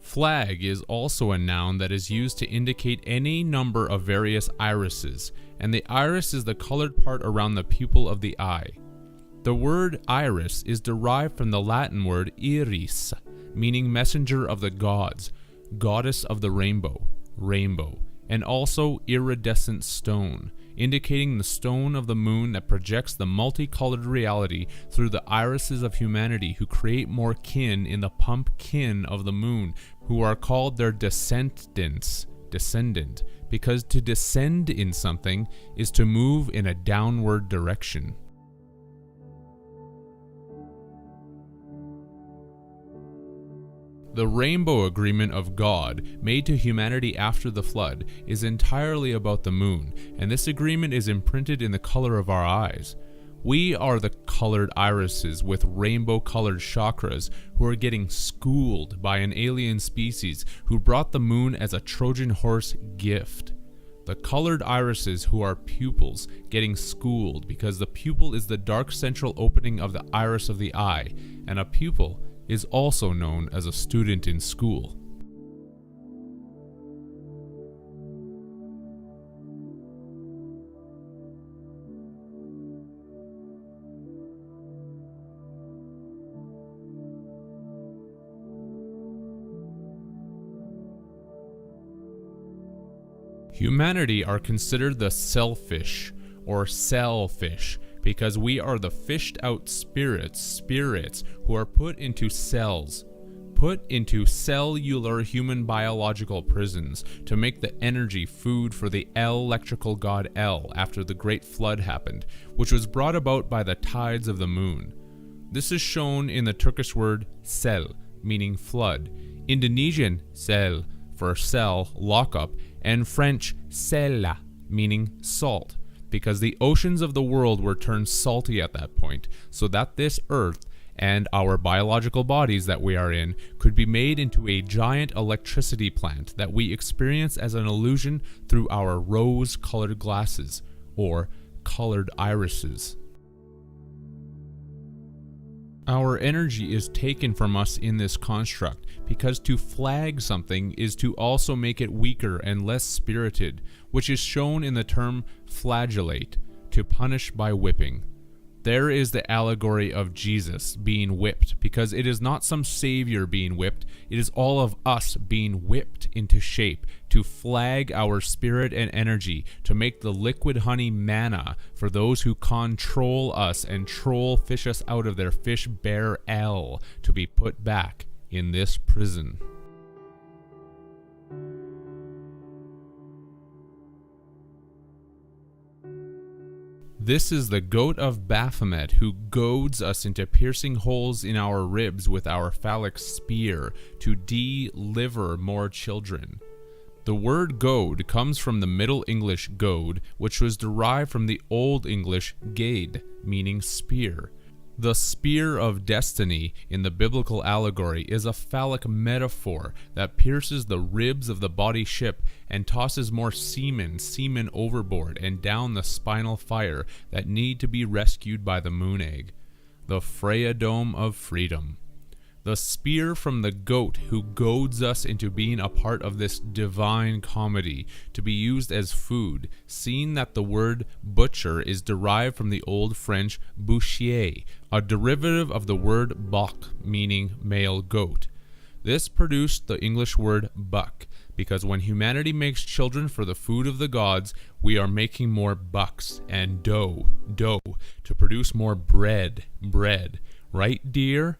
Flag is also a noun that is used to indicate any number of various irises, and the iris is the colored part around the pupil of the eye. The word iris is derived from the Latin word iris, meaning messenger of the gods, goddess of the rainbow, and also iridescent stone, indicating the stone of the moon that projects the multicolored reality through the irises of humanity who create more kin in the pumpkin of the moon, who are called their descendant, because to descend in something is to move in a downward direction. The rainbow agreement of God, made to humanity after the flood, is entirely about the moon, and this agreement is imprinted in the color of our eyes. We are the colored irises with rainbow-colored chakras who are getting schooled by an alien species who brought the moon as a Trojan horse gift. The colored irises who are pupils getting schooled because the pupil is the dark central opening of the iris of the eye, and a pupil is also known as a student in school. Humanity are considered the selfish or selfish because we are the fished out spirits who are put into cells, put into cellular human biological prisons to make the energy food for the electrical god El after the great flood happened, which was brought about by the tides of the moon. This is shown in the Turkish word sel, meaning flood, Indonesian sel for cell, lockup, and French sella, meaning salt, because the oceans of the world were turned salty at that point, so that this earth and our biological bodies that we are in could be made into a giant electricity plant that we experience as an illusion through our rose-colored glasses, or colored irises. Our energy is taken from us in this construct, because to flag something is to also make it weaker and less spirited, which is shown in the term flagellate, to punish by whipping. There is the allegory of Jesus being whipped, because it is not some savior being whipped, it is all of us being whipped into shape to flag our spirit and energy, to make the liquid honey manna for those who control us and fish us out of their fish bear El, to be put back in this prison. This is the goat of Baphomet who goads us into piercing holes in our ribs with our phallic spear to deliver more children. The word goad comes from the Middle English goad, which was derived from the Old English gade, meaning spear. The spear of destiny in the biblical allegory is a phallic metaphor that pierces the ribs of the body ship and tosses more seamen overboard and down the spinal fire that need to be rescued by the moon egg. The Freya-dome of freedom. The spear from the goat who goads us into being a part of this divine comedy to be used as food, seeing that the word butcher is derived from the old French boucher, a derivative of the word bok, meaning male goat. This produced the English word buck, because when humanity makes children for the food of the gods, we are making more bucks, and dough, to produce more bread. Right, dear?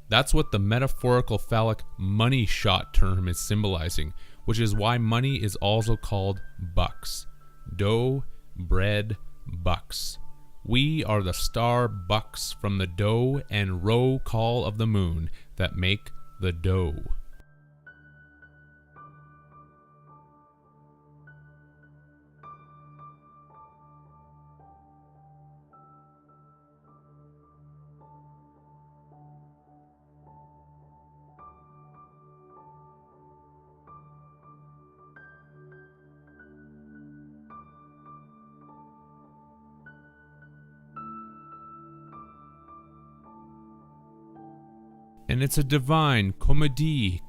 That's what the metaphorical phallic money shot term is symbolizing, which is why money is also called bucks. Dough, bread, bucks. We are the star bucks from the dough and roll call of the moon that make the dough. And it's a divine comedy,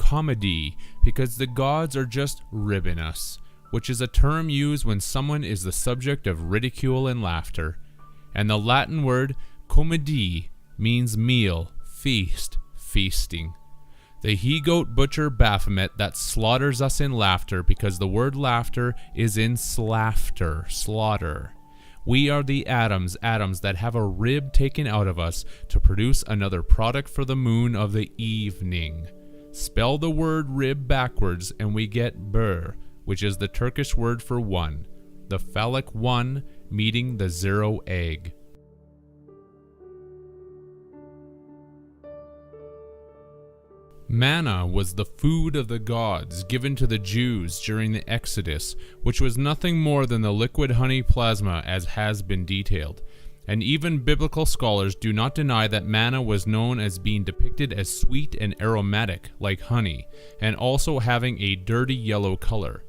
because the gods are just ribbing us, which is a term used when someone is the subject of ridicule and laughter. And the Latin word comedie means meal, feast, feasting. The he-goat butcher Baphomet that slaughters us in laughter, because the word laughter is in slaughter. We are the atoms that have a rib taken out of us to produce another product for the moon of the evening. Spell the word rib backwards and we get bur, which is the Turkish word for one, the phallic one meeting the zero egg. Manna was the food of the gods given to the Jews during the Exodus, which was nothing more than the liquid honey plasma as has been detailed. And even biblical scholars do not deny that manna was known as being depicted as sweet and aromatic like honey, and also having a dirty yellow color.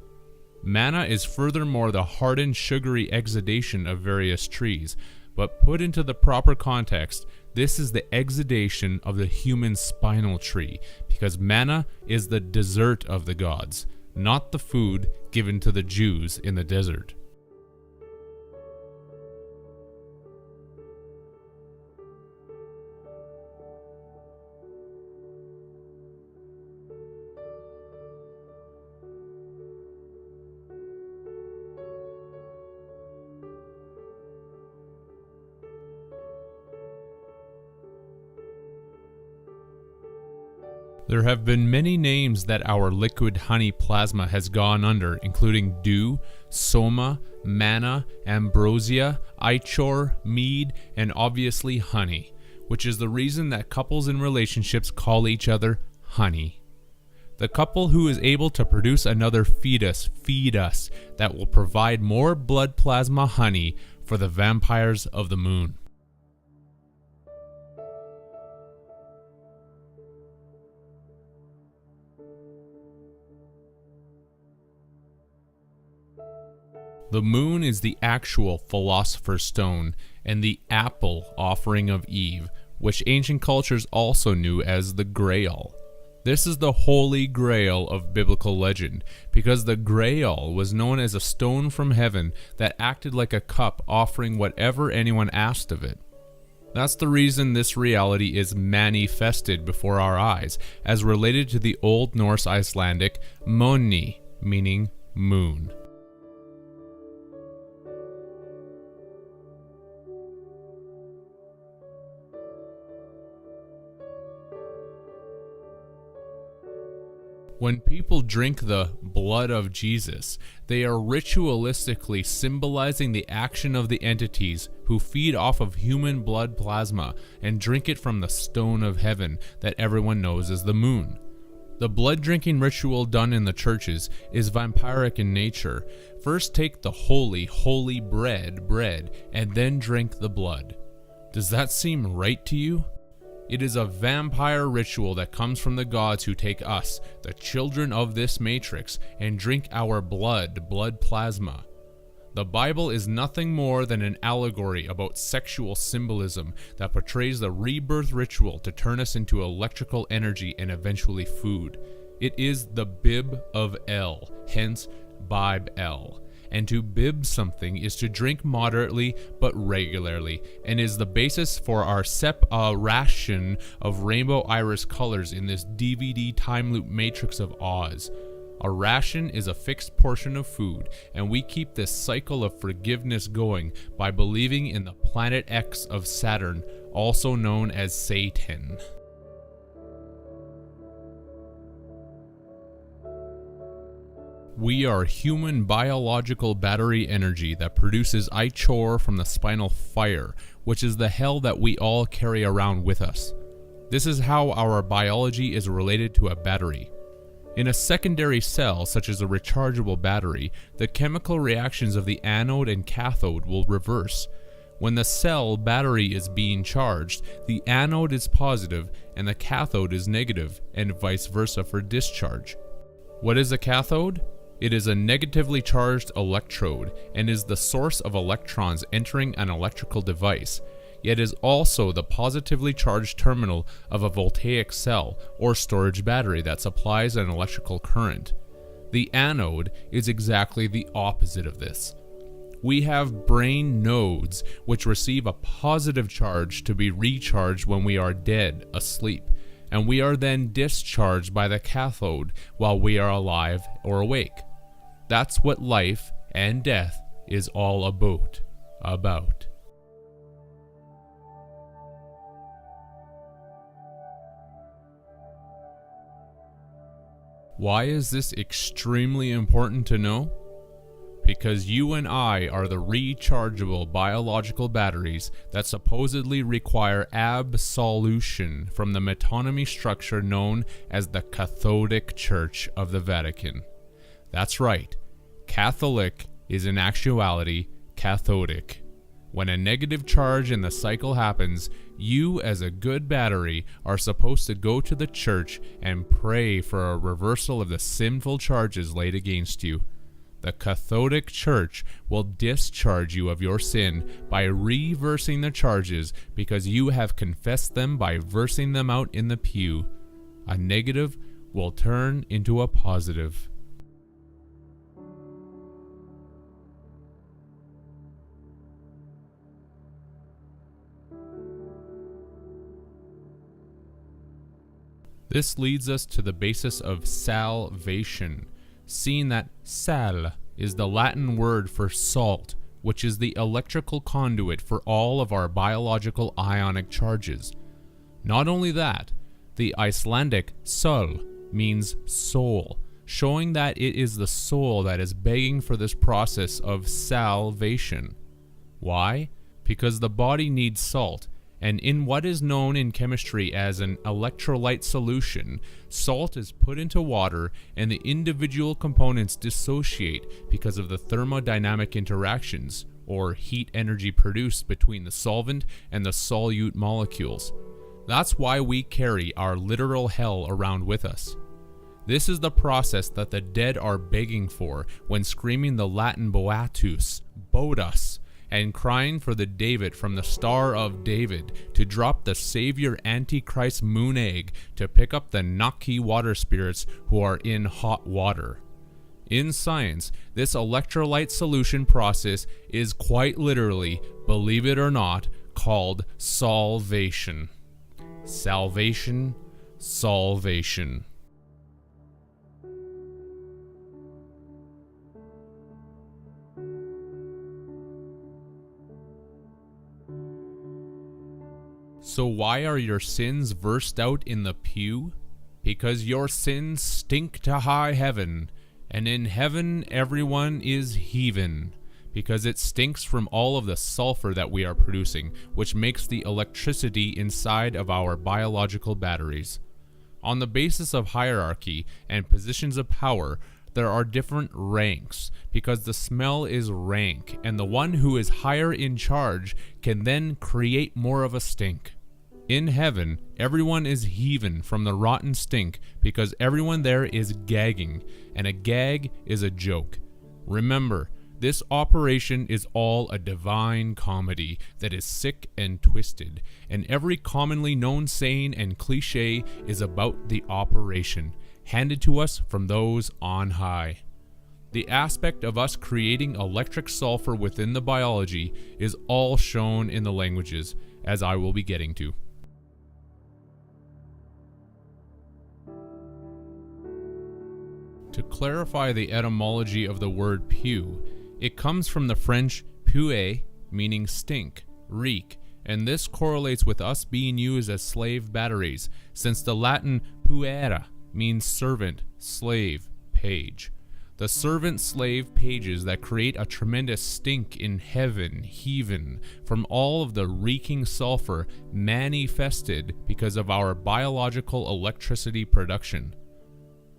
Manna is furthermore the hardened sugary exudation of various trees, but put into the proper context, this is the exudation of the human spinal tree, because manna is the dessert of the gods, not the food given to the Jews in the desert. There have been many names that our liquid honey plasma has gone under, including dew, soma, manna, ambrosia, ichor, mead, and obviously honey, which is the reason that couples in relationships call each other honey. The couple who is able to produce another fetus, that will provide more blood plasma honey for the vampires of the moon. The moon is the actual Philosopher's Stone and the apple offering of Eve, which ancient cultures also knew as the Grail. This is the Holy Grail of biblical legend, because the Grail was known as a stone from heaven that acted like a cup offering whatever anyone asked of it. That's the reason this reality is manifested before our eyes, as related to the Old Norse Icelandic Moni, meaning moon. When people drink the blood of Jesus, they are ritualistically symbolizing the action of the entities who feed off of human blood plasma and drink it from the stone of heaven that everyone knows as the moon. The blood drinking ritual done in the churches is vampiric in nature. First take the holy bread, and then drink the blood. Does that seem right to you? It is a vampire ritual that comes from the gods who take us, the children of this matrix, and drink our blood plasma. The Bible is nothing more than an allegory about sexual symbolism that portrays the rebirth ritual to turn us into electrical energy and eventually food. It is the bib of El, hence Bib El. And to bib something is to drink moderately but regularly, and is the basis for our ration of rainbow iris colors in this DVD time loop matrix of Oz. A ration is a fixed portion of food, and we keep this cycle of forgiveness going by believing in the planet X of Saturn, also known as Satan. We are human biological battery energy that produces ichor from the spinal fire, which is the hell that we all carry around with us. This is how our biology is related to a battery. In a secondary cell, such as a rechargeable battery, the chemical reactions of the anode and cathode will reverse. When the cell battery is being charged, the anode is positive and the cathode is negative, and vice versa for discharge. What is a cathode? It is a negatively charged electrode and is the source of electrons entering an electrical device, yet is also the positively charged terminal of a voltaic cell or storage battery that supplies an electrical current. The anode is exactly the opposite of this. We have brain nodes which receive a positive charge to be recharged when we are dead, asleep, and we are then discharged by the cathode while we are alive or awake. That's what life and death is all about. Why is this extremely important to know? Because you and I are the rechargeable biological batteries that supposedly require absolution from the metonymy structure known as the Catholic Church of the Vatican. That's right. Catholic is in actuality cathodic. When a negative charge in the cycle happens, you as a good battery are supposed to go to the church and pray for a reversal of the sinful charges laid against you. The Catholic Church will discharge you of your sin by reversing the charges because you have confessed them by versing them out in the pew. A negative will turn into a positive. This leads us to the basis of salvation, seeing that sal is the Latin word for salt, which is the electrical conduit for all of our biological ionic charges. Not only that, The Icelandic sol means soul, showing that it is the soul that is begging for this process of salvation. Why? Because the body needs salt, and in what is known in chemistry as an electrolyte solution, salt is put into water and the individual components dissociate because of the thermodynamic interactions, or heat energy produced between the solvent and the solute molecules. That's why we carry our literal hell around with us. This is the process that the dead are begging for when screaming the Latin Boatus, Bodas, and crying for the David from the Star of David to drop the Savior Antichrist moon egg to pick up the Naki water spirits who are in hot water. In science, this electrolyte solution process is quite literally, believe it or not, called solvation. Salvation, salvation. So why are your sins versed out in the pew? Because your sins stink to high heaven, and in heaven everyone is heathen, because it stinks from all of the sulfur that we are producing, which makes the electricity inside of our biological batteries. On the basis of hierarchy and positions of power, there are different ranks, because the smell is rank, and the one who is higher in charge can then create more of a stink. In heaven, everyone is heathen from the rotten stink, because everyone there is gagging, and a gag is a joke. Remember, this operation is all a divine comedy that is sick and twisted, and every commonly known saying and cliche is about the operation, handed to us from those on high. The aspect of us creating electric sulfur within the biology is all shown in the languages, as I will be getting to. To clarify the etymology of the word pew, it comes from the French puer, meaning stink, reek, and this correlates with us being used as slave batteries, since the Latin puera means servant, slave, page. The servant-slave pages that create a tremendous stink in heaven, heathen, from all of the reeking sulfur manifested because of our biological electricity production.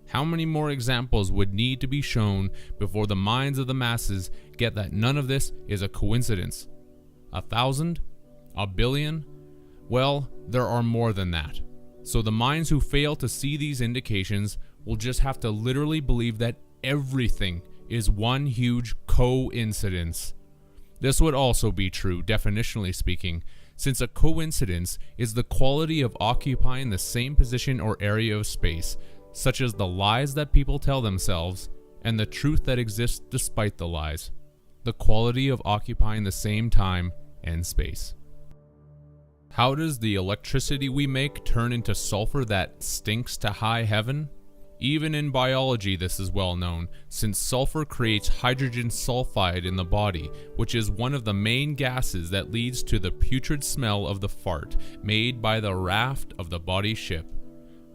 How many more examples would need to be shown before the minds of the masses get that none of this is a coincidence? 1,000? A billion? Well, there are more than that. So the minds who fail to see these indications will just have to literally believe that everything is one huge coincidence. This would also be true, definitionally speaking, since a coincidence is the quality of occupying the same position or area of space, such as the lies that people tell themselves and the truth that exists despite the lies. The quality of occupying the same time and space. How does the electricity we make turn into sulfur that stinks to high heaven? Even in biology this is well known, since sulfur creates hydrogen sulfide in the body, which is one of the main gases that leads to the putrid smell of the fart made by the raft of the body ship.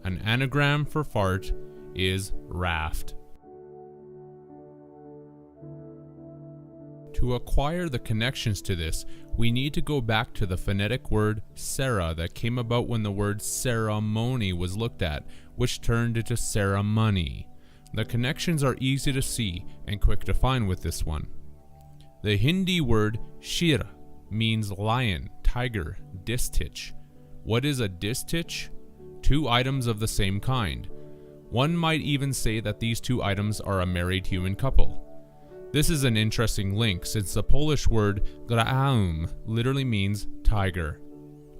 An anagram for fart is raft. To acquire the connections to this, we need to go back to the phonetic word Sarah that came about when the word ceremony was looked at, which turned into ceremony. The connections are easy to see and quick to find with this one. The Hindi word shir means lion, tiger, distich. What is a distich? Two items of the same kind. One might even say that these two items are a married human couple. This is an interesting link since the Polish word graum literally means tiger.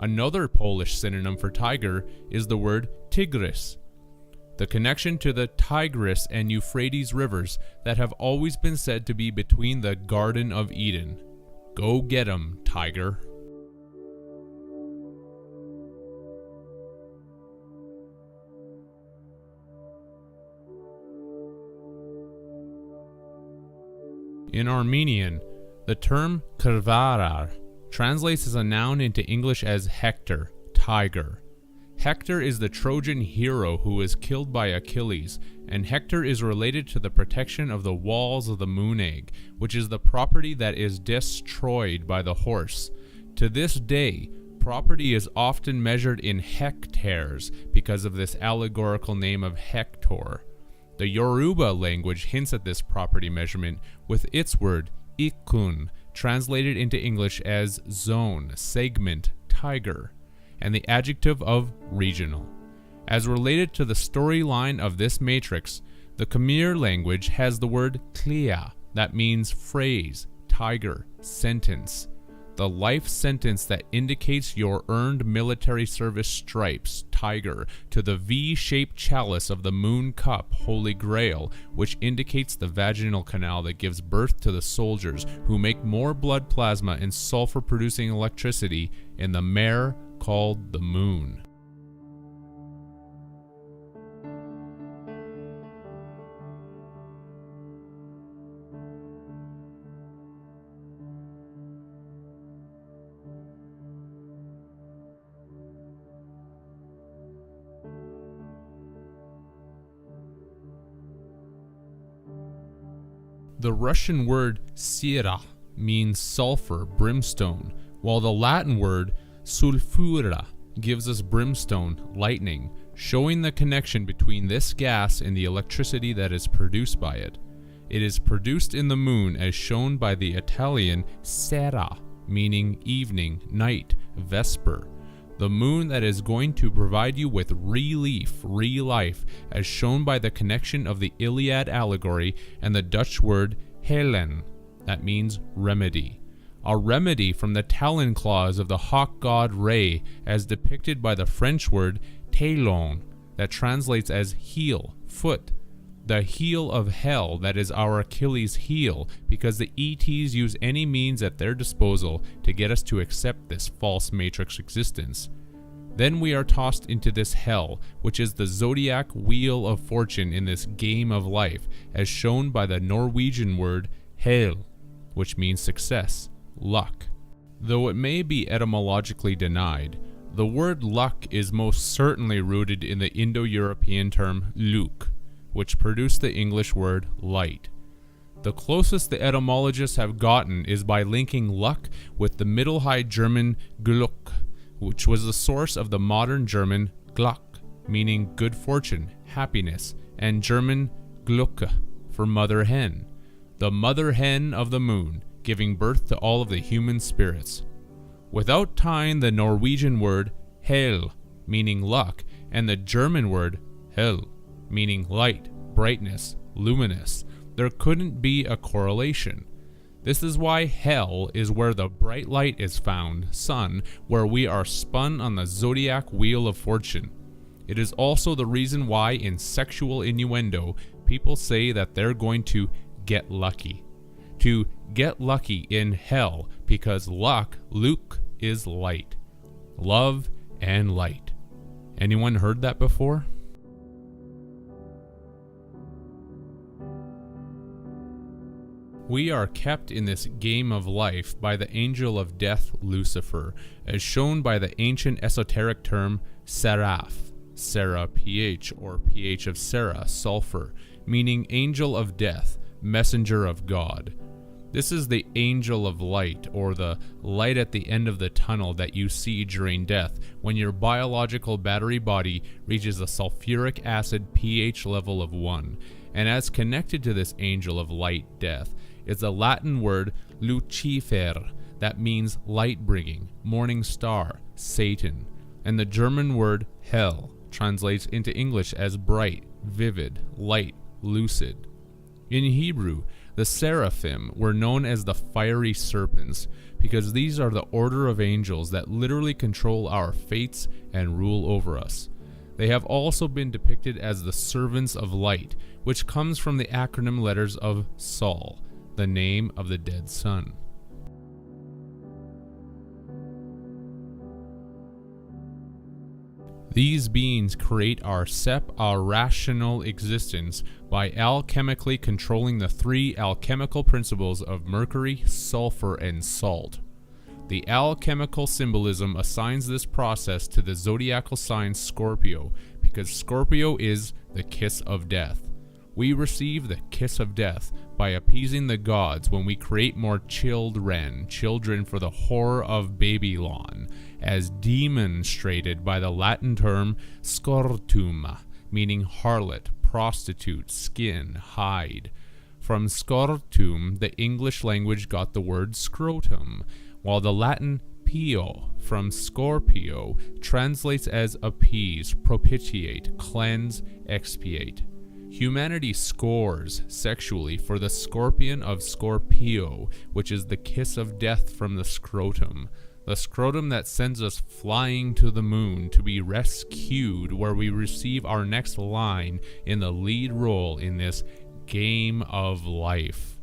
Another Polish synonym for tiger is the word tigris. The connection to the Tigris and Euphrates rivers that have always been said to be between the Garden of Eden. Go get 'em, tiger. In Armenian, the term Krvarar translates as a noun into English as Hector, tiger. Hector is the Trojan hero who was killed by Achilles, and Hector is related to the protection of the walls of the moon egg, which is the property that is destroyed by the horse. To this day, property is often measured in hectares because of this allegorical name of Hector. The Yoruba language hints at this property measurement with its word ikun, translated into English as zone, segment, tiger, and the adjective of regional. As related to the storyline of this matrix, the Khmer language has the word klia, that means phrase, tiger, sentence. The life sentence that indicates your earned military service stripes, tiger, to the V-shaped chalice of the moon cup, Holy Grail, which indicates the vaginal canal that gives birth to the soldiers who make more blood plasma and sulfur-producing electricity in the mare called the moon. The Russian word sira means sulfur, brimstone, while the Latin word sulfura gives us brimstone, lightning, showing the connection between this gas and the electricity that is produced by it. It is produced in the moon as shown by the Italian sera, meaning evening, night, vesper. The moon that is going to provide you with relief, re-life, as shown by the connection of the Iliad allegory and the Dutch word helen, that means remedy. A remedy from the talon claws of the hawk god Re, as depicted by the French word talon, that translates as heel, foot. The heel of hell that is our Achilles' heel, because the ETs use any means at their disposal to get us to accept this false matrix existence. Then we are tossed into this hell, which is the zodiac wheel of fortune in this game of life, as shown by the Norwegian word hel, which means success, luck. Though it may be etymologically denied, the word luck is most certainly rooted in the Indo-European term luk, which produced the English word light. The closest the etymologists have gotten is by linking luck with the Middle High German Glück, which was the source of the modern German Glück, meaning good fortune, happiness, and German Glocke for mother hen, the mother hen of the moon, giving birth to all of the human spirits. Without tying the Norwegian word hel, meaning luck, and the German word hell, meaning light, brightness, luminous, there couldn't be a correlation. This is why hell is where the bright light is found, sun, where we are spun on the zodiac wheel of fortune. It is also the reason why in sexual innuendo, people say that they're going to get lucky. To get lucky in hell, because luck, Luke, is light. Love and light. Anyone heard that before? We are kept in this game of life by the angel of death, Lucifer, as shown by the ancient esoteric term seraph, Sera pH, or pH of Sera, sulfur, meaning angel of death, messenger of God. This is the angel of light, or the light at the end of the tunnel that you see during death when your biological battery body reaches a sulfuric acid pH level of 1. And as connected to this angel of light, death, is the Latin word Lucifer, that means light-bringing, morning star, Satan, and the German word hell translates into English as bright, vivid, light, lucid. In Hebrew, the seraphim were known as the fiery serpents because these are the order of angels that literally control our fates and rule over us. They have also been depicted as the servants of light, which comes from the acronym letters of Sol, the name of the dead son. These beings create our our rational existence by alchemically controlling the three alchemical principles of mercury, sulfur, and salt. The alchemical symbolism assigns this process to the zodiacal sign Scorpio, because Scorpio is the kiss of death. We receive the kiss of death by appeasing the gods when we create more children for the whore of Babylon, as demonstrated by the Latin term scortum, meaning harlot, prostitute, skin, hide. From scortum, the English language got the word scrotum, while the Latin pio from Scorpio translates as appease, propitiate, cleanse, expiate. Humanity scores sexually for the scorpion of Scorpio, which is the kiss of death from the scrotum that sends us flying to the moon to be rescued, where we receive our next line in the lead role in this game of life.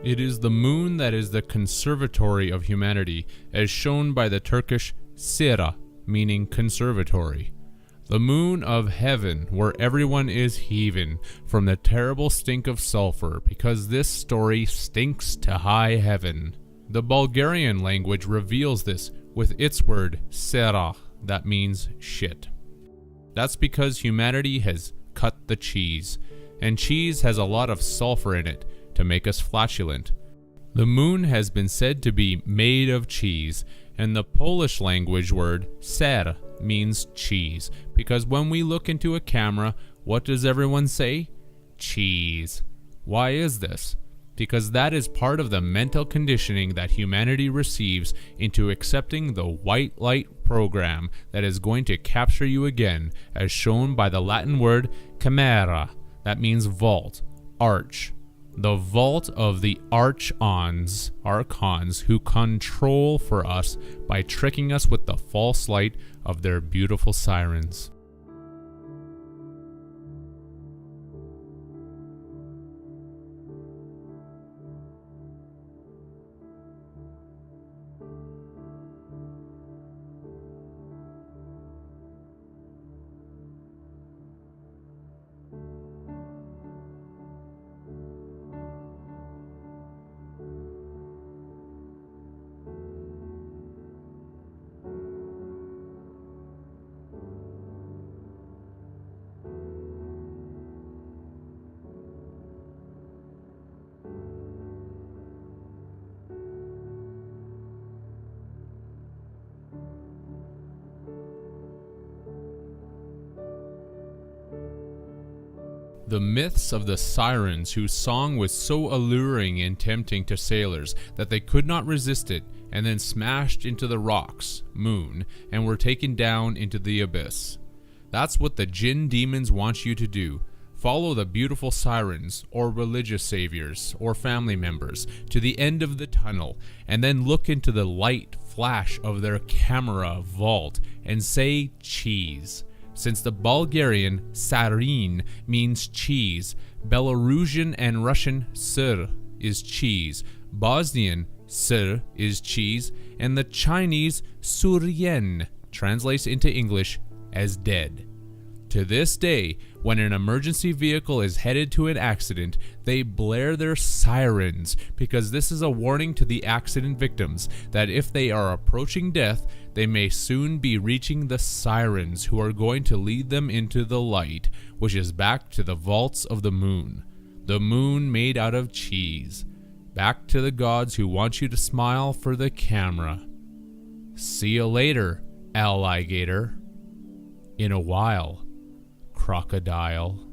It is the moon that is the conservatory of humanity, as shown by the Turkish Sira, meaning conservatory. The moon of heaven, where everyone is heaving from the terrible stink of sulfur, because this story stinks to high heaven. The Bulgarian language reveals this with its word sera, that means shit. That's because humanity has cut the cheese, and cheese has a lot of sulfur in it to make us flatulent. The moon has been said to be made of cheese, and the Polish language word ser means cheese, because when we look into a camera, what does everyone say? Cheese. Why is this? Because that is part of the mental conditioning that humanity receives into accepting the white light program that is going to capture you again, as shown by the Latin word camera, that means vault, arch. The vault of the archons who control for us by tricking us with the false light of their beautiful sirens. The myths of the sirens, whose song was so alluring and tempting to sailors that they could not resist it, and then smashed into the rocks, moon, and were taken down into the abyss. That's what the jinn demons want you to do. Follow the beautiful sirens, or religious saviors, or family members, to the end of the tunnel, and then look into the light flash of their camera vault and say cheese. Since the Bulgarian sarin means cheese, Belarusian and Russian sir is cheese, Bosnian sir is cheese, and the Chinese suryen translates into English as dead. To this day, when an emergency vehicle is headed to an accident, they blare their sirens, because this is a warning to the accident victims that if they are approaching death, they may soon be reaching the sirens who are going to lead them into the light, which is back to the vaults of the moon made out of cheese, back to the gods who want you to smile for the camera. See you later, alligator. In a while, crocodile.